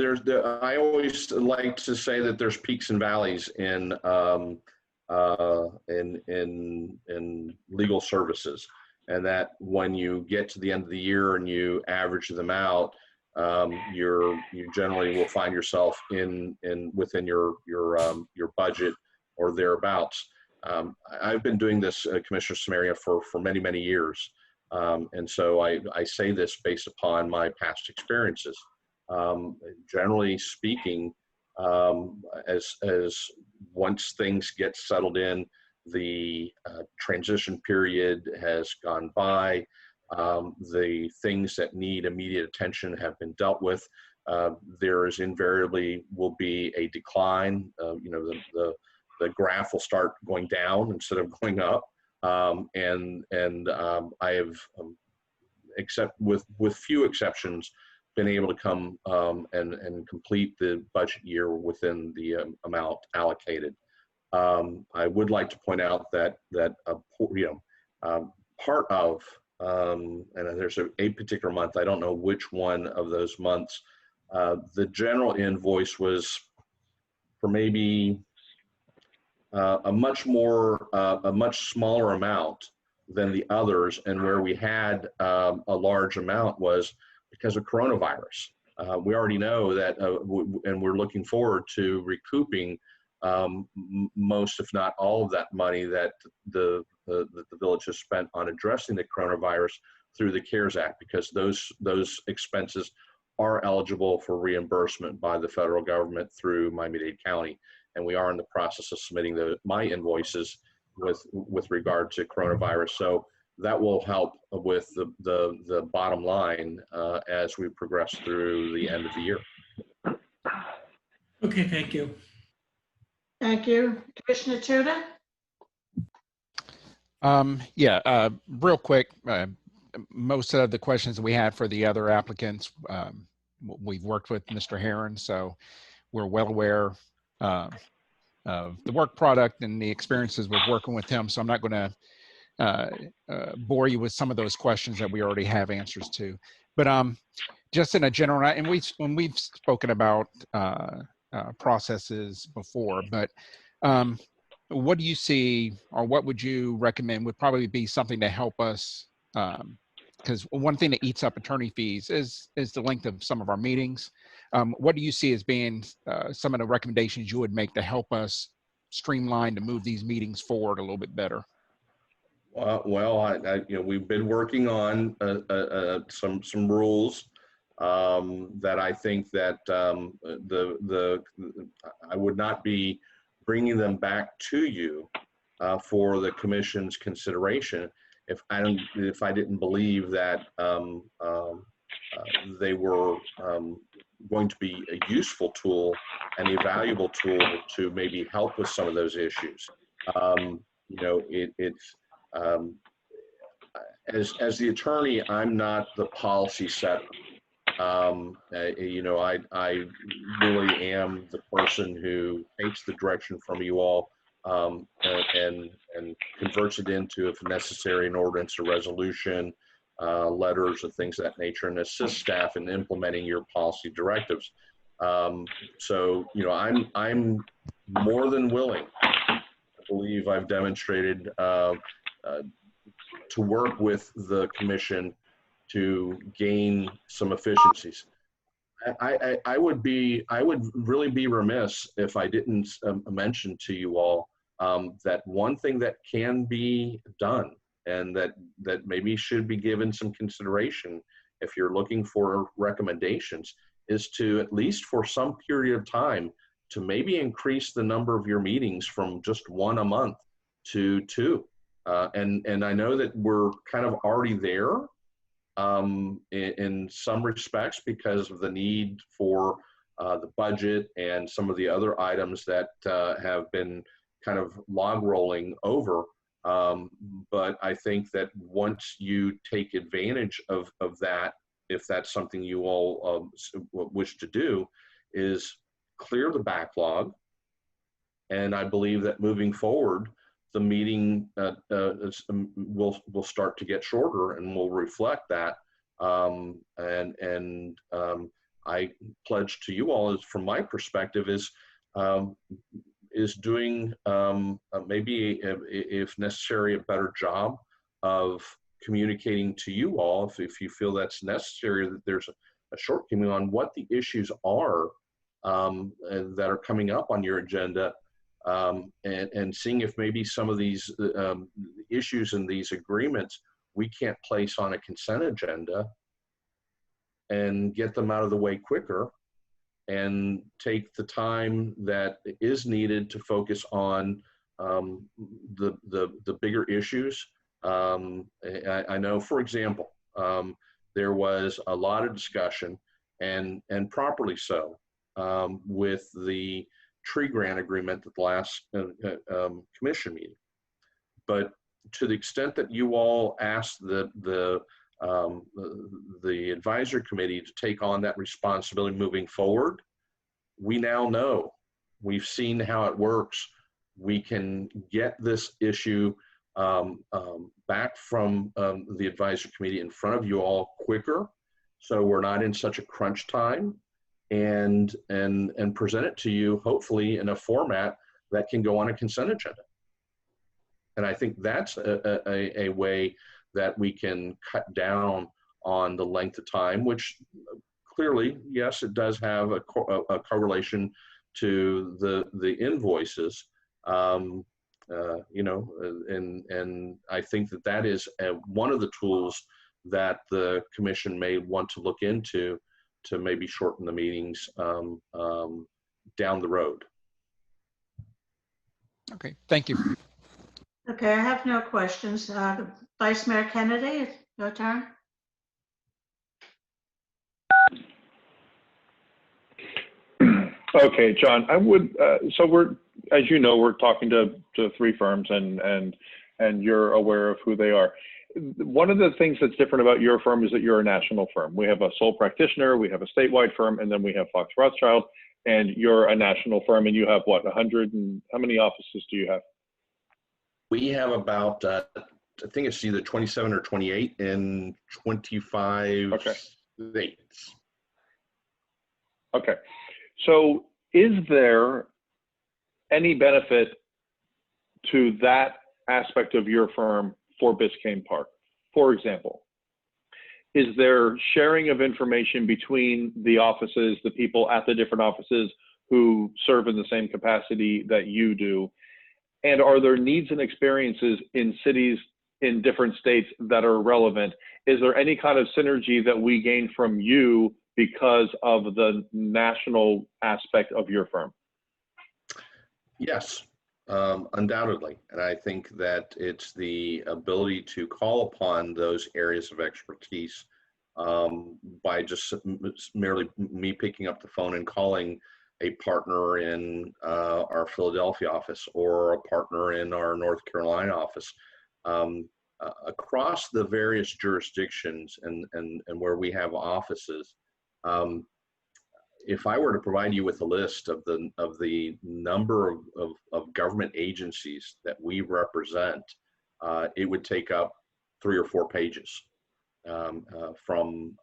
I always like to say that there's peaks and valleys in legal services, and that when you get to the end of the year and you average them out, you generally will find yourself within your budget or thereabouts. I've been doing this, Commissioner Samaria, for many years. And so I say this based upon my past experiences. Generally speaking, as once things get settled in, the transition period has gone by, the things that need immediate attention have been dealt with. There is invariably will be a decline. You know, the graph will start going down instead of going up. I have, except with few exceptions, been able to come and complete the budget year within the amount allocated. I would like to point out that part of and there's a particular month, I don't know which one of those months, the general invoice was for maybe a much smaller amount than the others, and where we had a large amount was because of coronavirus. We already know that, and we're looking forward to recouping most, if not all, of that money that the village has spent on addressing the coronavirus through the CARES Act, because those expenses are eligible for reimbursement by the federal government through Miami-Dade County. And we are in the process of submitting my invoices with regard to coronavirus. So that will help with the bottom line as we progress through the end of the year. Okay, thank you. Thank you. Commissioner Tudor? Real quick, most of the questions we had for the other applicants, we've worked with Mr. Heron, so we're well aware of the work product and the experiences with working with him. So I'm not going to bore you with some of those questions that we already have answers to. But just in a general, and when we've spoken about processes before, but what do you see, or what would you recommend would probably be something to help us? Because one thing that eats up attorney fees is the length of some of our meetings. What do you see as being some of the recommendations you would make to help us streamline to move these meetings forward a little bit better? Well, we've been working on some rules that I think that I would not be bringing them back to you for the commission's consideration if I didn't believe that they were going to be a useful tool and a valuable tool to maybe help with some of those issues. As the attorney, I'm not the policy setter. I really am the person who takes the direction from you all and converts it into, if necessary, an ordinance or resolution, letters and things of that nature, and assist staff in implementing your policy directives. So I'm more than willing. I believe I've demonstrated to work with the commission to gain some efficiencies. I would really be remiss if I didn't mention to you all that one thing that can be done and that maybe should be given some consideration if you're looking for recommendations is to, at least for some period of time, to maybe increase the number of your meetings from just one a month to two. And I know that we're kind of already there in some respects because of the need for the budget and some of the other items that have been kind of log rolling over. But I think that once you take advantage of that, if that's something you all wish to do, is clear the backlog. And I believe that moving forward, the meeting will start to get shorter and will reflect that. I pledge to you all, is from my perspective, is doing maybe, if necessary, a better job of communicating to you all, if you feel that's necessary, that there's a shortcoming on what the issues are that are coming up on your agenda, and seeing if maybe some of these issues and these agreements we can't place on a consent agenda and get them out of the way quicker, and take the time that is needed to focus on the bigger issues. I know, for example, there was a lot of discussion, and properly so, with the tree grant agreement at the last commission meeting. But to the extent that you all asked the advisory committee to take on that responsibility moving forward, we now know, we've seen how it works. We can get this issue back from the advisory committee in front of you all quicker, so we're not in such a crunch time, and present it to you hopefully in a format that can go on a consent agenda. And I think that's a way that we can cut down on the length of time, which clearly, yes, it does have a correlation to the invoices. You know, and I think that is one of the tools that the commission may want to look into to maybe shorten the meetings down the road. Okay, thank you. Okay, I have no questions. Vice Mayor Kennedy, it's your turn. Okay, John, I would, so we're, as you know, we're talking to three firms, and you're aware of who they are. One of the things that's different about your firm is that you're a national firm. We have a sole practitioner, we have a statewide firm, and then we have Fox Rothschild, and you're a national firm, and you have what, 100, and how many offices do you have? We have about, I think it's either 27 or 28 in 25 states. Okay. So is there any benefit to that aspect of your firm for Biscayne Park? For example, is there sharing of information between the offices, the people at the different offices who serve in the same capacity that you do? And are there needs and experiences in cities in different states that are relevant? Is there any kind of synergy that we gain from you because of the national aspect of your firm? Yes, undoubtedly. And I think that it's the ability to call upon those areas of expertise by just merely me picking up the phone and calling a partner in our Philadelphia office or a partner in our North Carolina office. Across the various jurisdictions and where we have offices, if I were to provide you with a list of the number of government agencies that we represent, it would take up 3 or 4 pages, from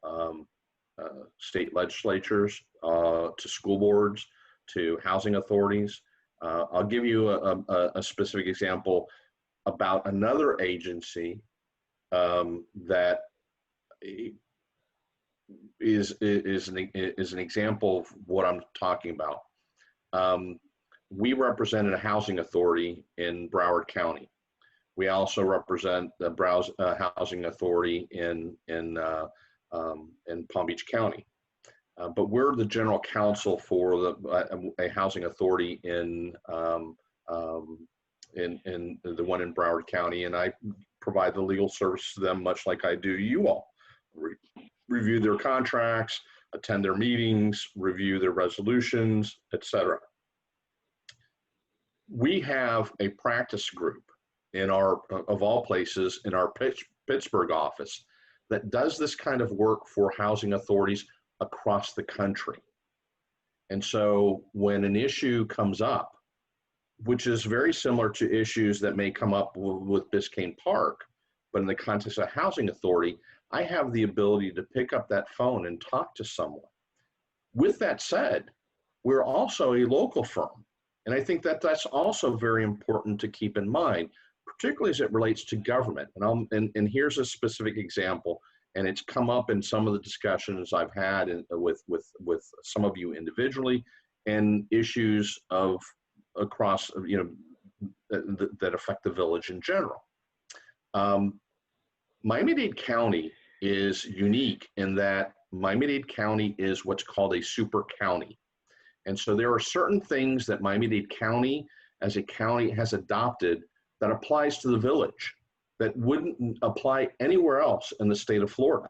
state legislatures to school boards to housing authorities. I'll give you a specific example about another agency that is an example of what I'm talking about. We represented a housing authority in Broward County. We also represent the housing authority in Palm Beach County. But we're the general counsel for a housing authority in the one in Broward County, and I provide the legal service to them much like I do you all. Review their contracts, attend their meetings, review their resolutions, etc. We have a practice group in our, of all places, in our Pittsburgh office that does this kind of work for housing authorities across the country. And so when an issue comes up, which is very similar to issues that may come up with Biscayne Park, but in the context of housing authority, I have the ability to pick up that phone and talk to someone. With that said, we're also a local firm. And I think that that's also very important to keep in mind, particularly as it relates to government. And here's a specific example, and it's come up in some of the discussions I've had with some of you individually, and issues across, that affect the village in general. Miami-Dade County is unique in that Miami-Dade County is what's called a super county. And so there are certain things that Miami-Dade County as a county has adopted that applies to the village that wouldn't apply anywhere else in the state of Florida.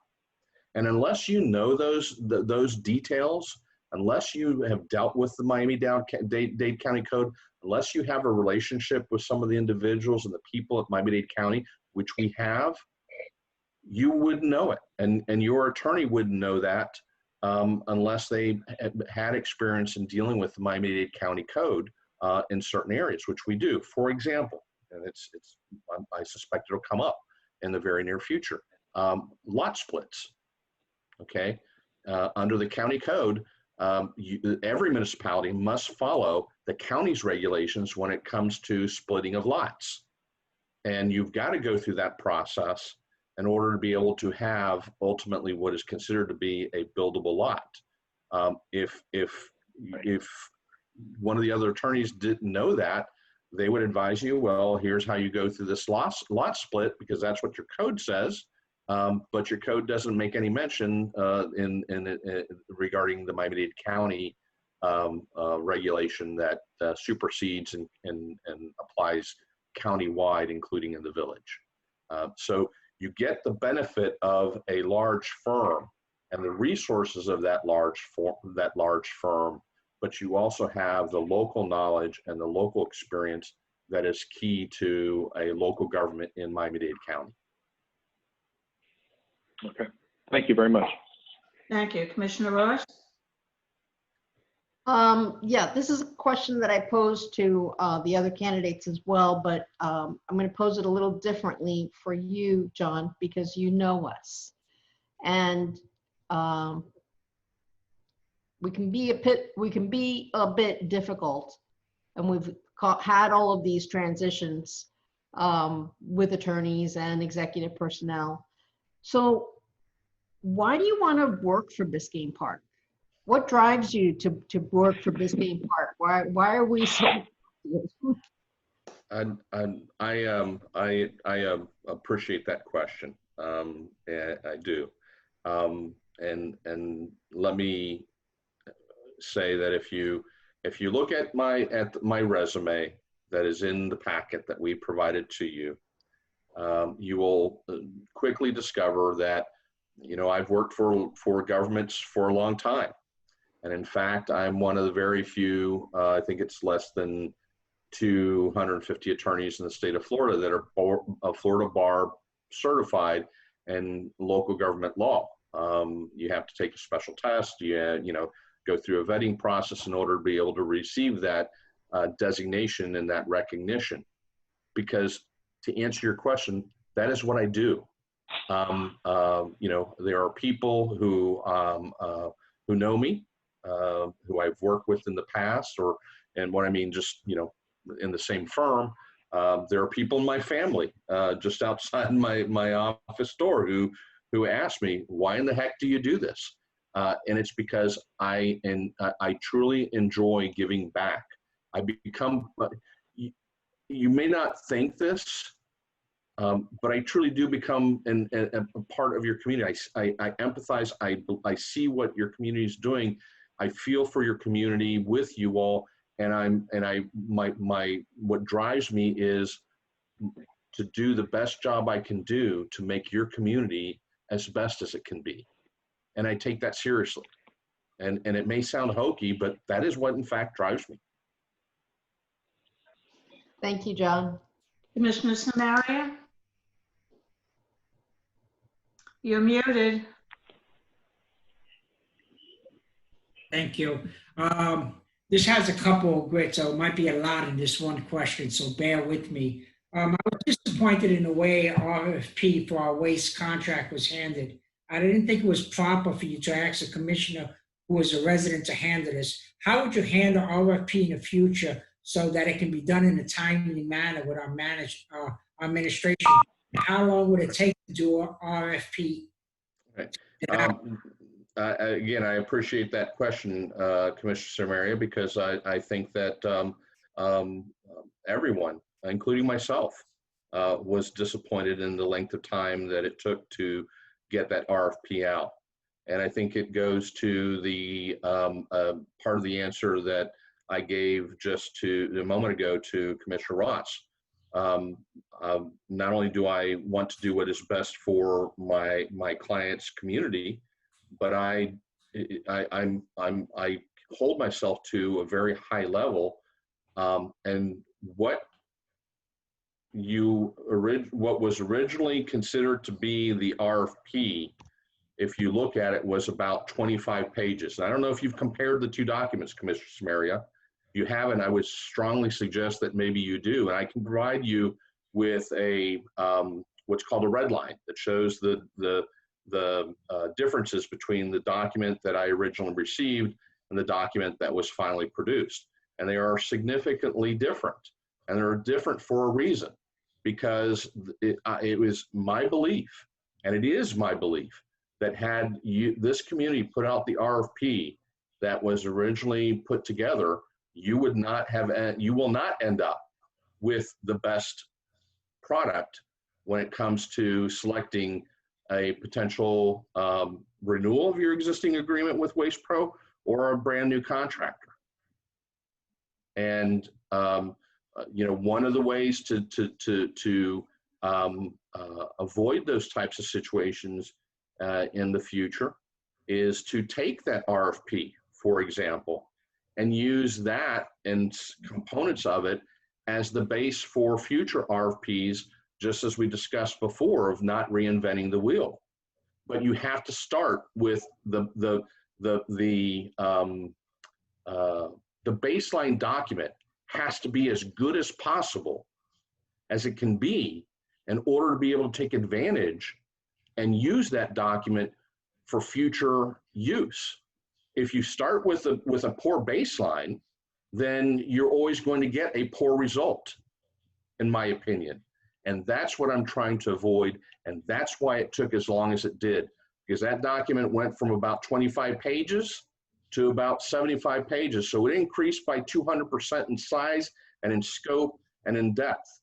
And unless you know those details, unless you have dealt with the Miami-Dade County Code, unless you have a relationship with some of the individuals and the people at Miami-Dade County, which we have, you wouldn't know it. And your attorney wouldn't know that unless they had experience in dealing with the Miami-Dade County Code in certain areas, which we do. For example, and I suspect it'll come up in the very near future, lot splits, okay? Under the county code, every municipality must follow the county's regulations when it comes to splitting of lots. And you've got to go through that process in order to be able to have ultimately what is considered to be a buildable lot. If one of the other attorneys didn't know that, they would advise you, well, here's how you go through this lot split, because that's what your code says, but your code doesn't make any mention regarding the Miami-Dade County regulation that supersedes and applies countywide, including in the village. So you get the benefit of a large firm and the resources of that large firm, but you also have the local knowledge and the local experience that is key to a local government in Miami-Dade County. Okay, thank you very much. Thank you. Commissioner Ross? Yeah, this is a question that I posed to the other candidates as well, but I'm going to pose it a little differently for you, John, because you know us. And we can be a bit difficult, and we've had all of these transitions with attorneys and executive personnel. So why do you want to work for Biscayne Park? What drives you to work for Biscayne Park? Why are we so? I appreciate that question. I do, and let me say that if you look at my resume that is in the packet that we provided to you, you will quickly discover that I've worked for governments for a long time. And in fact, I'm one of the very few, I think it's less than 250 attorneys in the state of Florida that are Florida Bar certified in local government law. You have to take a special test, go through a vetting process in order to be able to receive that designation and that recognition. Because to answer your question, that is what I do. There are people who know me, who I've worked with in the past, and what I mean, just, in the same firm. There are people in my family, just outside my office door who ask me, why in the heck do you do this? And it's because I truly enjoy giving back. I become, you may not think this, but I truly do become a part of your community. I empathize. I see what your community is doing. I feel for your community with you all, and what drives me is to do the best job I can do to make your community as best as it can be, and I take that seriously. And it may sound hokey, but that is what in fact drives me. Thank you, John. Commissioner Samaria? You're muted. Thank you. This has a couple of grids, so it might be a lot in this one question, so bear with me. I was disappointed disappointed in the way RFP for our waste contract was handled. I didn't think it was proper for you to ask a commissioner who is a resident to handle this. How would you handle RFP in the future so that it can be done in a timely manner with our administration? How long would it take to do an RFP? Right. Again, I appreciate that question, Commissioner Samaria, because I think that everyone, including myself, was disappointed in the length of time that it took to get that RFP out. And I think it goes to the part of the answer that I gave just a moment ago to Commissioner Ross. Not only do I want to do what is best for my client's community, but I hold myself to a very high level. And what was originally considered to be the RFP, if you look at it, was about 25 pages. And I don't know if you've compared the two documents, Commissioner Samaria. If you haven't, I would strongly suggest that maybe you do. And I can provide you with a what's called a red line that shows the differences between the document that I originally received and the document that was finally produced. And they are significantly different. And they're different for a reason, because it was my belief, and it is my belief, that had this community put out the RFP that was originally put together, you will not end up with the best product when it comes to selecting a potential renewal of your existing agreement with Waste Pro or a brand new contractor. And one of the ways to avoid those types of situations in the future is to take that RFP, for example, and use that and components of it as the base for future RFPs, just as we discussed before, of not reinventing the wheel. But you have to start with the baseline document has to be as good as possible as it can be in order to be able to take advantage and use that document for future use. If you start with a poor baseline, then you're always going to get a poor result, in my opinion. And that's what I'm trying to avoid. And that's why it took as long as it did, because that document went from about 25 pages to about 75 pages. So it increased by 200% in size and in scope and in depth.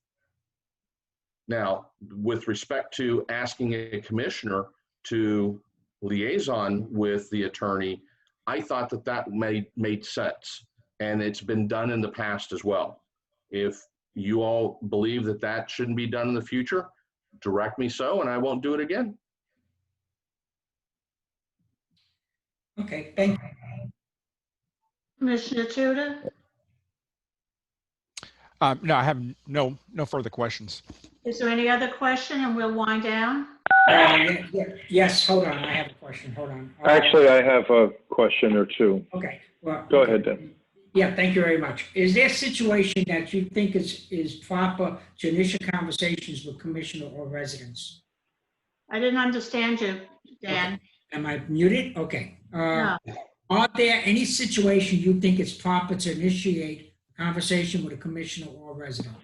Now, with respect to asking a commissioner to liaison with the attorney, I thought that made sense. And it's been done in the past as well. If you all believe that shouldn't be done in the future, direct me so, and I won't do it again. Okay, thank you. Commissioner Tudor? No, I have no further questions. Is there any other question, and we'll wind down? Yes, hold on. I have a question. Hold on. Actually, I have a question or two. Okay. Well, Go ahead, Dan. Yeah, thank you very much. Is there a situation that you think is proper to initial conversations with commissioner or residents? I didn't understand you, Dan. Okay. Am I muted? Okay. No. Are there any situation you think it's proper to initiate a conversation with a commissioner or a resident?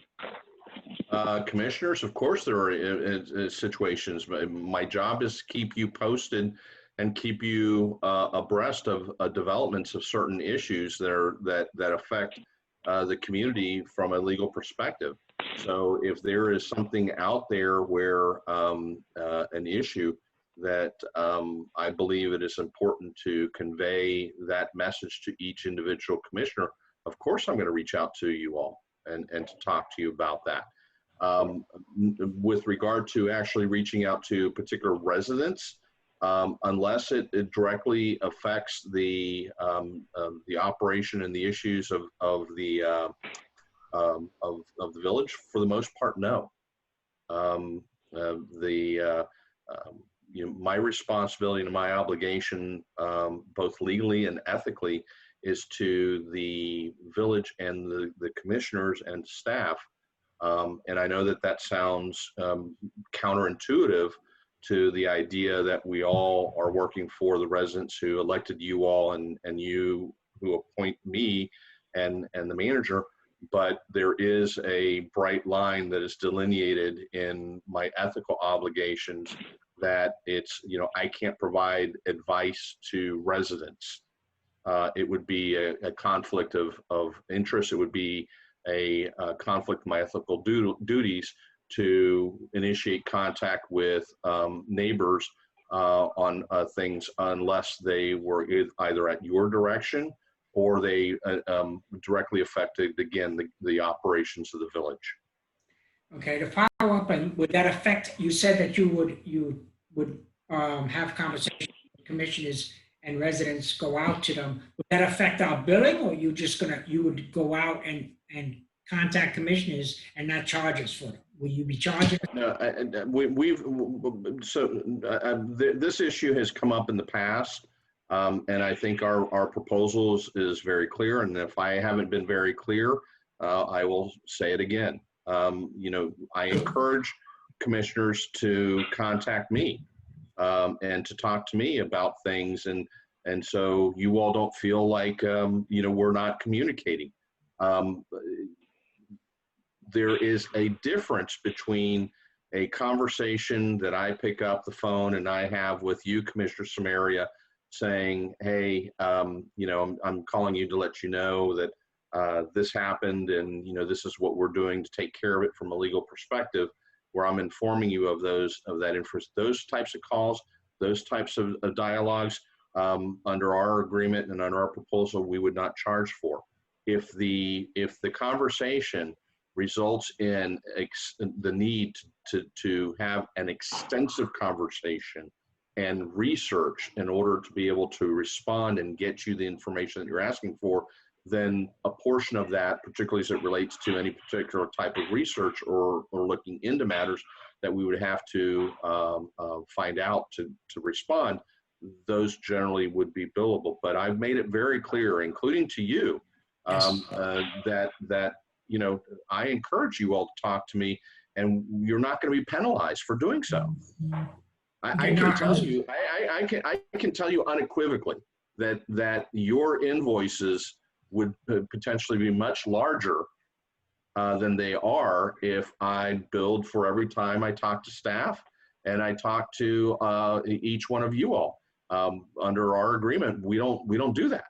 Commissioners, of course, there are situations. My job is to keep you posted and keep you abreast of developments of certain issues that affect the community from a legal perspective. So if there is something out there where an issue that I believe it is important to convey that message to each individual commissioner, of course I'm going to reach out to you all and to talk to you about that. With regard to actually reaching out to particular residents, unless it directly affects the operation and the issues of the village, for the most part, no. My responsibility and my obligation, both legally and ethically, is to the village and the commissioners and staff And I know that that sounds counterintuitive to the idea that we all are working for the residents who elected you all and you who appoint me and the manager. But there is a bright line that is delineated in my ethical obligations that it's, you know, I can't provide advice to residents. It would be a conflict of interest. It would be a conflict of my ethical duties to initiate contact with neighbors on things unless they were either at your direction or they directly affected, again, the operations of the village. Okay, to follow up, and would that affect, you said that you would have conversations with commissioners and residents, go out to them. Would that affect our billing, or you would go out and contact commissioners and not charge us for it? Will you be charging? No, this issue has come up in the past, and I think our proposal is very clear. And if I haven't been very clear, I will say it again. You know, I encourage commissioners to contact me and to talk to me about things, and so you all don't feel like you know, we're not communicating. There is a difference between a conversation that I pick up the phone and I have with you, Commissioner Samaria, saying, hey, you know, I'm calling you to let you know that this happened, and, you know, this is what we're doing to take care of it from a legal perspective, where I'm informing you of that interest. Those types of calls, those types of dialogues, under our agreement and under our proposal, we would not charge for. If the conversation results in the need to have an extensive conversation and research in order to be able to respond and get you the information that you're asking for, then a portion of that, particularly as it relates to any particular type of research or looking into matters that we would have to find out to respond, those generally would be billable. But I've made it very clear, including to you, that you know, I encourage you all to talk to me, and you're not going to be penalized for doing so. I can tell you unequivocally that your invoices would potentially be much larger than they are if I billed for every time I talk to staff and I talk to each one of you all. Under our agreement, we don't do that.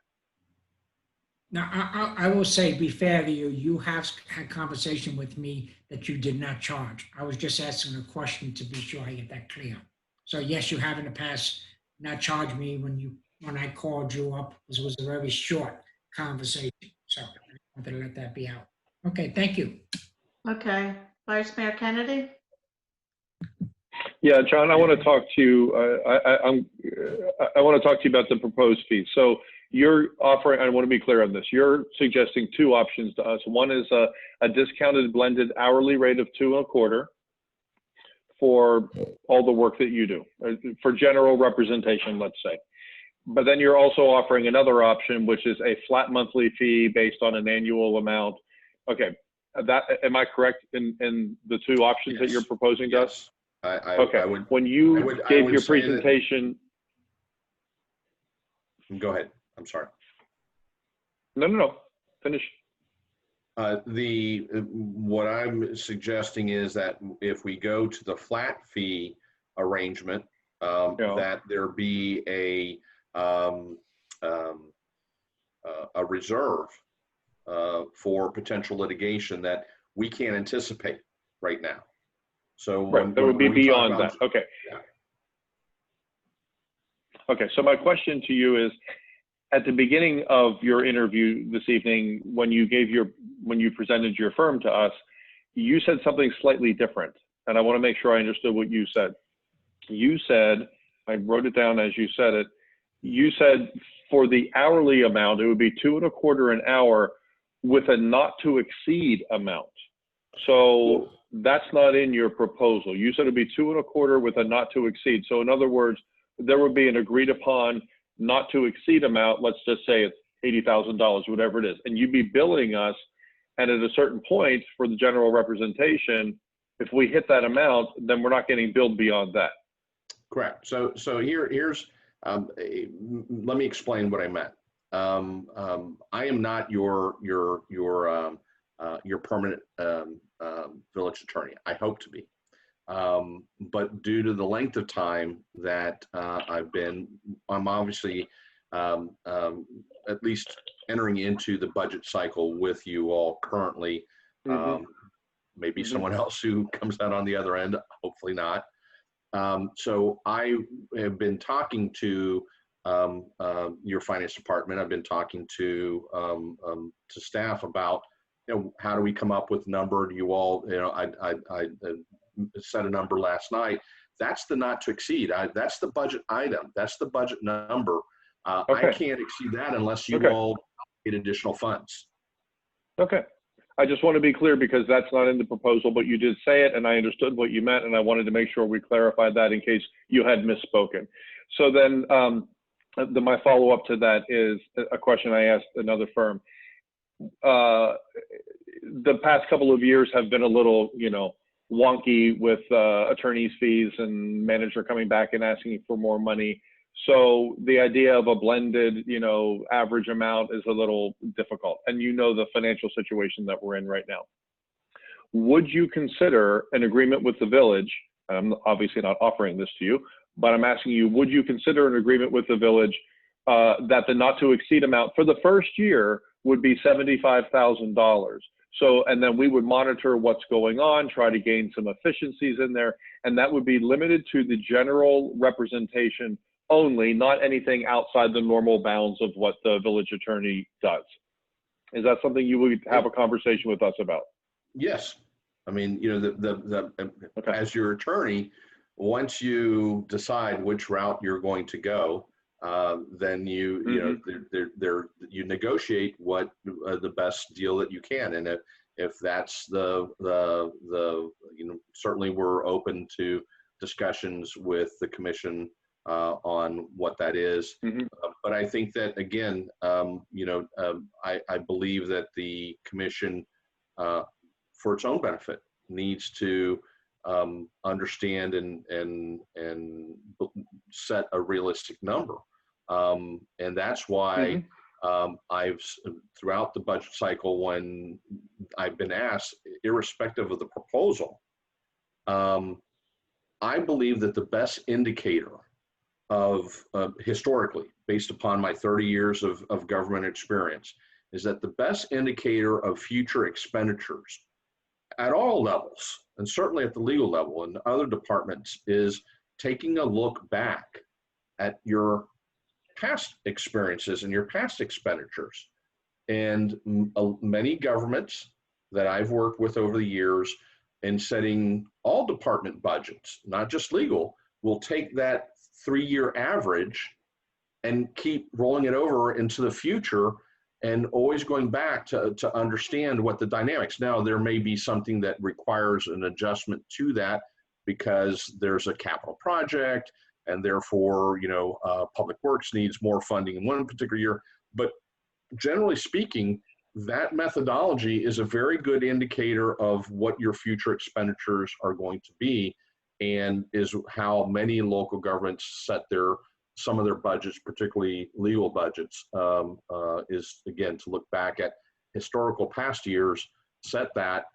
Now, I will say, be fair to you, you have had conversation with me that you did not charge. I was just asking a question to be sure I get that clear. So yes, you have in the past not charged me when I called you up. It was a very short conversation. So I wanted to let that be out. Okay, thank you. Okay, Vice Mayor Kennedy? Yeah, John, I want to talk to you. I want to talk to you about the proposed fee. So you're offering, I want to be clear on this, you're suggesting two options to us. One is a discounted blended hourly rate of $2.25 for all the work that you do, for general representation, let's say. But then you're also offering another option, which is a flat monthly fee based on an annual amount. Okay, am I correct in the two options that you're proposing to us? Okay. When you gave your presentation. Go ahead. I'm sorry. No. Finish. What I'm suggesting is that if we go to the flat fee arrangement, that there be a reserve for potential litigation that we can't anticipate right now. So that would be beyond that. Okay. Yeah. Okay. So my question to you is, at the beginning of your interview this evening, when you presented your firm to us, you said something slightly different, and I want to make sure I understood what you said. You said, I wrote it down as you said it. You said for the hourly amount, it would be $2.25 an hour with a not to exceed amount. So that's not in your proposal. You said it'd be $2.25 with a not to exceed. So in other words, there would be an agreed upon not to exceed amount. Let's just say it's $80,000, whatever it is. And you'd be billing us And at a certain point for the general representation, if we hit that amount, then we're not getting billed beyond that. Correct. So here's let me explain what I meant. I am not your permanent village attorney. I hope to be, but due to the length of time that I'm obviously at least entering into the budget cycle with you all currently. Maybe someone else who comes out on the other end, hopefully not. So I have been talking to your finance department. I've been talking to staff about, how do we come up with a number? Do you all, I set a number last night. That's the not to exceed. That's the budget item. That's the budget number. Okay. I can't exceed that unless you all get additional funds. Okay. I just want to be clear because that's not in the proposal, but you did say it and I understood what you meant, and I wanted to make sure we clarified that in case you had misspoken. So then my follow-up to that is a question I asked another firm. The past couple of years have been a little, wonky with attorney's fees and manager coming back and asking for more money. So the idea of a blended, average amount is a little difficult. And the financial situation that we're in right now. Would you consider an agreement with the village? I'm obviously not offering this to you, but I'm asking you, would you consider an agreement with the village that the not to exceed amount for the first year would be $75,000? So, and then we would monitor what's going on, try to gain some efficiencies in there. And that would be limited to the general representation only, not anything outside the normal bounds of what the village attorney does. Is that something you would have a conversation with us about? Yes. I mean, Okay. As your attorney, once you decide which route you're going to go, then you negotiate what the best deal that you can. And if that's certainly we're open to discussions with the commission on what that is. But I think that, again, I believe that the commission, for its own benefit, needs to understand and set a realistic number. And that's why I've, throughout the budget cycle, when I've been asked, irrespective of the proposal, I believe that the best indicator of historically, based upon my 30 years of government experience, is that the best indicator of future expenditures at all levels, and certainly at the legal level and other departments, is taking a look back at your past experiences and your past expenditures. And many governments that I've worked with over the years in setting all department budgets, not just legal, will take that 3-year average and keep rolling it over into the future and always going back to understand what the dynamics. Now, there may be something that requires an adjustment to that because there's a capital project and therefore, Public Works needs more funding in one particular year. But generally speaking, that methodology is a very good indicator of what your future expenditures are going to be, and is how many local governments set some of their budgets, particularly legal budgets, is, again, to look back at historical past years, set that.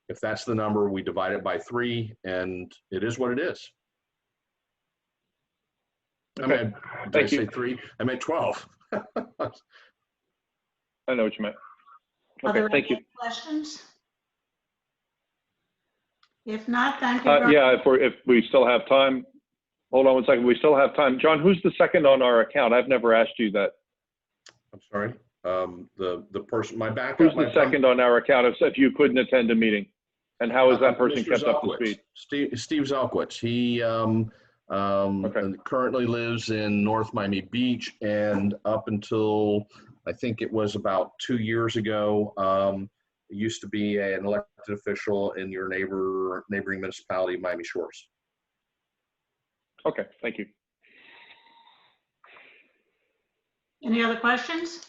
If that's the number, we divide it by 3, and it is what it is. Okay. I mean, did I say 3? I meant 12. I know what you meant. Are Okay, there thank you. any questions? If not, thank you. very Yeah, if we still have time. Hold on one second. We still have time. John, who's the second on our account? I've never asked you that. I'm sorry. The person, my backup. Who's the second on our account if you couldn't attend a meeting? And how is that person kept up to speed? Steve Zelkwitz. He currently lives in North Miami Beach, and up until I think it was about 2 years ago, used to be an elected official in your neighboring municipality, Miami Shores. Okay, thank you. Any other questions?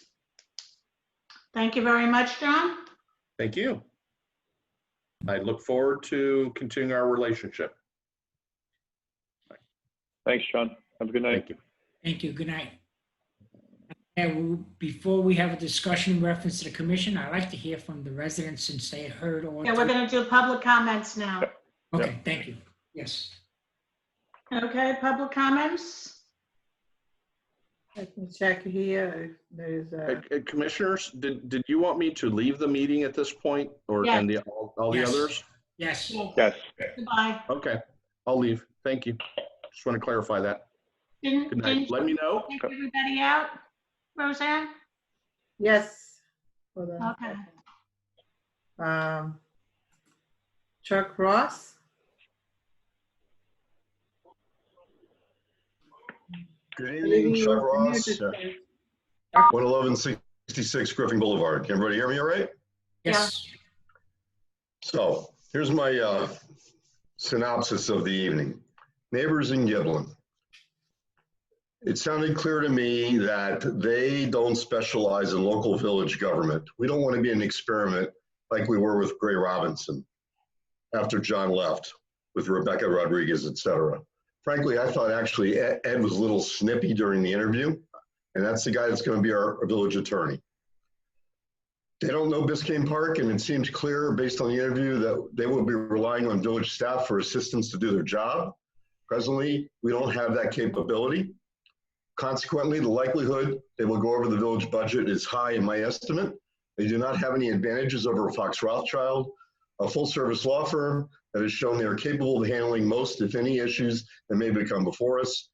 Thank you very much, John. Thank you. I look forward to continuing our relationship. Thanks, John. Have a good night. Thank you. Thank you. Good night. And before we have a discussion in reference to the commission, I'd like to hear from the residents since they heard all. Yeah, we're going to do public comments now. Okay, thank you. Yes. Okay, public comments? Let me check here. If there is a, Commissioners, did you want me to leave the meeting at this point, or Yes. and all the Yes. others? Yes. Yes. Goodbye. Okay, I'll leave. Thank you. Just want to clarify that. Good night. Didn't Let me know. take everybody out, Roseanne? yes. Hold on. Okay. Chuck Ross. Good evening, Chuck Ross, 11166 Griffin Boulevard. Can everybody hear me all right? Yes. So here's my synopsis of the evening. Neighbors in Giblin. It sounded clear to me that they don't specialize in local village government. We don't want to be an experiment like we were with Gray Robinson after John left, with Rebecca Rodriguez, et cetera. Frankly, I thought actually Ed was a little snippy during the interview, and that's the guy that's going to be our village attorney. They don't know Biscayne Park, and it seems clear based on the interview that they will be relying on village staff for assistance to do their job. Presently, we don't have that capability. Consequently, the likelihood they will go over the village budget is high in my estimate. They do not have any advantages over Fox Rothschild, a full-service law firm that has shown they are capable of handling most, if any, issues that may become before us.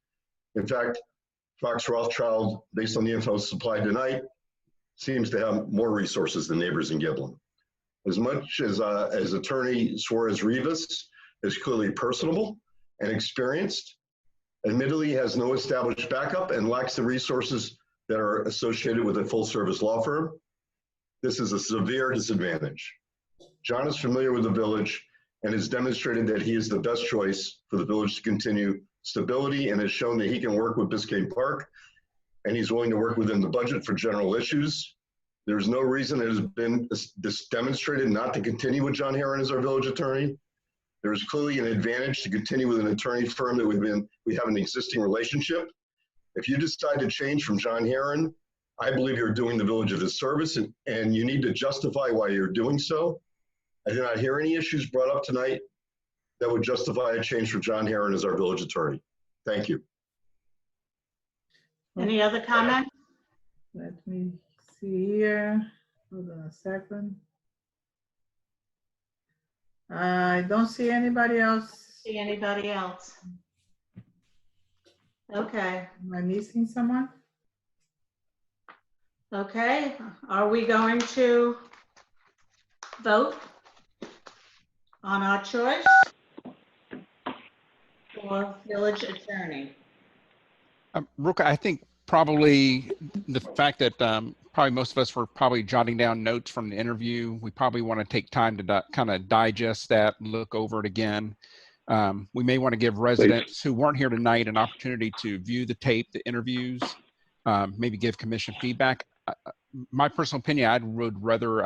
In fact, Fox Rothschild, based on the info supplied tonight, seems to have more resources than neighbors in Giblin. As much as attorney Suarez Rivas is clearly personable and experienced, admittedly has no established backup and lacks the resources that are associated with a full-service law firm. This is a severe disadvantage. John is familiar with the village and has demonstrated that he is the best choice for the village to continue stability, and has shown that he can work with Biscayne Park, and he's willing to work within the budget for general issues. There's no reason it has been this demonstrated not to continue with John Herron as our village attorney. There is clearly an advantage to continue with an attorney firm that we have an existing relationship. If you decide to change from John Herron, I believe you're doing the village a disservice, and you need to justify why you're doing so. I did not hear any issues brought up tonight that would justify a change for John Herron as our village attorney. Thank you. Any other comments? Let me see here. Hold on a second. I don't see anybody else. See anybody else? Okay. Am I missing someone? Okay. Are we going to vote on our choice for village attorney? Ruka, I think probably the fact that probably most of us were probably jotting down notes from the interview, we probably want to take time to kind of digest that, look over it again. We may want to give residents who weren't here tonight an opportunity to view the tape, the interviews, maybe give commission feedback. My personal opinion, I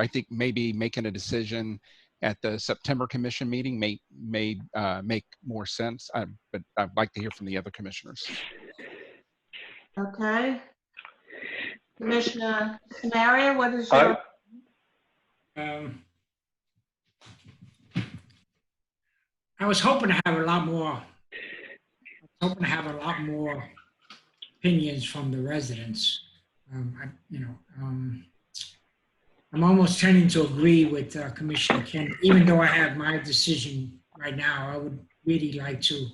think maybe making a decision at the September commission meeting may make more sense, but I'd like to hear from the other commissioners. Okay. Commissioner Samaria, what is your? I was hoping to have a lot more. Opinions from the residents. I'm almost tending to agree with Commissioner Kennedy, even though I have my decision right now. I would really like to,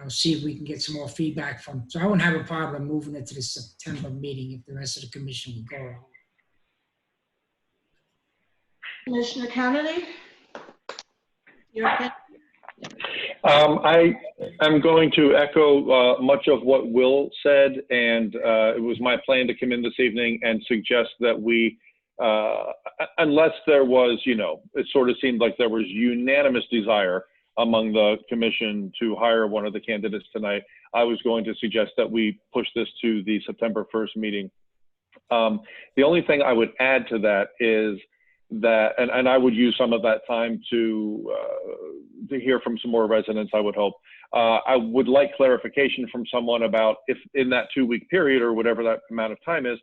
see if we can get some more feedback from. So I wouldn't have a problem moving it to the September meeting if the rest of the commission would go along. Commissioner Kennedy? Your opinion? I am going to echo much of what Will said, and it was my plan to come in this evening and suggest that we, unless there was, it sort of seemed like there was unanimous desire among the commission to hire one of the candidates tonight, I was going to suggest that we push this to the September 1st meeting. The only thing I would add to that is that, and I would use some of that time to hear from some more residents, I would hope. I would like clarification from someone about if in that 2-week period or whatever that amount of time is,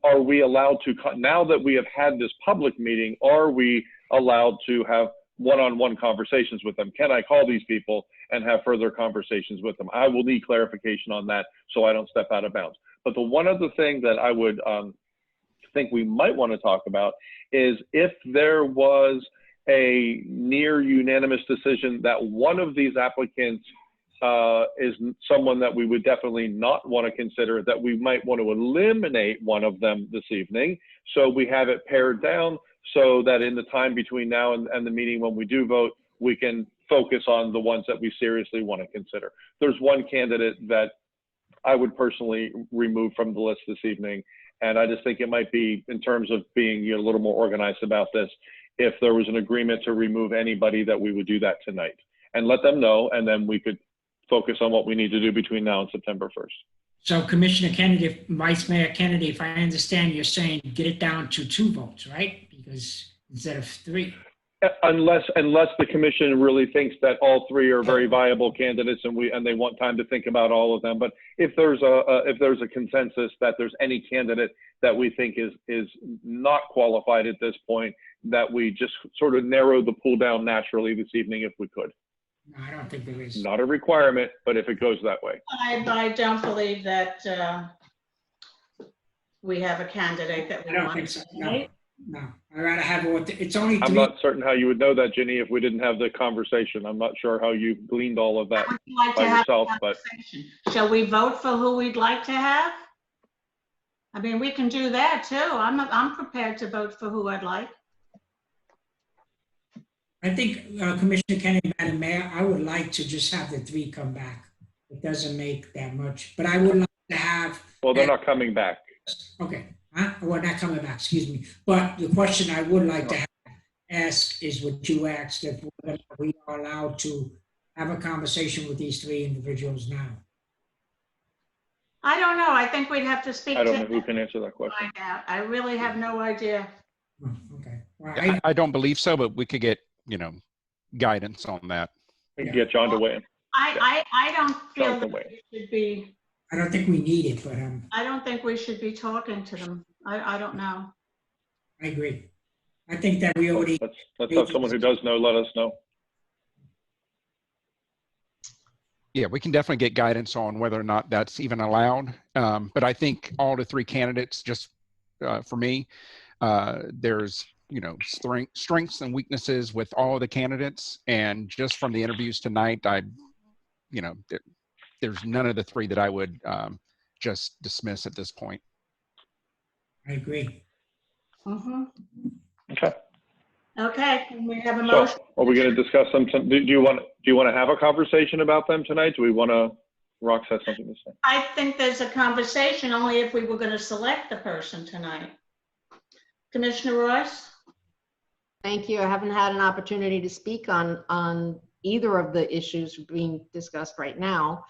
are we allowed to, now that we have had this public meeting, are we allowed to have one-on-one conversations with them? Can I call these people and have further conversations with them? I will need clarification on that so I don't step out of bounds. But the one other thing that I would think we might want to talk about is if there was a near unanimous decision that one of these applicants is someone that we would definitely not want to consider, that we might want to eliminate one of them this evening. So we have it pared down so that in the time between now and the meeting when we do vote, we can focus on the ones that we seriously want to consider. There's one candidate that I would personally remove from the list this evening. And I just think it might be, in terms of being a little more organized about this, if there was an agreement to remove anybody, that we would do that tonight and let them know, and then we could focus on what we need to do between now and September 1st. So Commissioner Kennedy, Vice Mayor Kennedy, if I understand, you're saying get it down to 2 votes, right? Because instead of 3. Unless the commission really thinks that all 3 are very viable candidates and they want time to think about all of them. But if there's a consensus that there's any candidate that we think is not qualified at this point, that we just sort of narrow the pool down naturally this evening if we could. No, I don't think there is. Not a requirement, but if it goes that way. I don't believe that we have a candidate that we I don't want think so. to No, nominate. no. I'd rather have it's only 3. I'm not certain how you would know that, Ginny, if we didn't have the conversation. I'm not sure how you gleaned all of that Would you like by to have a yourself, but conversation? Shall we vote for who we'd like to have? I mean, we can do that too. I'm prepared to vote for who I'd like. I think, Commissioner Kennedy, Madam Mayor, I would like to just have the 3 come back. It doesn't make that much, but I would like to have. well, they're not coming back. Okay, well, not coming back, excuse me. But the question I would like to ask is what you asked, if we are allowed to have a conversation with these 3 individuals now. I don't know. I think we'd have to speak I don't to know who can answer that question. find out. I really have no idea. Oh, okay. Well, I don't believe so, but we could get, guidance on that. We can get John to weigh in. I don't feel John that can weigh we should be, I don't think we need it, but I don't think we should be talking to them. I don't know. I agree. I think that we already. Let's have someone who does know, let us know. Yeah, we can definitely get guidance on whether or not that's even allowed. But I think all the 3 candidates, just for me, there's strengths and weaknesses with all the candidates, and just from the interviews tonight, there's none of the 3 that I would just dismiss at this point. I agree. Okay. Okay, can we have a So motion? are we going to discuss them? Do you want to have a conversation about them tonight? Do we want to, Rox has something to say. I think there's a conversation only if we were going to select the person tonight. Commissioner Royce? Thank you. I haven't had an opportunity to speak on either of the issues being discussed right now.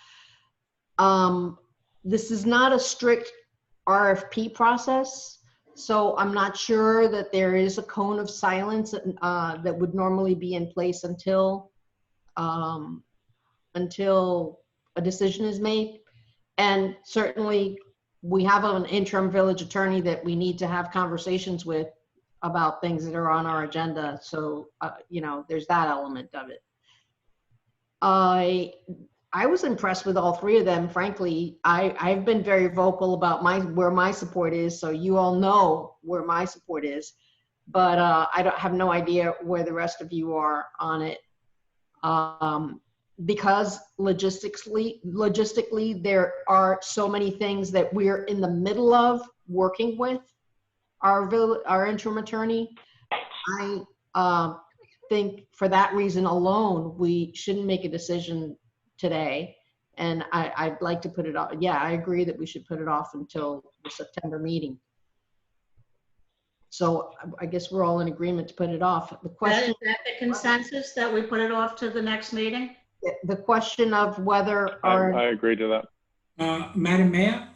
This is not a strict RFP process, so I'm not sure that there is a cone of silence that would normally be in place until a decision is made. And certainly we have an interim village attorney that we need to have conversations with about things that are on our agenda. So, there's that element of it. I was impressed with all 3 of them. Frankly, I've been very vocal about where my support is. So you all know where my support is, but I have no idea where the rest of you are on it. Because logistically, there are so many things that we're in the middle of working with our interim attorney. I think for that reason alone, we shouldn't make a decision today. And I'd like to put it off. Yeah, I agree that we should put it off until the September meeting. So I guess we're all in agreement to put it off. The question Is that the consensus, that we put it off to the next meeting? The question of whether I agree to that. Madam Mayor,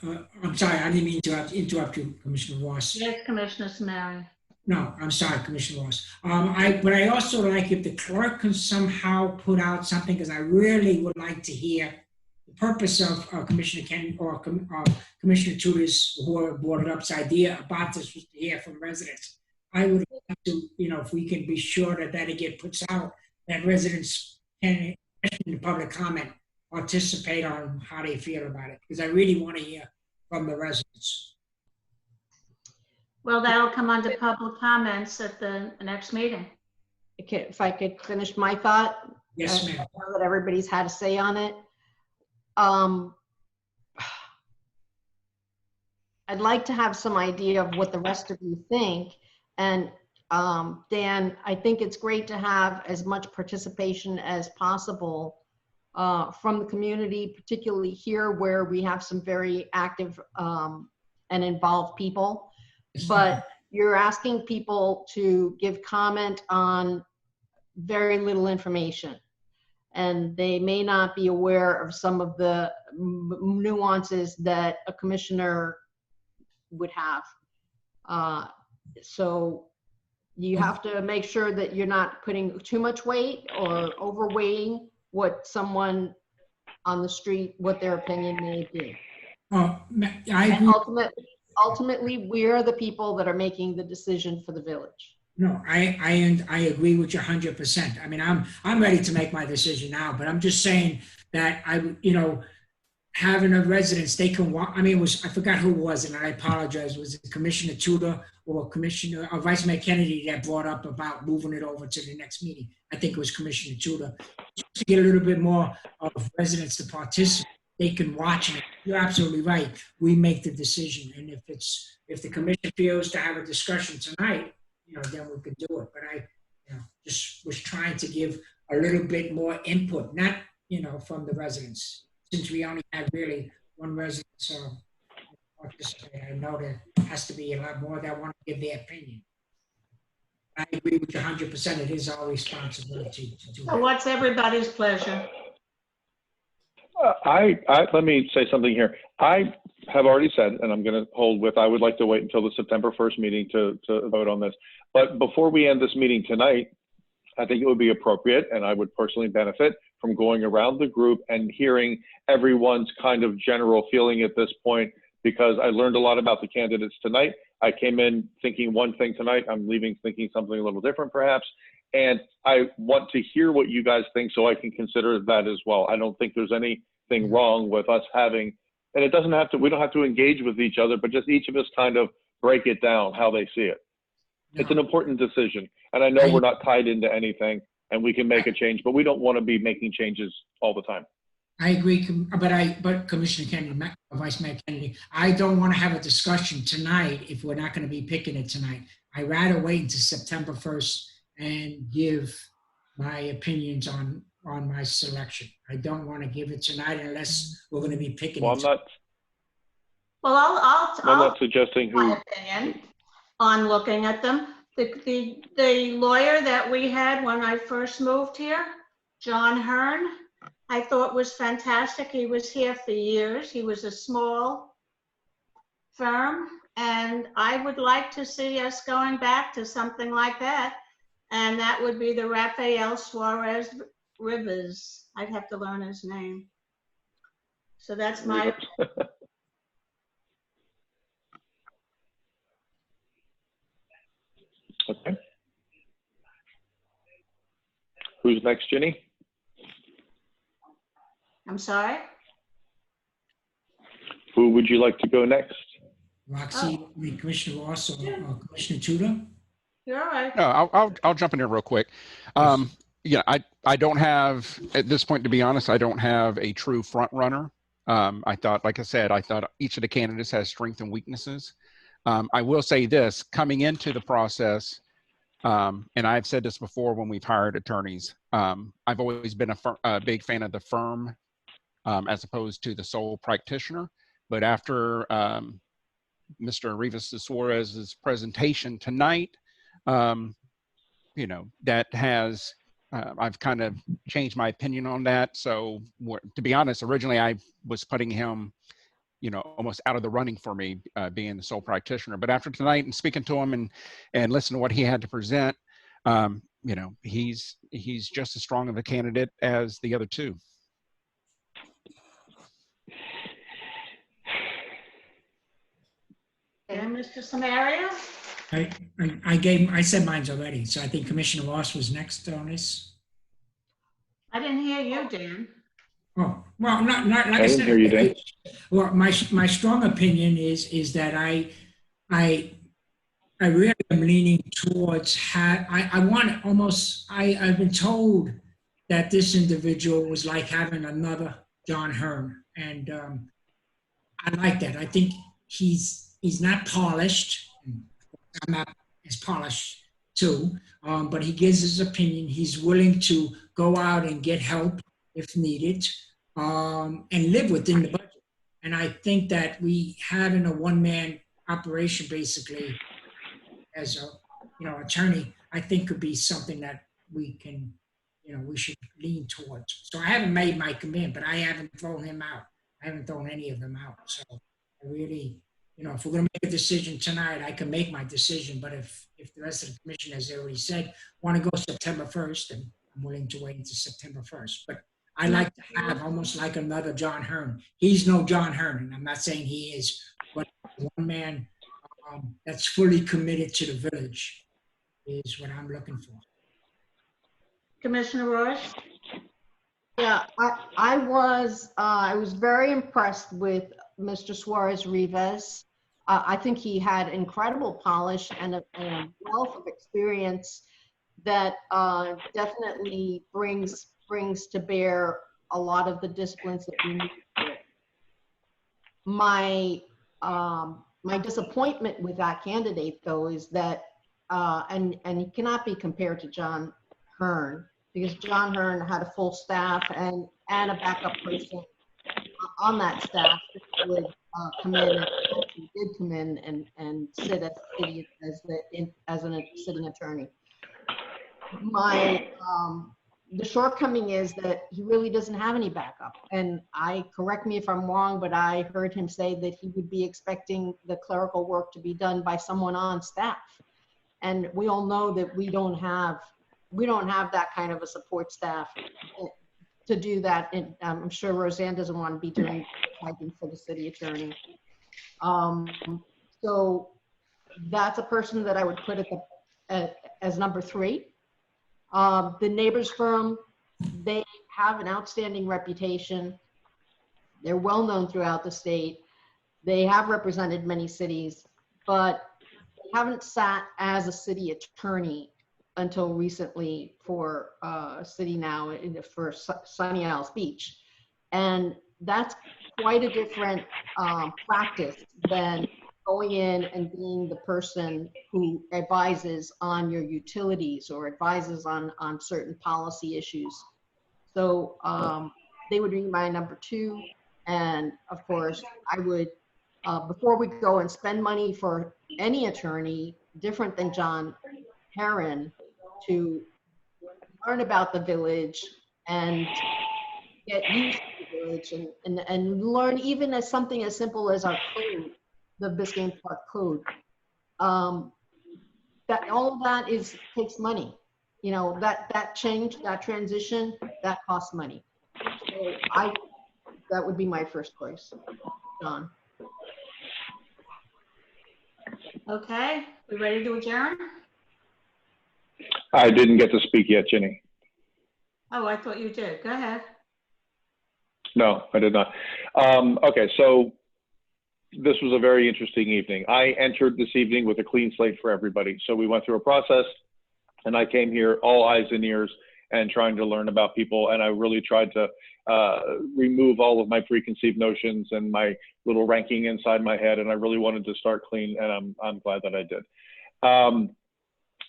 I'm sorry, I didn't mean to interrupt you, Commissioner Ross. Yes, Commissioner Samari. No, I'm sorry, Commissioner Ross. But I also like if the clerk can somehow put out something, because I really would like to hear the purpose of Commissioner Ken or Commissioner Tudor's, who brought it up's idea about this, was to hear from residents. I would like to, if we can be sure that it gets put out, that residents can, in the public comment, participate on how they feel about it, because I really want to hear from the residents. Well, that'll come under public comments at the next meeting. If I could finish my thought. Yes, ma'am. Now that everybody's had a say on it. I'd like to have some idea of what the rest of you think. And Dan, I think it's great to have as much participation as possible from the community, particularly here where we have some very active and involved people. But you're asking people to give comment on very little information, and they may not be aware of some of the nuances that a commissioner would have. So you have to make sure that you're not putting too much weight or overweighting what someone on the street, what their opinion may be. I And agree. ultimately, we're the people that are making the decision for the village. No, I agree with you 100%. I mean, I'm ready to make my decision now, but I'm just saying that having a residence, they can walk. I mean, I forgot who it was, and I apologize. Was it Commissioner Tudor or Vice Mayor Kennedy that brought up about moving it over to the next meeting? I think it was Commissioner Tudor. Just to get a little bit more of residents to participate, they can watch it. You're absolutely right. We make the decision, and if the commission feels to have a discussion tonight, then we could do it. But I, just was trying to give a little bit more input, not, from the residents. Since we only have really one resident, participate, I know there has to be a lot more that want to give their opinion. I agree with you 100%. It is our responsibility to do So that. what's everybody's pleasure? Let me say something here. I have already said, and I'm going to hold with, I would like to wait until the September 1st meeting to vote on this. But before we end this meeting tonight, I think it would be appropriate, and I would personally benefit from going around the group and hearing everyone's kind of general feeling at this point, because I learned a lot about the candidates tonight. I came in thinking one thing tonight. I'm leaving thinking something a little different perhaps. And I want to hear what you guys think so I can consider that as well. I don't think there's anything wrong with us having, and it doesn't have to, we don't have to engage with each other, but just each of us kind of break it down how they see it. No. It's an important decision. And I know we're not tied into anything and we can make a change, but we don't want to be making changes all the time. I agree, but Commissioner Kennedy, Vice Mayor Kennedy, I don't want to have a discussion tonight if we're not going to be picking it tonight. I'd rather wait until September 1st and give my opinions on my selection. I don't want to give it tonight unless we're going to be picking it. I'm not suggesting who. My opinion on looking at them. The lawyer that we had when I first moved here, John Hearn, I thought was fantastic. He was here for years. He was a small firm, and I would like to see us going back to something like that. And that would be the Rafael Suarez Rivers. I'd have to learn his name. So that's my. Okay. Who's next, Ginny? I'm sorry? Who would you like to go next? Roxy, Commissioner Ross or Commissioner Tudor? You're all right. No, I'll jump in here real quick. Yeah, I don't have, at this point, to be honest, I don't have a true front runner. I thought, like I said, I thought each of the candidates has strengths and weaknesses. I will say this, coming into the process, and I've said this before when we've hired attorneys, I've always been a big fan of the firm as opposed to the sole practitioner. But after Mr. Rivas Suarez's presentation tonight, you know, that has, I've kind of changed my opinion on that. So to be honest, originally I was putting him you know, almost out of the running for me, being the sole practitioner. But after tonight and speaking to him and listening to what he had to present, you know, he's just as strong of a candidate as the other two. And Mr. Samaria? I said mine's already, so I think Commissioner Ross was next on this. I didn't hear you, Dan. Oh, well, not like I didn't said. hear you, Dan. Well, my strong opinion is that I really am leaning towards I've been told that this individual was like having another John Hearn, and I like that. I think he's not polished. I'm not as polished too, but he gives his opinion. He's willing to go out and get help if needed, and live within the budget. And I think that we having a one-man operation basically as a attorney, I think could be something that we can, we should lean towards. So I haven't made my commitment, but I haven't thrown him out. I haven't thrown any of them out. So I really, if we're going to make a decision tonight, I can make my decision. But if the rest of the commission, as they already said, want to go September 1st, then I'm willing to wait until September 1st. But I like to have almost like another John Hearn. He's no John Hearn, and I'm not saying he is, but one man that's fully committed to the village is what I'm looking for. Commissioner Royce? Yeah, I was very impressed with Mr. Suarez Rivas. I think he had incredible polish and a wealth of experience that definitely brings to bear a lot of the disciplines that we need. My disappointment with that candidate, though, is that and he cannot be compared to John Hearn, because John Hearn had a full staff and a backup person on that staff that would come in, and actually did come in and sit as a sitting attorney. The shortcoming is that he really doesn't have any backup. And correct me if I'm wrong, but I heard him say that he would be expecting the clerical work to be done by someone on staff. And we all know that we don't have that kind of a support staff to do that. And I'm sure Roseanne doesn't want to be doing typing for the city attorney. So that's a person that I would put as number 3. The Neighbors firm, they have an outstanding reputation. They're well known throughout the state. They have represented many cities, but they haven't sat as a city attorney until recently for City Now for Sunny Isles Beach. And that's quite a different practice than going in and being the person who advises on your utilities or advises on certain policy issues. So they would be my number 2. And of course, I would, before we go and spend money for any attorney different than John Hearn, to learn about the village and get used to the village and learn even as something as simple as our code, the Biscayne Park Code. That all of that takes money. That change, that transition, that costs money. So that would be my first choice, John. Okay, we ready to adjourn? I didn't get to speak yet, Ginny. Oh, I thought you did. Go ahead. No, I did not. Okay, so this was a very interesting evening. I entered this evening with a clean slate for everybody. So we went through a process, and I came here all eyes and ears and trying to learn about people. And I really tried to remove all of my preconceived notions and my little ranking inside my head. And I really wanted to start clean, and I'm glad that I did.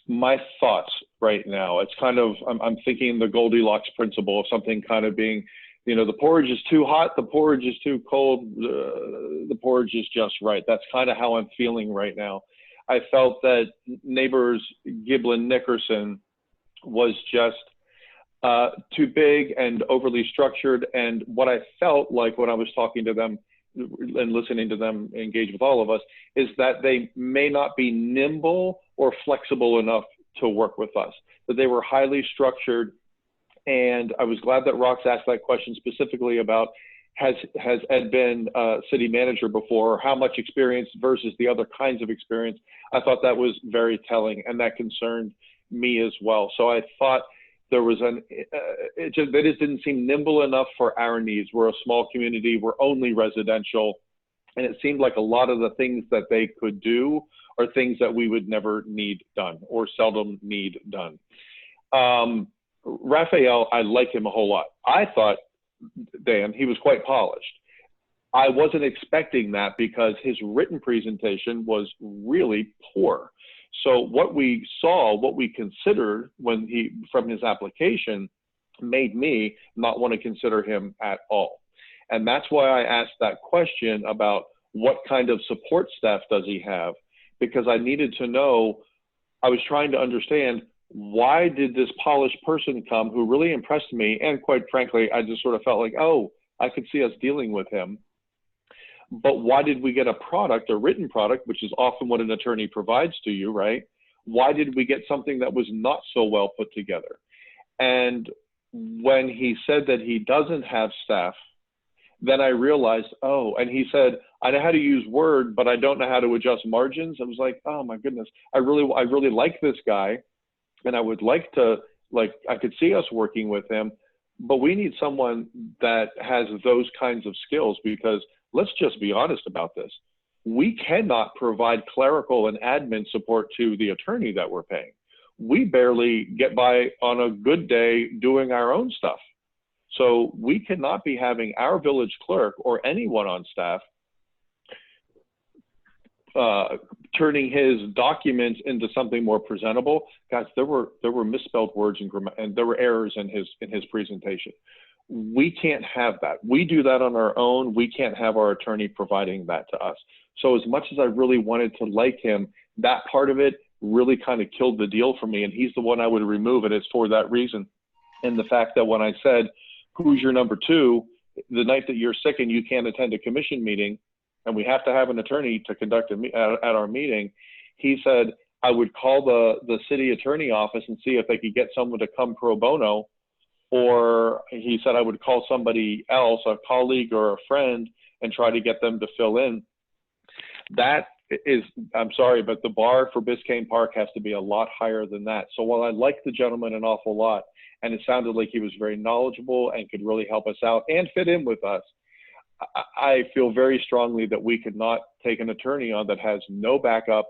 My thoughts right now, it's kind of, I'm thinking the Goldilocks principle of something kind of being, the porridge is too hot, the porridge is too cold, the porridge is just right. That's kind of how I'm feeling right now. I felt that Neighbors Giblin Nickerson was just too big and overly structured. And what I felt like when I was talking to them and listening to them engage with all of us, is that they may not be nimble or flexible enough to work with us, that they were highly structured. And I was glad that Rox asked that question specifically about, has Ed been a city manager before, or how much experience versus the other kinds of experience. I thought that was very telling, and that concerned me as well. So I thought there was they just didn't seem nimble enough for our needs. We're a small community, we're only residential, and it seemed like a lot of the things that they could do are things that we would never need done or seldom need done. Raphael, I like him a whole lot. I thought, Dan, he was quite polished. I wasn't expecting that because his written presentation was really poor. So what we saw, what we considered from his application, made me not want to consider him at all. And that's why I asked that question about what kind of support staff does he have, because I needed to know. I was trying to understand, why did this polished person come who really impressed me? And quite frankly, I just sort of felt like, oh, I could see us dealing with him. But why did we get a product, a written product, which is often what an attorney provides to you, right? Why did we get something that was not so well put together? And when he said that he doesn't have staff, then I realized, oh, and he said, I know how to use Word, but I don't know how to adjust margins. I was like, oh my goodness, I really like this guy. And I would like to, I could see us working with him, but we need someone that has those kinds of skills, because let's just be honest about this. We cannot provide clerical and admin support to the attorney that we're paying. We barely get by on a good day doing our own stuff. So we cannot be having our village clerk or anyone on staff turning his documents into something more presentable. Guys, there were misspelled words and there were errors in his presentation. We can't have that. We do that on our own. We can't have our attorney providing that to us. So as much as I really wanted to like him, that part of it really kind of killed the deal for me. And he's the one I would remove, and it's for that reason. And the fact that when I said, who's your number two, the night that you're sick and you can't attend a commission meeting, and we have to have an attorney to conduct at our meeting, he said, I would call the city attorney office and see if they could get someone to come pro bono. Or he said, I would call somebody else, a colleague or a friend, and try to get them to fill in. That is, I'm sorry, but the bar for Biscayne Park has to be a lot higher than that. So while I like the gentleman an awful lot, and it sounded like he was very knowledgeable and could really help us out and fit in with us, I feel very strongly that we could not take an attorney on that has no backup,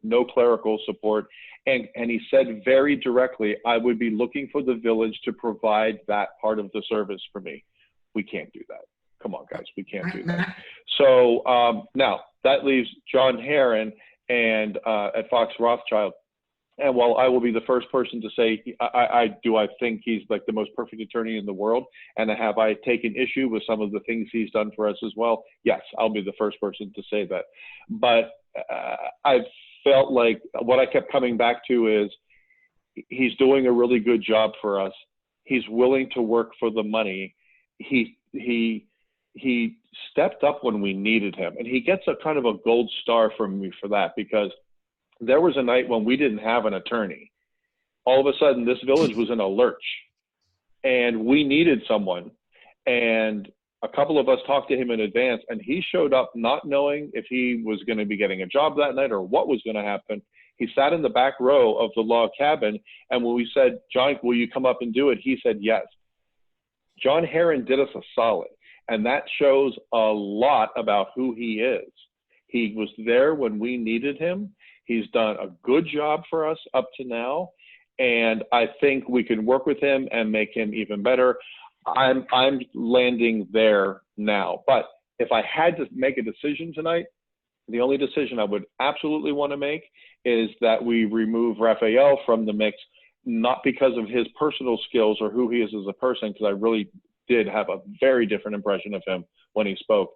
no clerical support. And he said very directly, I would be looking for the village to provide that part of the service for me. We can't do that. Come on, guys, we can't do that. So now that leaves John Herron and at Fox Rothschild. And while I will be the first person to say, I think he's like the most perfect attorney in the world, and have I taken issue with some of the things he's done for us as well? Yes, I'll be the first person to say that. But I felt like what I kept coming back to is he's doing a really good job for us. He's willing to work for the money. He stepped up when we needed him, and he gets a kind of a gold star from me for that, because there was a night when we didn't have an attorney. All of a sudden, this village was in a lurch, and we needed someone. And a couple of us talked to him in advance, and he showed up not knowing if he was going to be getting a job that night or what was going to happen. He sat in the back row of the log cabin, and when we said, John, will you come up and do it? He said yes. John Herron did us a solid, and that shows a lot about who he is. He was there when we needed him. He's done a good job for us up to now, and I think we can work with him and make him even better. I'm landing there now. But if I had to make a decision tonight, the only decision I would absolutely want to make is that we remove Raphael from the mix, not because of his personal skills or who he is as a person, because I really did have a very different impression of him when he spoke.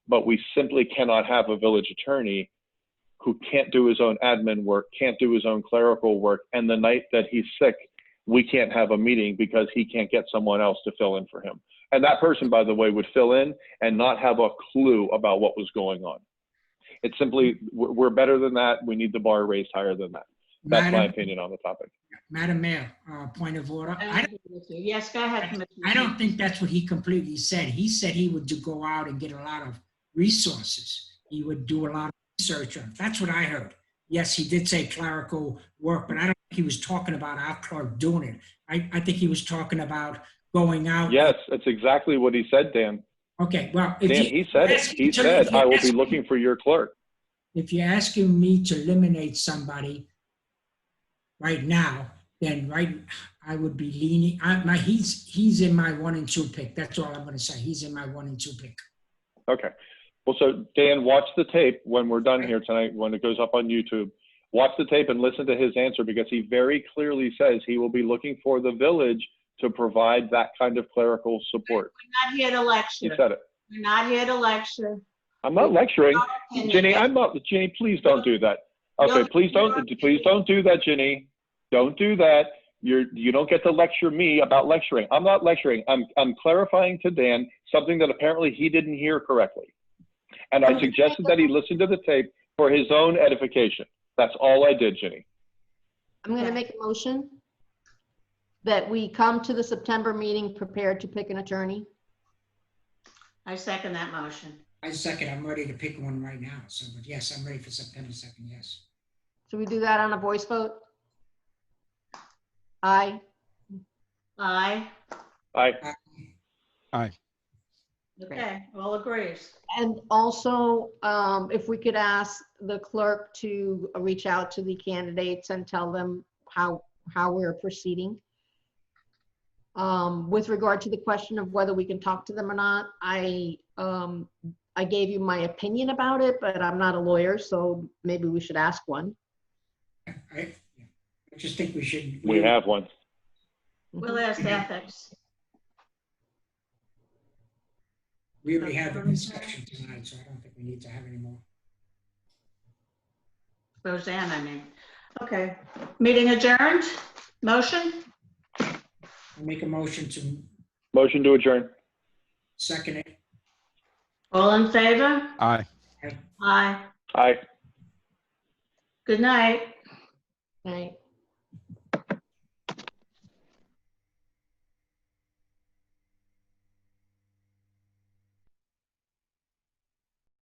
But we simply cannot have a village attorney who can't do his own admin work, can't do his own clerical work, and the night that he's sick, we can't have a meeting because he can't get someone else to fill in for him. And that person, by the way, would fill in and not have a clue about what was going on. It's simply, we're better than that. We need the bar raised higher than that. That's my opinion on the topic. Madam Mayor, point of order. Yes, go ahead, Commissioner. I don't think that's what he completely said. He said he would go out and get a lot of resources. He would do a lot of research on. That's what I heard. Yes, he did say clerical work, but I don't think he was talking about our clerk doing it. I think he was talking about going out. Yes, that's exactly what he said, Dan. Okay, well, Dan, he said it. He said, I will be looking for your clerk. If you're asking me to eliminate somebody right now, then I would be leaning. He's in my 1 and 2 pick. That's all I'm going to say. He's in my 1 and 2 pick. Okay. Well, so Dan, watch the tape when we're done here tonight, when it goes up on YouTube. Watch the tape and listen to his answer, because he very clearly says he will be looking for the village to provide that kind of clerical support. We're not here to lecture. He said it. We're not here to lecture. I'm not lecturing. Ginny, Ginny, please don't do that. Okay, please don't do that, Ginny. Don't do that. You don't get to lecture me about lecturing. I'm not lecturing. I'm clarifying to Dan something that apparently he didn't hear correctly. And I suggested that he listen to the tape for his own edification. That's all I did, Ginny. I'm going to make a motion that we come to the September meeting prepared to pick an attorney. I second that motion. I second. I'm ready to pick one right now. So, but yes, I'm ready for September 2nd. Yes. Should we do that on a voice vote? Aye. Aye. Aye. Aye. Okay, all agrees. And also, if we could ask the clerk to reach out to the candidates and tell them how we're proceeding. With regard to the question of whether we can talk to them or not, I gave you my opinion about it, but I'm not a lawyer, so maybe we should ask one. I just think we should. We have one. We'll ask ethics. We already had the discussion tonight, so I don't think we need to have any more. Roseanne, I mean. Okay, meeting adjourned. Motion? I make a motion to Motion to adjourn. second it. All in favor? Aye. Aye. Aye. Good night. Right.